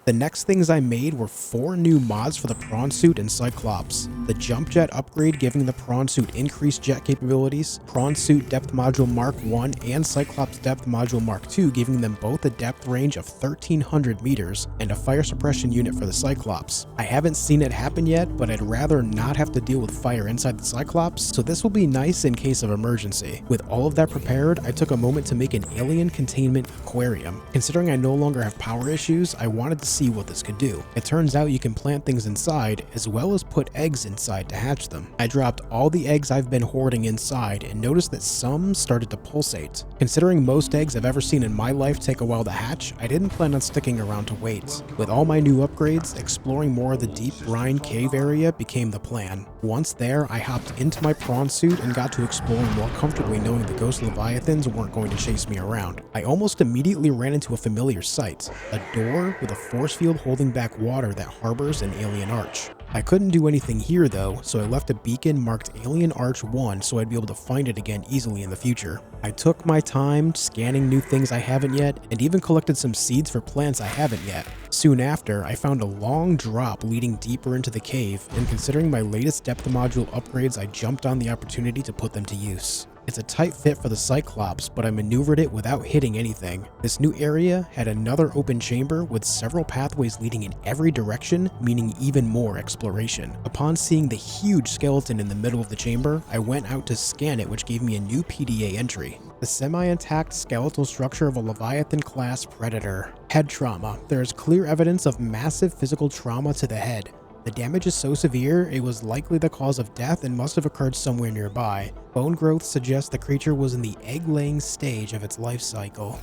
The next things I made were 4 new mods for the prawn suit and Cyclops. The jump jet upgrade giving the prawn suit increased jet capabilities, prawn suit depth module Mark 1 and Cyclops depth module Mark 2 giving them both a depth range of 1300 meters and a fire suppression unit for the Cyclops. I haven't seen it happen yet, but I'd rather not have to deal with fire inside the Cyclops, so this will be nice in case of emergency. With all of that prepared, I took a moment to make an alien containment aquarium. Considering I no longer have power issues, I wanted to see what this could do. It turns out you can plant things inside as well as put eggs inside to hatch them. I dropped all the eggs I've been hoarding inside and noticed that some started to pulsate. Considering most eggs I've ever seen in my life take a while to hatch, I didn't plan on sticking around to wait. With all my new upgrades, exploring more of the deep brine cave area became the plan. Once there, I hopped into my prawn suit and got to explore more comfortably knowing the ghost Leviathans weren't going to chase me around. I almost immediately ran into a familiar sight, a door with a force field holding back water that harbors an alien arch. I couldn't do anything here though, so I left a beacon marked Alien Arch 1 so I'd be able to find it again easily in the future. I took my time scanning new things I haven't yet, and even collected some seeds for plants I haven't yet. Soon after, I found a long drop leading deeper into the cave, and considering my latest depth module upgrades, I jumped on the opportunity to put them to use. It's a tight fit for the Cyclops, but I maneuvered it without hitting anything. This new area had another open chamber with several pathways leading in every direction, meaning even more exploration. Upon seeing the huge skeleton in the middle of the chamber, I went out to scan it, which gave me a new PDA entry. The semi-intact skeletal structure of a Leviathan-class predator. Head trauma. There is clear evidence of massive physical trauma to the head. The damage is so severe, it was likely the cause of death and must have occurred somewhere nearby. Bone growth suggests the creature was in the egg-laying stage of its life cycle.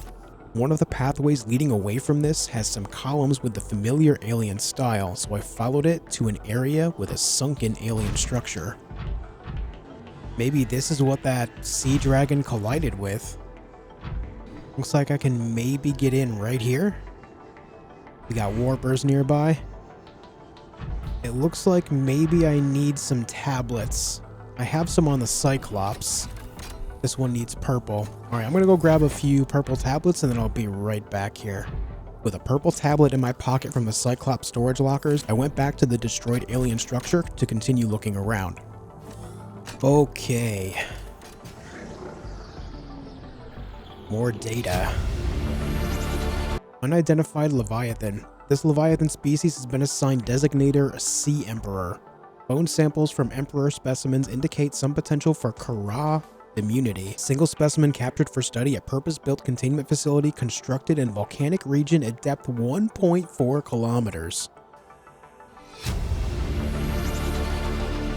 One of the pathways leading away from this has some columns with the familiar alien style, so I followed it to an area with a sunken alien structure. Maybe this is what that sea dragon collided with. Looks like I can maybe get in right here. We got warpers nearby. It looks like maybe I need some tablets. I have some on the Cyclops. This one needs purple. Alright, I'm gonna go grab a few purple tablets and then I'll be right back here. With a purple tablet in my pocket from the Cyclops storage lockers, I went back to the destroyed alien structure to continue looking around. Okay. More data. Unidentified Leviathan. This Leviathan species has been assigned designator Sea Emperor. Bone samples from Emperor specimens indicate some potential for Kara immunity. Single specimen captured for study at purpose-built containment facility constructed in volcanic region at depth 1.4 kilometers.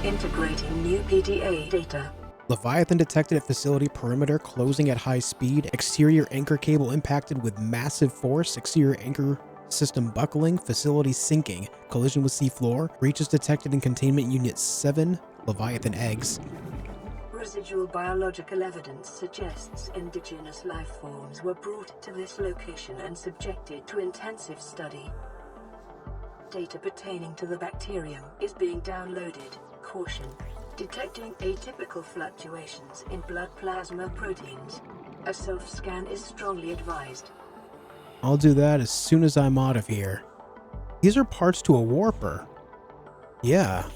Integrating new PDA data. Leviathan detected at facility perimeter closing at high speed. Exterior anchor cable impacted with massive force. Exterior anchor system buckling. Facility sinking. Collision with seafloor. Breaches detected in containment unit 7. Leviathan eggs. Residual biological evidence suggests indigenous life forms were brought to this location and subjected to intensive study. Data pertaining to the bacterium is being downloaded. Caution. Detecting atypical fluctuations in blood plasma proteins. A self-scan is strongly advised. I'll do that as soon as I'm out of here. These are parts to a warper. Yeah.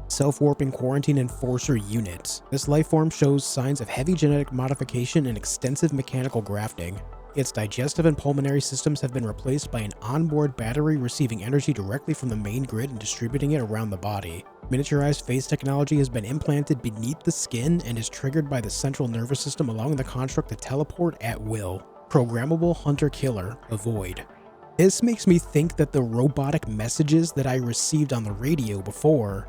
Self-warping quarantine enforcer unit. This life form shows signs of heavy genetic modification and extensive mechanical grafting. Its digestive and pulmonary systems have been replaced by an onboard battery receiving energy directly from the main grid and distributing it around the body. Miniaturized phase technology has been implanted beneath the skin and is triggered by the central nervous system allowing the construct to teleport at will. Programmable hunter-killer, avoid. This makes me think that the robotic messages that I received on the radio before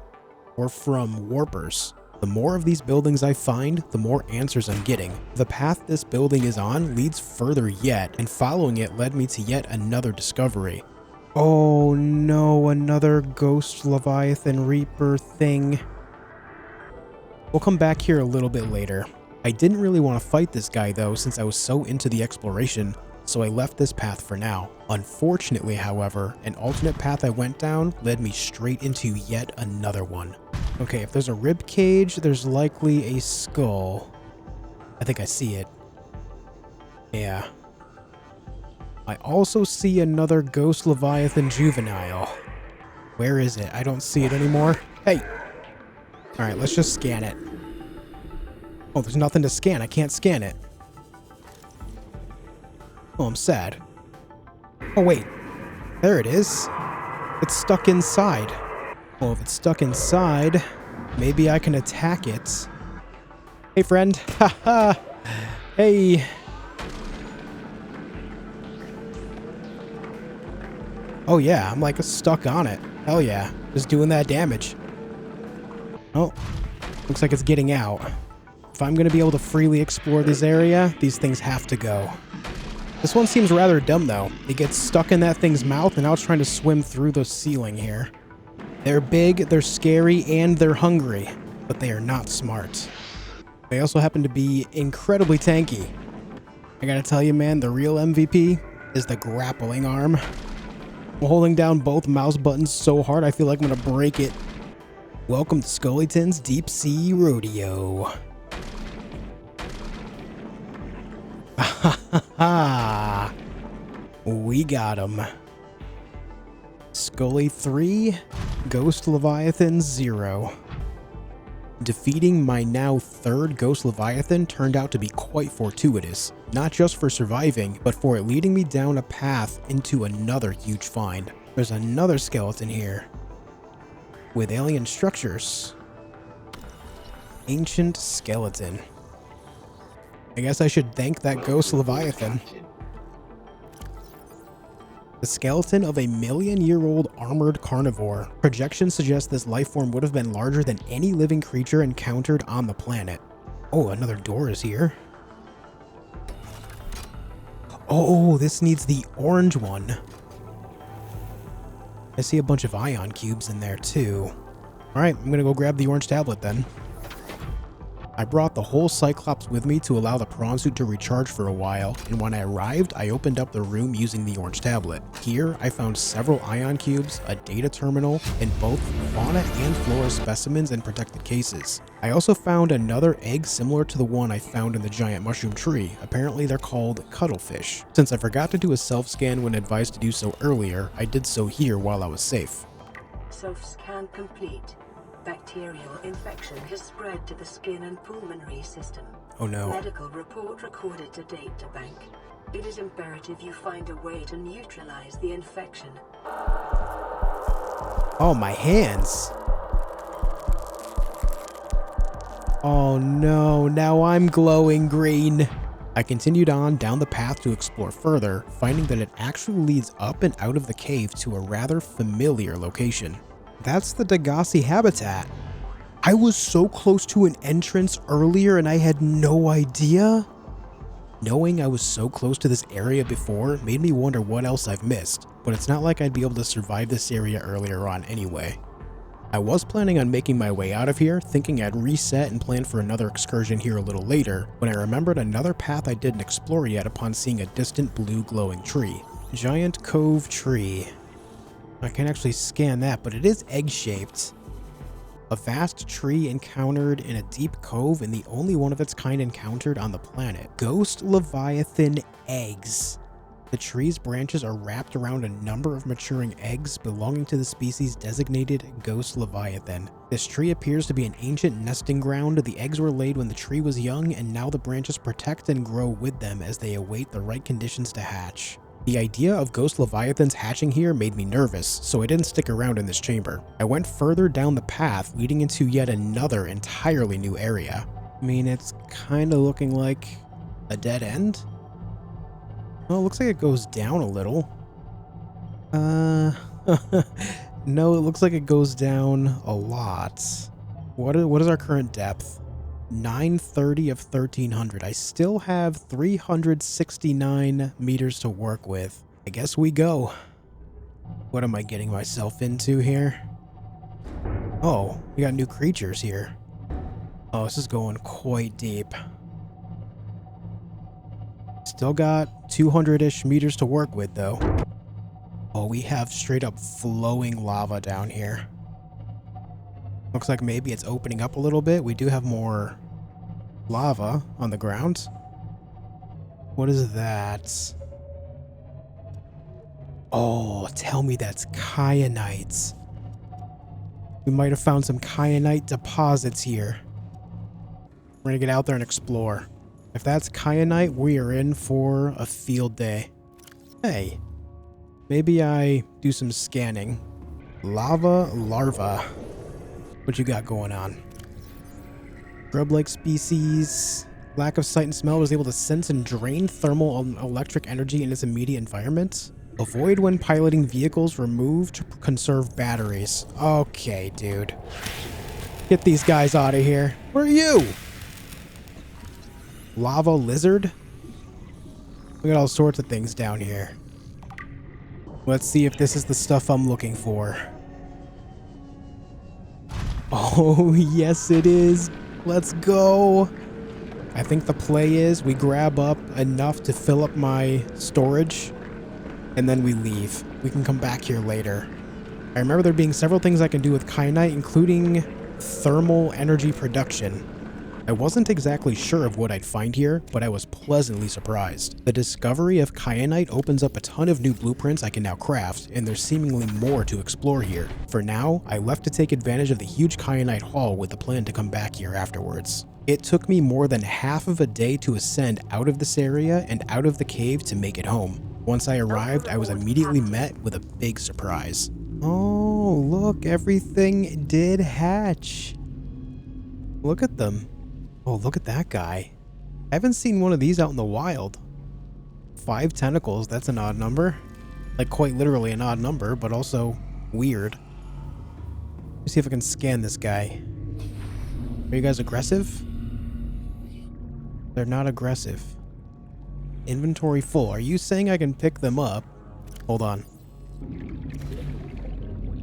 were from warpers. The more of these buildings I find, the more answers I'm getting. The path this building is on leads further yet, and following it led me to yet another discovery. Oh no, another ghost Leviathan Reaper thing. We'll come back here a little bit later. I didn't really want to fight this guy though, since I was so into the exploration, so I left this path for now. Unfortunately, however, an alternate path I went down led me straight into yet another one. Okay, if there's a rib cage, there's likely a skull. I think I see it. Yeah. I also see another ghost Leviathan juvenile. Where is it? I don't see it anymore. Hey! Alright, let's just scan it. Oh, there's nothing to scan. I can't scan it. Oh, I'm sad. Oh, wait. There it is. It's stuck inside. Well, if it's stuck inside, maybe I can attack it. Hey, friend. Haha. Hey. Oh, yeah. I'm like stuck on it. Hell yeah. Just doing that damage. Oh. Looks like it's getting out. If I'm going to be able to freely explore this area, these things have to go. This one seems rather dumb, though. It gets stuck in that thing's mouth, and now it's trying to swim through the ceiling here. They're big, they're scary, and they're hungry, but they are not smart. They also happen to be incredibly tanky. I gotta tell you, man, the real MVP is the grappling arm. I'm holding down both mouse buttons so hard I feel like I'm gonna break it. Welcome to Skullytin's Deep Sea Rodeo. We got him. Scully 3, Ghost Leviathan 0. Defeating my now third Ghost Leviathan turned out to be quite fortuitous, not just for surviving, but for it leading me down a path into another huge find. There's another skeleton here, with alien structures. Ancient skeleton. I guess I should thank that Ghost Leviathan. The skeleton of a million-year-old armored carnivore. Projections suggest this life form would have been larger than any living creature encountered on the planet. Oh, another door is here. Oh, this needs the orange one. I see a bunch of ion cubes in there too. Alright, I'm gonna go grab the orange tablet then. I brought the whole Cyclops with me to allow the prawn suit to recharge for a while, and when I arrived, I opened up the room using the orange tablet. Here, I found several ion cubes, a data terminal, and both fauna and flora specimens in protected cases. I also found another egg similar to the one I found in the giant mushroom tree. Apparently they're called Cuttlefish. Since I forgot to do a self-scan when advised to do so earlier, I did so here while I was safe. Self-scan complete. Bacterial infection has spread to the skin and pulmonary system. Oh no. Medical report recorded to databank. It is imperative you find a way to neutralize the infection. Oh, my hands. Oh no, now I'm glowing green. I continued on down the path to explore further, finding that it actually leads up and out of the cave to a rather familiar location. That's the Degassi habitat. I was so close to an entrance earlier and I had no idea. Knowing I was so close to this area before made me wonder what else I've missed, but it's not like I'd be able to survive this area earlier on anyway. I was planning on making my way out of here, thinking I'd reset and plan for another excursion here a little later, when I remembered another path I didn't explore yet upon seeing a distant blue glowing tree. Giant Cove Tree. I can't actually scan that, but it is egg-shaped. A vast tree encountered in a deep cove and the only one of its kind encountered on the planet. Ghost Leviathan eggs. The tree's branches are wrapped around a number of maturing eggs belonging to the species designated Ghost Leviathan. This tree appears to be an ancient nesting ground. The eggs were laid when the tree was young, and now the branches protect and grow with them as they await the right conditions to hatch. The idea of Ghost Leviathans hatching here made me nervous, so I didn't stick around in this chamber. I went further down the path, leading into yet another entirely new area. I mean, it's kind of looking like a dead end? Well, it looks like it goes down a little. No, it looks like it goes down a lot. What is our current depth? 930 of 1300. I still have 369 meters to work with. I guess we go. What am I getting myself into here? Oh, we got new creatures here. Oh, this is going quite deep. Still got 200-ish meters to work with, though. Oh, we have straight up flowing lava down here. Looks like maybe it's opening up a little bit. We do have more lava on the ground. What is that? Oh, tell me that's kyanite. We might have found some kyanite deposits here. We're gonna get out there and explore. If that's kyanite, we are in for a field day. Hey, maybe I do some scanning. Lava larva. What you got going on? Grub-like species. Lack of sight and smell was able to sense and drain thermal and electric energy in its immediate environment. Avoid when piloting vehicles. Remove to conserve batteries. Okay, dude. Get these guys out of here. Where are you? Lava lizard? We got all sorts of things down here. Let's see if this is the stuff I'm looking for. Oh, yes it is. Let's go. I think the play is we grab up enough to fill up my storage, and then we leave. We can come back here later. I remember there being several things I can do with kyanite, including thermal energy production. I wasn't exactly sure of what I'd find here, but I was pleasantly surprised. The discovery of kyanite opens up a ton of new blueprints I can now craft, and there's seemingly more to explore here. For now, I left to take advantage of the huge kyanite haul with the plan to come back here afterwards. It took me more than half of a day to ascend out of this area and out of the cave to make it home. Once I arrived, I was immediately met with a big surprise. Oh, look, everything did hatch. Look at them. Oh, look at that guy. I haven't seen one of these out in the wild. 5 tentacles, that's an odd number. Like quite literally an odd number, but also weird. Let me see if I can scan this guy. Are you guys aggressive? They're not aggressive. Inventory full. Are you saying I can pick them up? Hold on.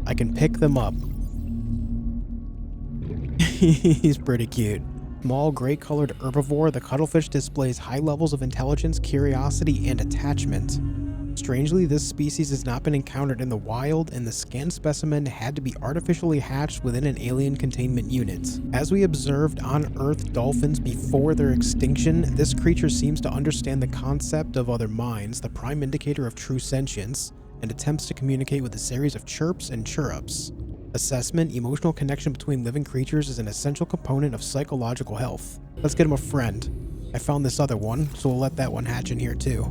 I can pick them up. He's pretty cute. Small, gray-colored herbivore, the cuttlefish displays high levels of intelligence, curiosity, and attachment. Strangely, this species has not been encountered in the wild, and the scanned specimen had to be artificially hatched within an alien containment unit. As we observed on Earth dolphins before their extinction, this creature seems to understand the concept of other minds, the prime indicator of true sentience, and attempts to communicate with a series of chirps and chirrups. Assessment: emotional connection between living creatures is an essential component of psychological health. Let's get him a friend. I found this other one, so we'll let that one hatch in here too.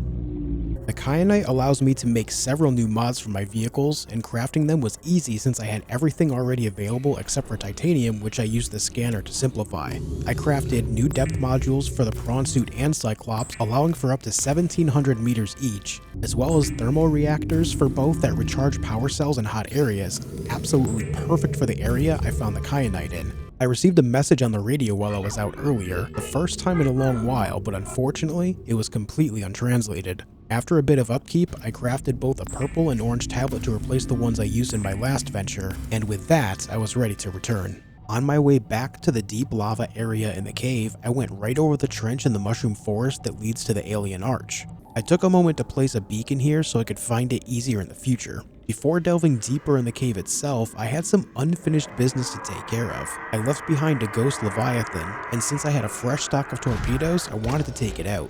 The kyanite allows me to make several new mods for my vehicles, and crafting them was easy since I had everything already available except for titanium, which I used the scanner to simplify. I crafted new depth modules for the prawn suit and Cyclops, allowing for up to 1700 meters each, as well as thermal reactors for both that recharge power cells in hot areas, absolutely perfect for the area I found the kyanite in. I received a message on the radio while I was out earlier, the first time in a long while, but unfortunately, it was completely untranslated. After a bit of upkeep, I crafted both a purple and orange tablet to replace the ones I used in my last venture, and with that, I was ready to return. On my way back to the deep lava area in the cave, I went right over the trench in the mushroom forest that leads to the alien arch. I took a moment to place a beacon here so I could find it easier in the future. Before delving deeper in the cave itself, I had some unfinished business to take care of. I left behind a ghost Leviathan, and since I had a fresh stock of torpedoes, I wanted to take it out.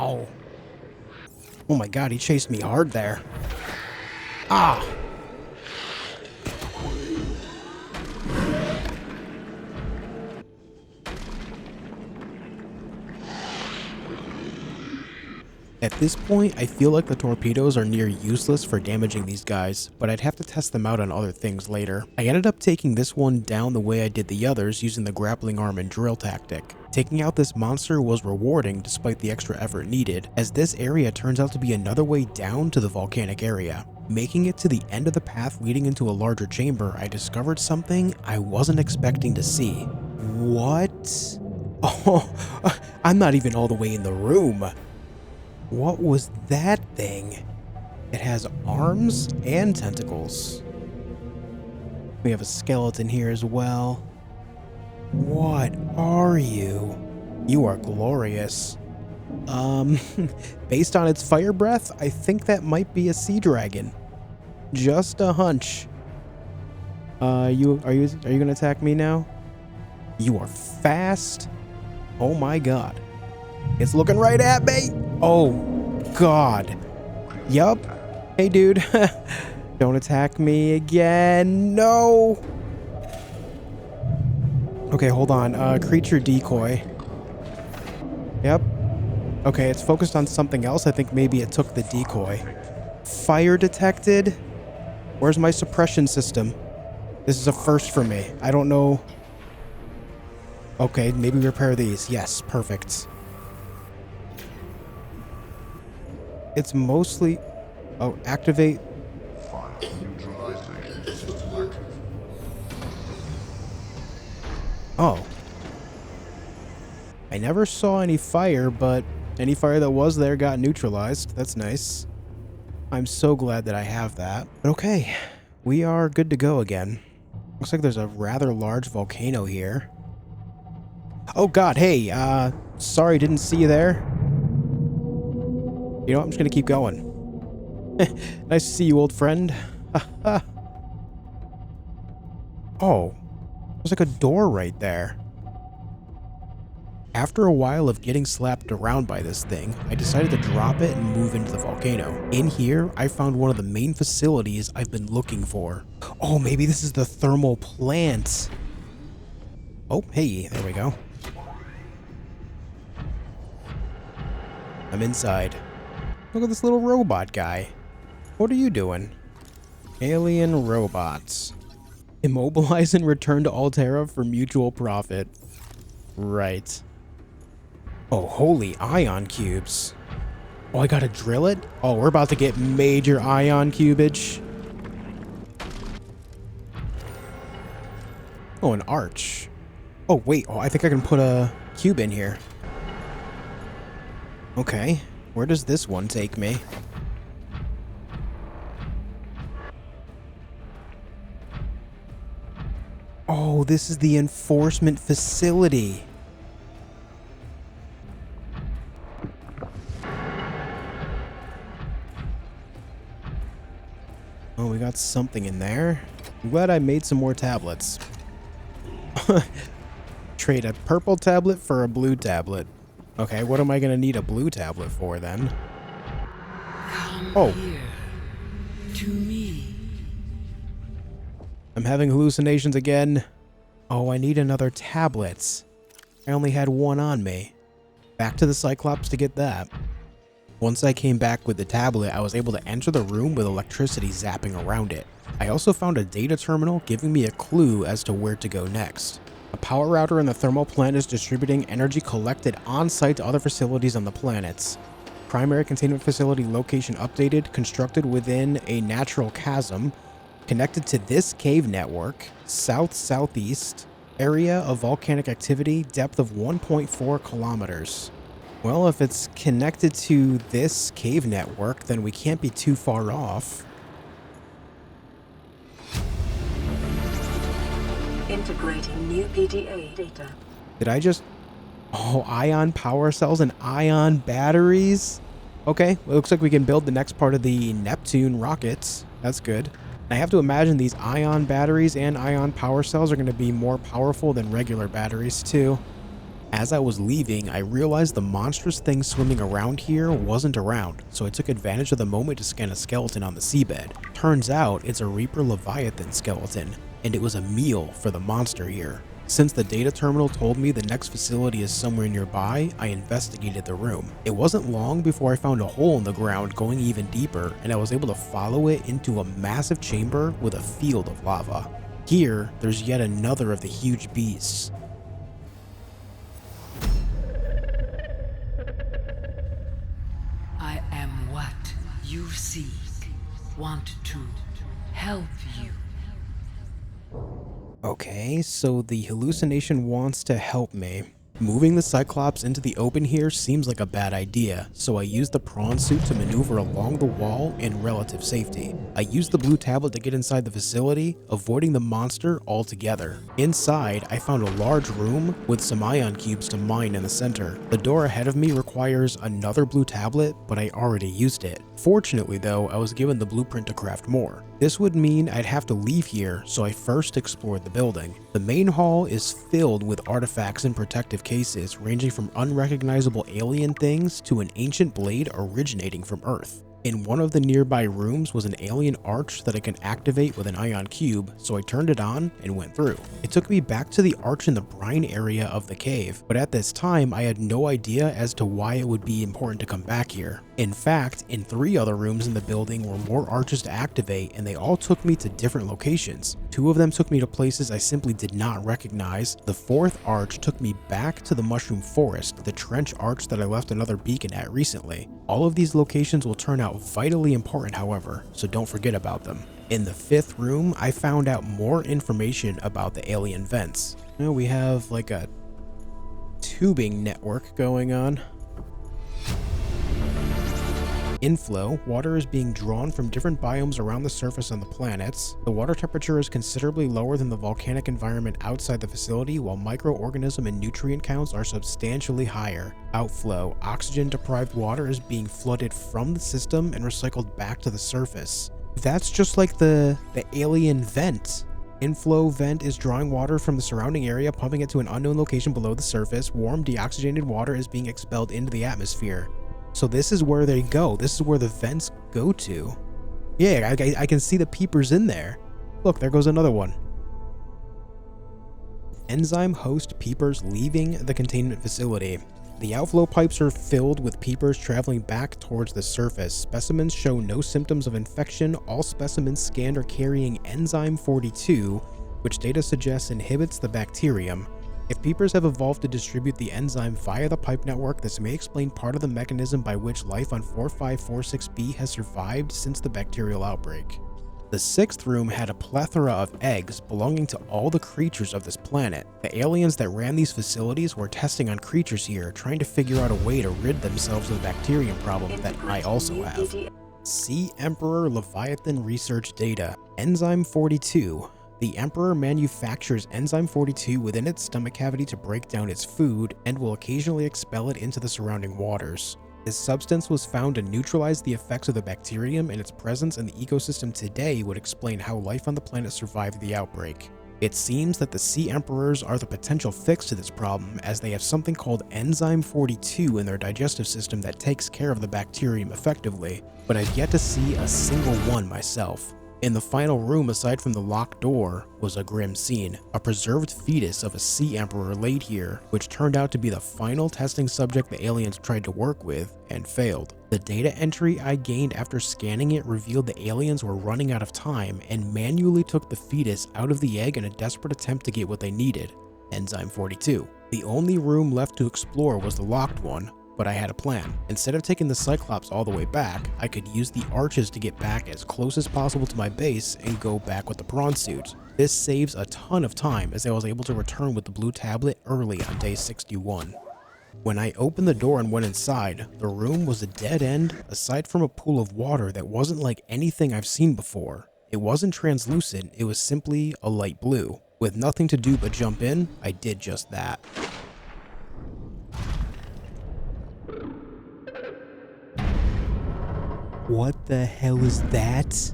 Ow. Oh my god, he chased me hard there. Ah! At this point, I feel like the torpedoes are near useless for damaging these guys, but I'd have to test them out on other things later. I ended up taking this one down the way I did the others using the grappling arm and drill tactic. Taking out this monster was rewarding despite the extra effort needed, as this area turns out to be another way down to the volcanic area. Making it to the end of the path leading into a larger chamber, I discovered something I wasn't expecting to see. What? Oh, I'm not even all the way in the room. What was that thing? It has arms and tentacles. We have a skeleton here as well. What are you? You are glorious. Based on its fire breath, I think that might be a sea dragon. Just a hunch. Are you gonna attack me now? You are fast. Oh my god. It's looking right at me. Oh god. Yup. Hey dude. Don't attack me again. No. Okay, hold on. Creature decoy. Yep. Okay, it's focused on something else. I think maybe it took the decoy. Fire detected. Where's my suppression system? This is a first for me. I don't know. Okay, maybe repair these. Yes, perfect. It's mostly... Oh, activate... Oh. I never saw any fire, but any fire that was there got neutralized. That's nice. I'm so glad that I have that. Okay, we are good to go again. Looks like there's a rather large volcano here. Oh god, hey, sorry, didn't see you there. You know what, I'm just gonna keep going. Nice to see you, old friend. Oh, there's like a door right there. After a while of getting slapped around by this thing, I decided to drop it and move into the volcano. In here, I found one of the main facilities I've been looking for. Oh, maybe this is the thermal plant. Oh, hey, there we go. I'm inside. Look at this little robot guy. What are you doing? Alien robots. Immobilize and return to Altera for mutual profit. Right. Oh, holy ion cubes. Oh, I gotta drill it? Oh, we're about to get major ion cubage. Oh, an arch. Oh, wait. Oh, I think I can put a cube in here. Okay. Where does this one take me? Oh, this is the enforcement facility. Oh, we got something in there. I'm glad I made some more tablets. Trade a purple tablet for a blue tablet. Okay, what am I gonna need a blue tablet for then? Oh. Here, to me. I'm having hallucinations again. Oh, I need another tablet. I only had one on me. Back to the Cyclops to get that. Once I came back with the tablet, I was able to enter the room with electricity zapping around it. I also found a data terminal giving me a clue as to where to go next. A power router in the thermal plant is distributing energy collected on-site to other facilities on the planets. Primary containment facility location updated, constructed within a natural chasm, connected to this cave network, south-southeast, area of volcanic activity, depth of 1.4 kilometers. Well, if it's connected to this cave network, then we can't be too far off. Integrating new PDA data. Did I just... Oh, ion power cells and ion batteries? Okay, well, it looks like we can build the next part of the Neptune rockets. That's good. I have to imagine these ion batteries and ion power cells are going to be more powerful than regular batteries, too. As I was leaving, I realized the monstrous thing swimming around here wasn't around, so I took advantage of the moment to scan a skeleton on the seabed. Turns out it's a Reaper Leviathan skeleton, and it was a meal for the monster here. Since the data terminal told me the next facility is somewhere nearby, I investigated the room. It wasn't long before I found a hole in the ground going even deeper, and I was able to follow it into a massive chamber with a field of lava. Here, there's yet another of the huge beasts. I am what you seek. Want to help you. Okay, so the hallucination wants to help me. Moving the Cyclops into the open here seems like a bad idea, so I used the prawn suit to maneuver along the wall in relative safety. I used the blue tablet to get inside the facility, avoiding the monster altogether. Inside, I found a large room with some ion cubes to mine in the center. The door ahead of me requires another blue tablet, but I already used it. Fortunately though, I was given the blueprint to craft more. This would mean I'd have to leave here, so I first explored the building. The main hall is filled with artifacts and protective cases ranging from unrecognizable alien things to an ancient blade originating from Earth. In one of the nearby rooms was an alien arch that I can activate with an ion cube, so I turned it on and went through. It took me back to the arch in the brine area of the cave, but at this time I had no idea as to why it would be important to come back here. In fact, in 3 other rooms in the building were more arches to activate, and they all took me to different locations. 2 of them took me to places I simply did not recognize. The 4th arch took me back to the mushroom forest, the trench arch that I left another beacon at recently. All of these locations will turn out vitally important, however, so don't forget about them. In the 5th room, I found out more information about the alien vents. Now we have like a tubing network going on. Inflow, water is being drawn from different biomes around the surface on the planets. The water temperature is considerably lower than the volcanic environment outside the facility, while microorganism and nutrient counts are substantially higher. Outflow, oxygen-deprived water is being flooded from the system and recycled back to the surface. That's just like the alien vent. Inflow vent is drawing water from the surrounding area, pumping it to an unknown location below the surface. Warm, deoxygenated water is being expelled into the atmosphere. So this is where they go. This is where the vents go to. Yeah, I can see the peepers in there. Look, there goes another one. Enzyme host peepers leaving the containment facility. The outflow pipes are filled with peepers traveling back towards the surface. Specimens show no symptoms of infection. All specimens scanned are carrying enzyme 42, which data suggests inhibits the bacterium. If peepers have evolved to distribute the enzyme via the pipe network, this may explain part of the mechanism by which life on 4546b has survived since the bacterial outbreak. The 6th room had a plethora of eggs belonging to all the creatures of this planet. The aliens that ran these facilities were testing on creatures here, trying to figure out a way to rid themselves of the bacterium problem that I also have. Sea Emperor Leviathan research data. Enzyme 42. The Emperor manufactures enzyme 42 within its stomach cavity to break down its food and will occasionally expel it into the surrounding waters. This substance was found to neutralize the effects of the bacterium, and its presence in the ecosystem today would explain how life on the planet survived the outbreak. It seems that the Sea Emperors are the potential fix to this problem, as they have something called enzyme 42 in their digestive system that takes care of the bacterium effectively, but I've yet to see a single one myself. In the final room, aside from the locked door, was a grim scene. A preserved fetus of a Sea Emperor laid here, which turned out to be the final testing subject the aliens tried to work with and failed. The data entry I gained after scanning it revealed the aliens were running out of time and manually took the fetus out of the egg in a desperate attempt to get what they needed, enzyme 42. The only room left to explore was the locked one, but I had a plan. Instead of taking the Cyclops all the way back, I could use the arches to get back as close as possible to my base and go back with the prawn suit. This saves a ton of time, as I was able to return with the blue tablet early on day 61. When I opened the door and went inside, the room was a dead end aside from a pool of water that wasn't like anything I've seen before. It wasn't translucent, it was simply a light blue. With nothing to do but jump in, I did just that. What the hell is that?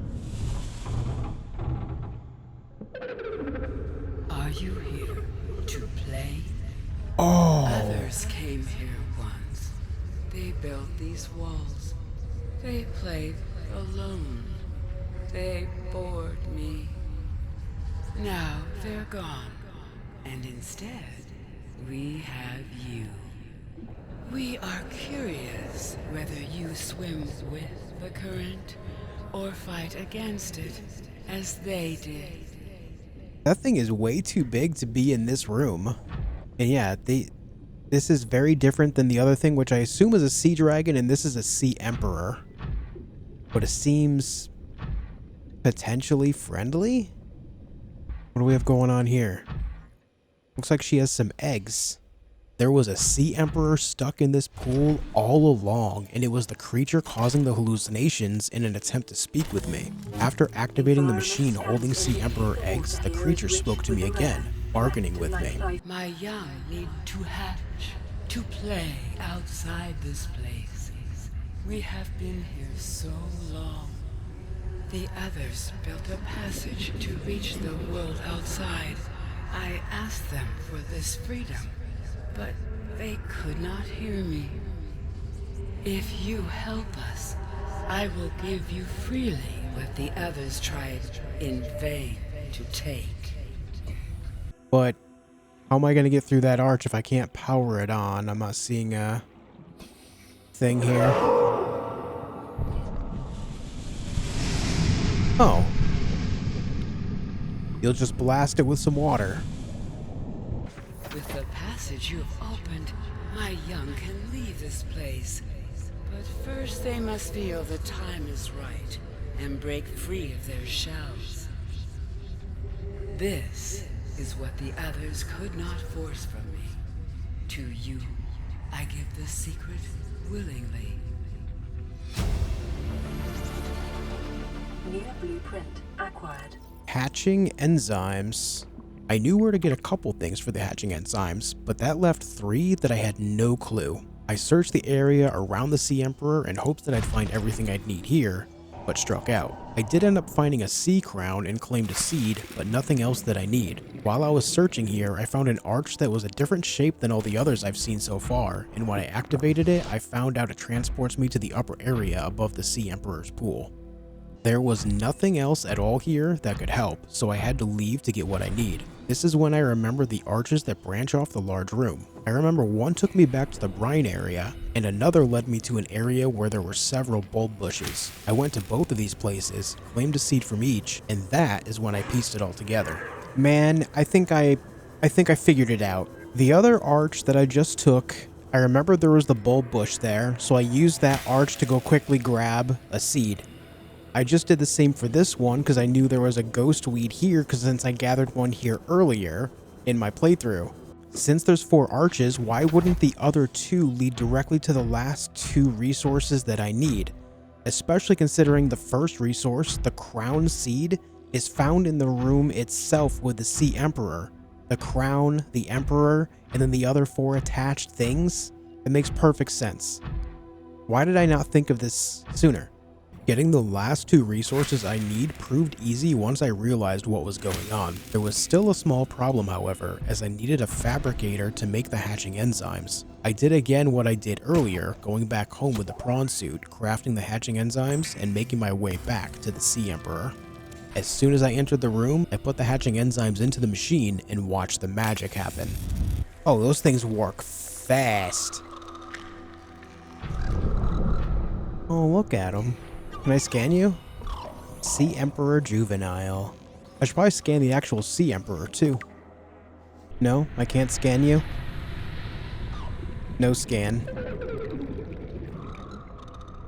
Are you here to play? Oh. they built these walls. They played alone. They bored me. Now they're gone. And instead, we have you. We are curious whether you swim with the current or fight against it, as they did. That thing is way too big to be in this room. And yeah, this is very different than the other thing, which I assume is a sea dragon, and this is a sea emperor. But it seems potentially friendly? What do we have going on here? Looks like she has some eggs. There was a sea emperor stuck in this pool all along, and it was the creature causing the hallucinations in an attempt to speak with me. After activating the machine holding sea emperor eggs, the creature spoke to me again, bargaining with me. My young need to hatch, to play outside this place. We have been here so long. The others built a passage to reach the world outside. I asked them for this freedom, but they could not hear me. If you help us, I will give you freely what the others tried in vain to take. But how am I going to get through that arch if I can't power it on? I'm not seeing a thing here. Oh. You'll just blast it with some water. With the passage you have opened, my young can leave this place. But first they must feel the time is right and break free of their shells. This is what the others could not force from me. To you, I give the secret willingly. New blueprint acquired. Hatching enzymes. I knew where to get a couple things for the hatching enzymes, but that left 3 that I had no clue. I searched the area around the Sea Emperor in hopes that I'd find everything I'd need here, but struck out. I did end up finding a sea crown and claimed a seed, but nothing else that I need. While I was searching here, I found an arch that was a different shape than all the others I've seen so far, and when I activated it, I found out it transports me to the upper area above the Sea Emperor's pool. There was nothing else at all here that could help, so I had to leave to get what I need. This is when I remember the arches that branch off the large room. I remember one took me back to the brine area, and another led me to an area where there were several bulb bushes. I went to both of these places, claimed a seed from each, and that is when I pieced it all together. Man, I think I figured it out. The other arch that I just took, I remember there was the bulb bush there, so I used that arch to go quickly grab a seed. I just did the same for this one because I knew there was a ghost weed here since I gathered one here earlier in my playthrough. Since there's 4 arches, why wouldn't the other 2 lead directly to the last 2 resources that I need? Especially considering the first resource, the crown seed, is found in the room itself with the Sea Emperor. The crown, the Emperor, and then the other 4 attached things? It makes perfect sense. Why did I not think of this sooner? Getting the last 2 resources I need proved easy once I realized what was going on. There was still a small problem, however, as I needed a fabricator to make the hatching enzymes. I did again what I did earlier, going back home with the prawn suit, crafting the hatching enzymes, and making my way back to the Sea Emperor. As soon as I entered the room, I put the hatching enzymes into the machine and watched the magic happen. Oh, those things work fast. Oh, look at them. Can I scan you? Sea Emperor Juvenile. I should probably scan the actual Sea Emperor too. No, I can't scan you. No scan.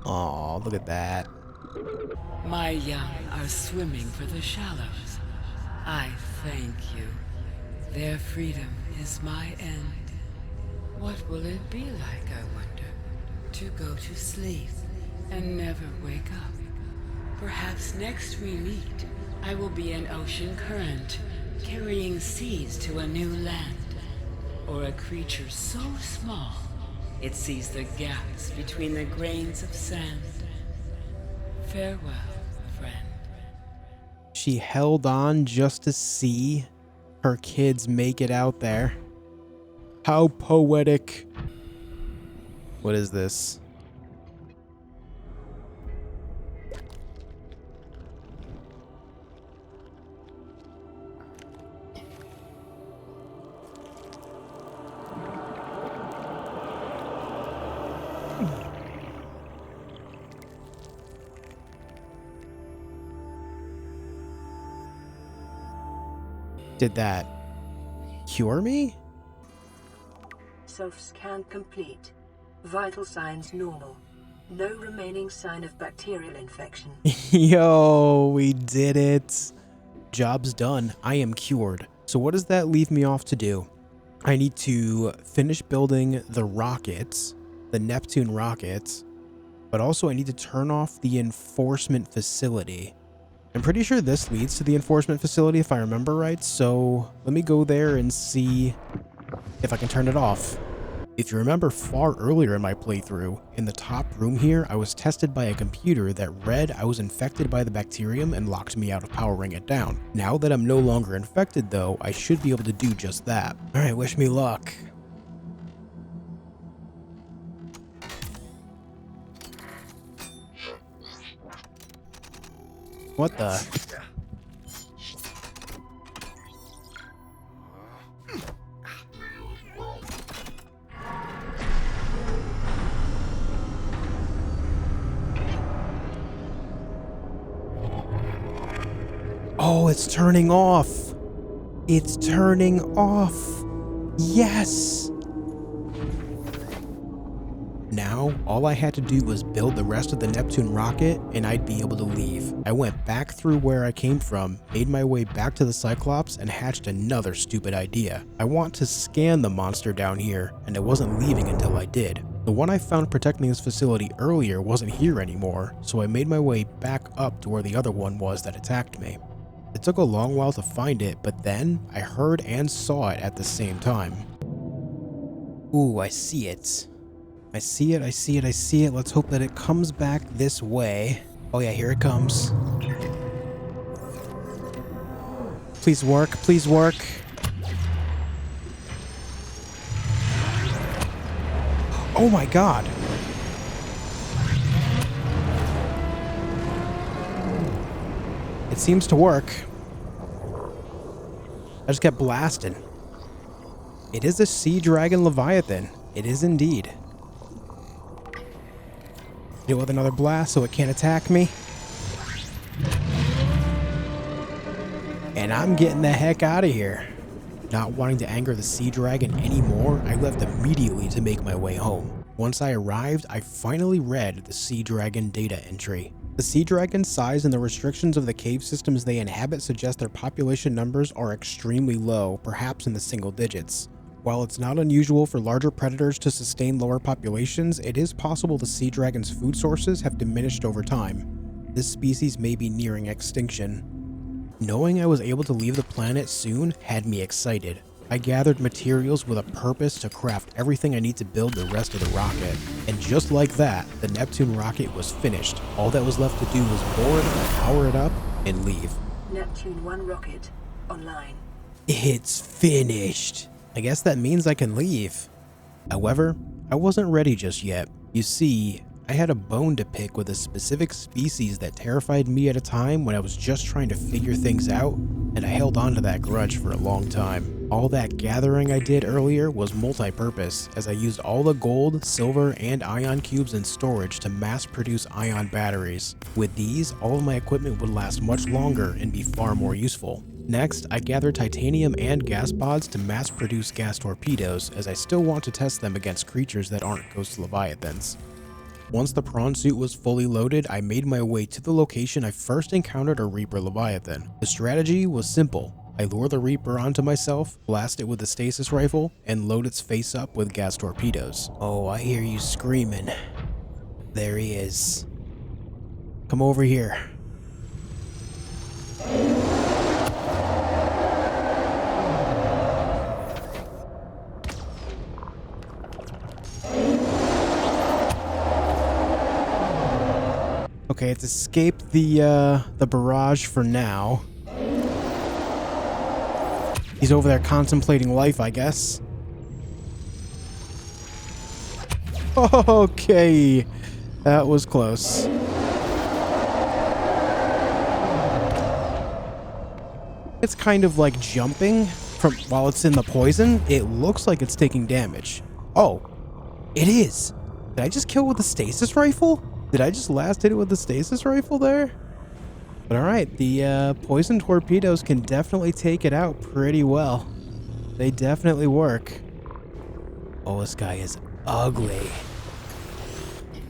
Aw, look at that. My young are swimming for the shallows. I thank you. Their freedom is my end. What will it be like, I wonder, to go to sleep and never wake up? Perhaps next we meet, I will be an ocean current, carrying seeds to a new land. Or a creature so small, it sees the gaps between the grains of sand. Farewell, friend. She held on just to see her kids make it out there. How poetic. What is this? Did that cure me? Self-scan complete. Vital signs normal. No remaining sign of bacterial infection. Yo, we did it. Job's done. I am cured. So what does that leave me off to do? I need to finish building the rockets, the Neptune Rocket, but also I need to turn off the enforcement facility. I'm pretty sure this leads to the enforcement facility if I remember right, so let me go there and see if I can turn it off. If you remember far earlier in my playthrough, in the top room here, I was tested by a computer that read I was infected by the bacterium and locked me out of powering it down. Now that I'm no longer infected though, I should be able to do just that. Alright, wish me luck. What the? Oh, it's turning off. It's turning off. Yes. Now, all I had to do was build the rest of the Neptune rocket and I'd be able to leave. I went back through where I came from, made my way back to the Cyclops, and hatched another stupid idea. I want to scan the monster down here, and I wasn't leaving until I did. The one I found protecting this facility earlier wasn't here anymore, so I made my way back up to where the other one was that attacked me. It took a long while to find it, but then I heard and saw it at the same time. Ooh, I see it. I see it, I see it, I see it. Let's hope that it comes back this way. Oh yeah, here it comes. Please work, please work. Oh my god. It seems to work. I just kept blasting. It is a sea dragon Leviathan. It is indeed. Deal with another blast so it can't attack me. And I'm getting the heck out of here. Not wanting to anger the sea dragon anymore, I left immediately to make my way home. Once I arrived, I finally read the sea dragon data entry. The sea dragon's size and the restrictions of the cave systems they inhabit suggest their population numbers are extremely low, perhaps in the single digits. While it's not unusual for larger predators to sustain lower populations, it is possible the sea dragon's food sources have diminished over time. This species may be nearing extinction. Knowing I was able to leave the planet soon had me excited. I gathered materials with a purpose to craft everything I need to build the rest of the rocket. And just like that, the Neptune rocket was finished. All that was left to do was board, power it up, and leave. Neptune 1 rocket online. It's finished. I guess that means I can leave. However, I wasn't ready just yet. You see, I had a bone to pick with a specific species that terrified me at a time when I was just trying to figure things out, and I held on to that grudge for a long time. All that gathering I did earlier was multi-purpose, as I used all the gold, silver, and ion cubes in storage to mass-produce ion batteries. With these, all of my equipment would last much longer and be far more useful. Next, I gathered titanium and gas pods to mass-produce gas torpedoes, as I still want to test them against creatures that aren't ghost Leviathans. Once the prawn suit was fully loaded, I made my way to the location I first encountered a Reaper Leviathan. The strategy was simple. I lure the Reaper onto myself, blast it with a stasis rifle, and load its face up with gas torpedoes. Oh, I hear you screaming. There he is. Come over here. Okay, it's escaped the barrage for now. He's over there contemplating life, I guess. Okay. That was close. It's kind of like jumping from while it's in the poison. It looks like it's taking damage. Oh, it is. Did I just kill with the stasis rifle? Did I just last hit it with the stasis rifle there? But all right, the poison torpedoes can definitely take it out pretty well. They definitely work. Oh, this guy is ugly.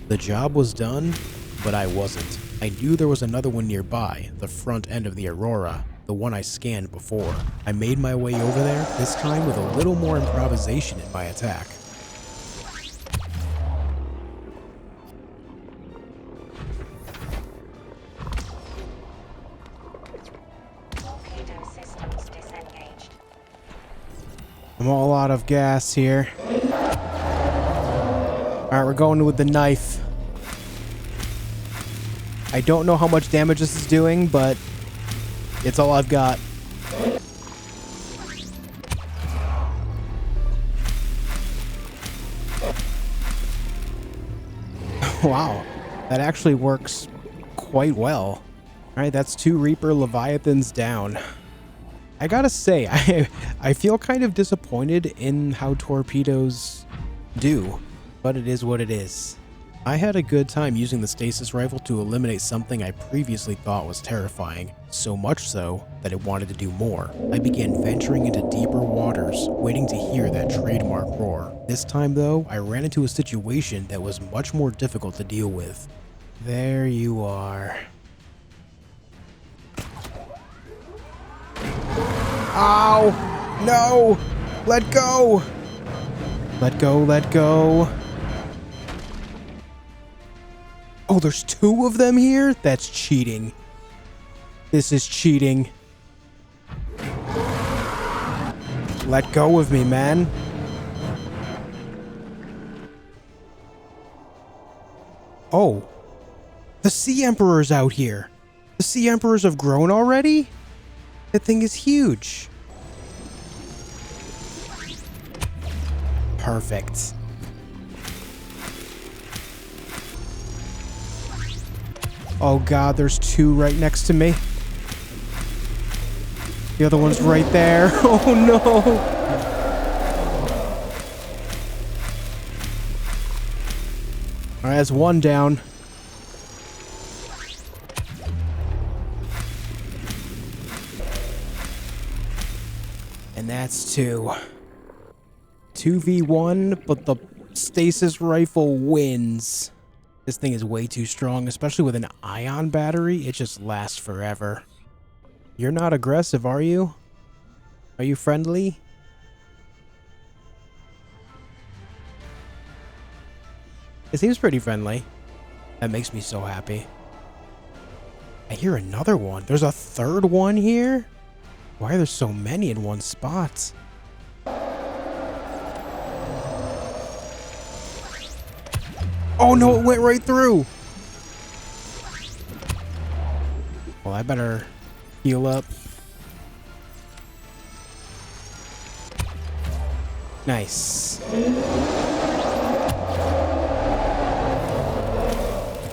The job was done, but I wasn't. I knew there was another one nearby, the front end of the Aurora, the one I scanned before. I made my way over there, this time with a little more improvisation in my attack. I'm all out of gas here. Alright, we're going with the knife. I don't know how much damage this is doing, but it's all I've got. Wow, that actually works quite well. Alright, that's 2 Reaper Leviathans down. I gotta say, I feel kind of disappointed in how torpedoes do, but it is what it is. I had a good time using the stasis rifle to eliminate something I previously thought was terrifying, so much so that it wanted to do more. I began venturing into deeper waters, waiting to hear that trademark roar. This time though, I ran into a situation that was much more difficult to deal with. There you are. Ow! No! Let go! Let go, let go. Oh, there's 2 of them here? That's cheating. This is cheating. Let go of me, man. Oh. The Sea Emperor's out here. The Sea Emperors have grown already? That thing is huge. Perfect. Oh god, there's 2 right next to me. The other one's right there. Oh no. Alright, that's 1 down. And that's 2. 2v1, but the stasis rifle wins. This thing is way too strong, especially with an ion battery. It just lasts forever. You're not aggressive, are you? Are you friendly? It seems pretty friendly. That makes me so happy. I hear another one. There's a 3rd one here? Why are there so many in one spot? Oh no, it went right through! Well, I better heal up. Nice.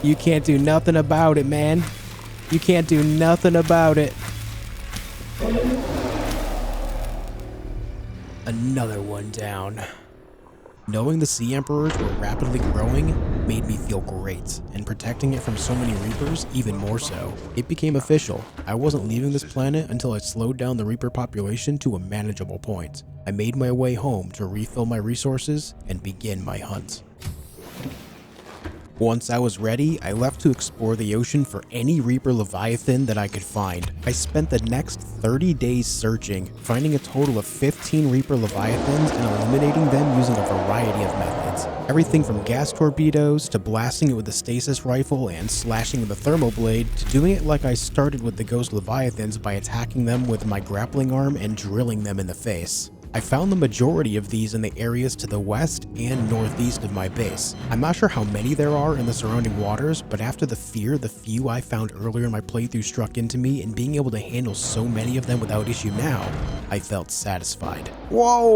You can't do nothing about it, man. You can't do nothing about it. Another one down. Knowing the Sea Emperors were rapidly growing made me feel great, and protecting it from so many Reapers even more so. It became official. I wasn't leaving this planet until I slowed down the Reaper population to a manageable point. I made my way home to refill my resources and begin my hunt. Once I was ready, I left to explore the ocean for any Reaper Leviathan that I could find. I spent the next 30 days searching, finding a total of 15 Reaper Leviathans and eliminating them using a variety of methods. Everything from gas torpedoes, to blasting it with a stasis rifle and slashing with a thermal blade, to doing it like I started with the Ghost Leviathans by attacking them with my grappling arm and drilling them in the face. I found the majority of these in the areas to the west and northeast of my base. I'm not sure how many there are in the surrounding waters, but after the few I found earlier in my playthrough struck into me, and being able to handle so many of them without issue now, I felt satisfied. Whoa,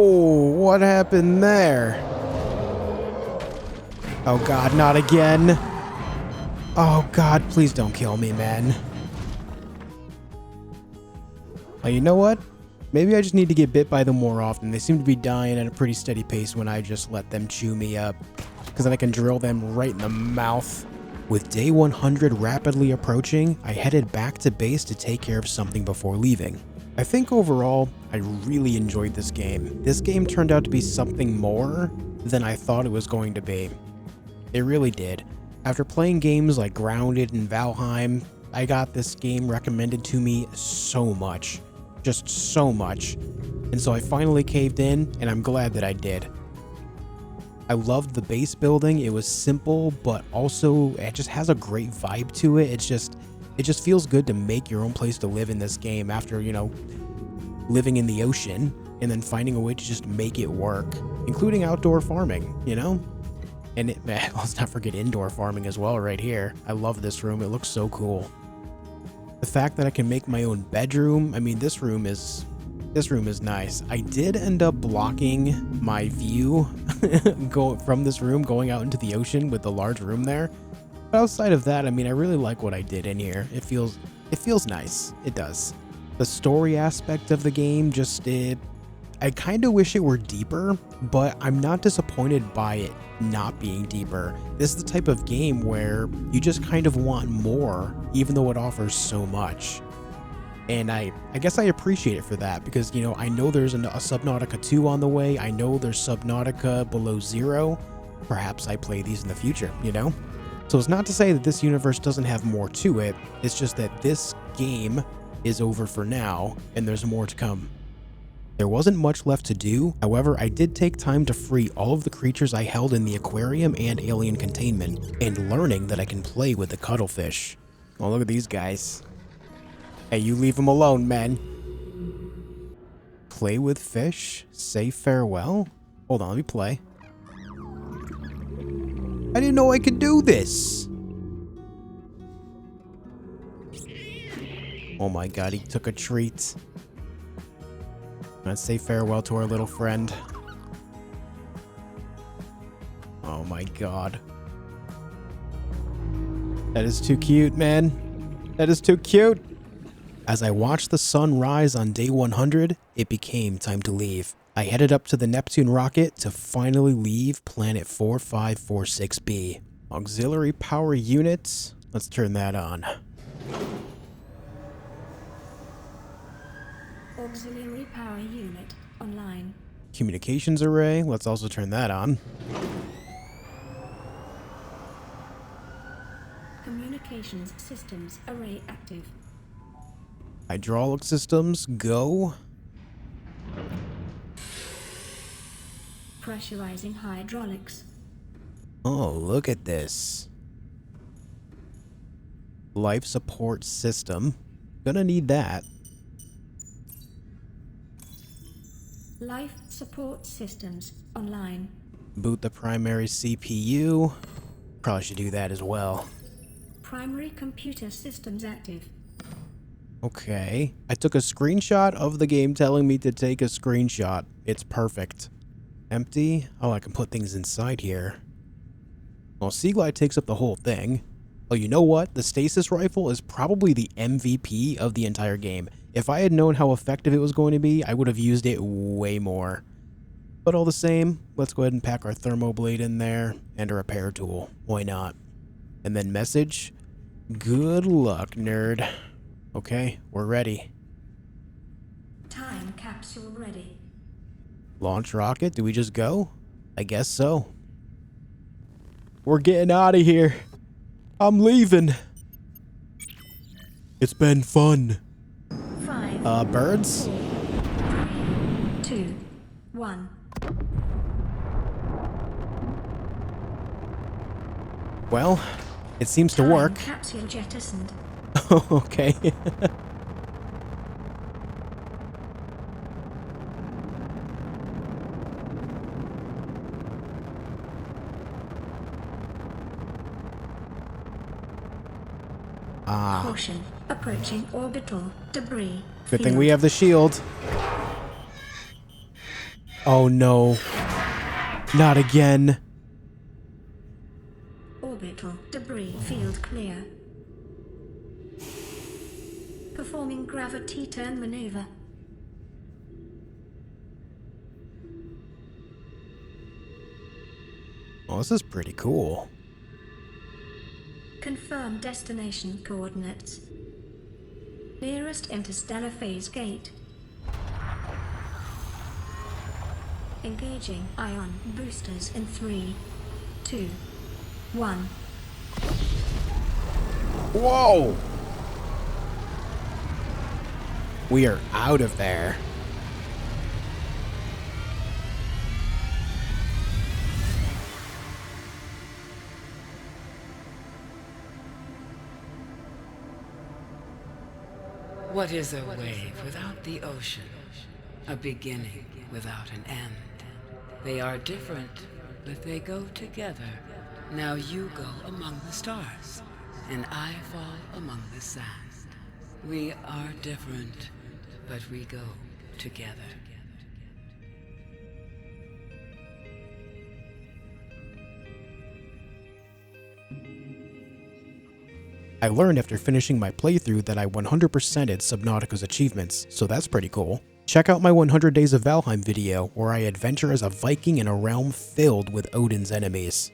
what happened there? Oh god, not again. Oh god, please don't kill me, man. Oh, you know what? Maybe I just need to get bit by them more often. They seem to be dying at a pretty steady pace when I just let them chew me up. Because then I can drill them right in the mouth. With day 100 rapidly approaching, I headed back to base to take care of something before leaving. I think overall, I really enjoyed this game. This game turned out to be something more than I thought it was going to be. It really did. After playing games like Grounded and Valheim, I got this game recommended to me so much. Just so much. And so I finally caved in, and I'm glad that I did. I loved the base building. It was simple, but also it just has a great vibe to it. It just feels good to make your own place to live in this game after, you know, living in the ocean and then finding a way to just make it work, including outdoor farming, you know? And let's not forget indoor farming as well right here. I love this room. It looks so cool. The fact that I can make my own bedroom, I mean, this room is nice. I did end up blocking my view from this room going out into the ocean with the large room there. But outside of that, I mean, I really like what I did in here. It feels nice. It does. The story aspect of the game I kind of wish it were deeper, but I'm not disappointed by it not being deeper. This is the type of game where you just kind of want more, even though it offers so much. And I guess I appreciate it for that because, you know, I know there's a Subnautica 2 on the way. I know there's Subnautica Below Zero. Perhaps I play these in the future, you know? So it's not to say that this universe doesn't have more to it. It's just that this game is over for now and there's more to come. There wasn't much left to do. However, I did take time to free all of the creatures I held in the aquarium and alien containment, and learning that I can play with the cuttlefish. Oh, look at these guys. Hey, you leave them alone, man. Play with fish? Say farewell? Hold on, let me play. I didn't know I could do this. Oh my god, he took a treat. Let's say farewell to our little friend. Oh my god. That is too cute, man. That is too cute. As I watched the sun rise on day 100, it became time to leave. I headed up to the Neptune Rocket to finally leave planet 4546b. Auxiliary power units. Let's turn that on. Auxiliary power unit online. Communications array. Let's also turn that on. Communications systems array active. Hydraulic systems, go. Pressurizing hydraulics. Oh, look at this. Life support system. Gonna need that. Life support systems online. Boot the primary CPU. Probably should do that as well. Primary computer systems active. Okay. I took a screenshot of the game telling me to take a screenshot. It's perfect. Empty. Oh, I can put things inside here. Well, Seaglide takes up the whole thing. Oh, you know what? The Stasis rifle is probably the MVP of the entire game. If I had known how effective it was going to be, I would have used it way more. But all the same, let's go ahead and pack our thermoblade in there and a repair tool. Why not? And then message. Good luck, nerd. Okay, we're ready. Time capsule ready. Launch rocket? Do we just go? I guess so. We're getting out of here. I'm leaving. It's been fun. 5, birds? 4, 3, 2, 1. Well, it seems to work. Capsule jettisoned. Okay. Caution. Approaching orbital debris. Good thing we have the shield. Oh no. Not again. Orbital debris field clear. Performing gravity turn maneuver. Oh, this is pretty cool. Confirm destination coordinates. Nearest interstellar phase gate. Engaging ion boosters in 3, 2, 1. Whoa! We are out of there. What is a wave without the ocean? A beginning without an end. They are different, but they go together. Now you go among the stars, and I fall among the sand. We are different, but we go together. I learned after finishing my playthrough that I 100%ed Subnautica's achievements, so that's pretty cool. Check out my 100 Days of Valheim video, where I adventure as a Viking in a realm filled with Odin's enemies.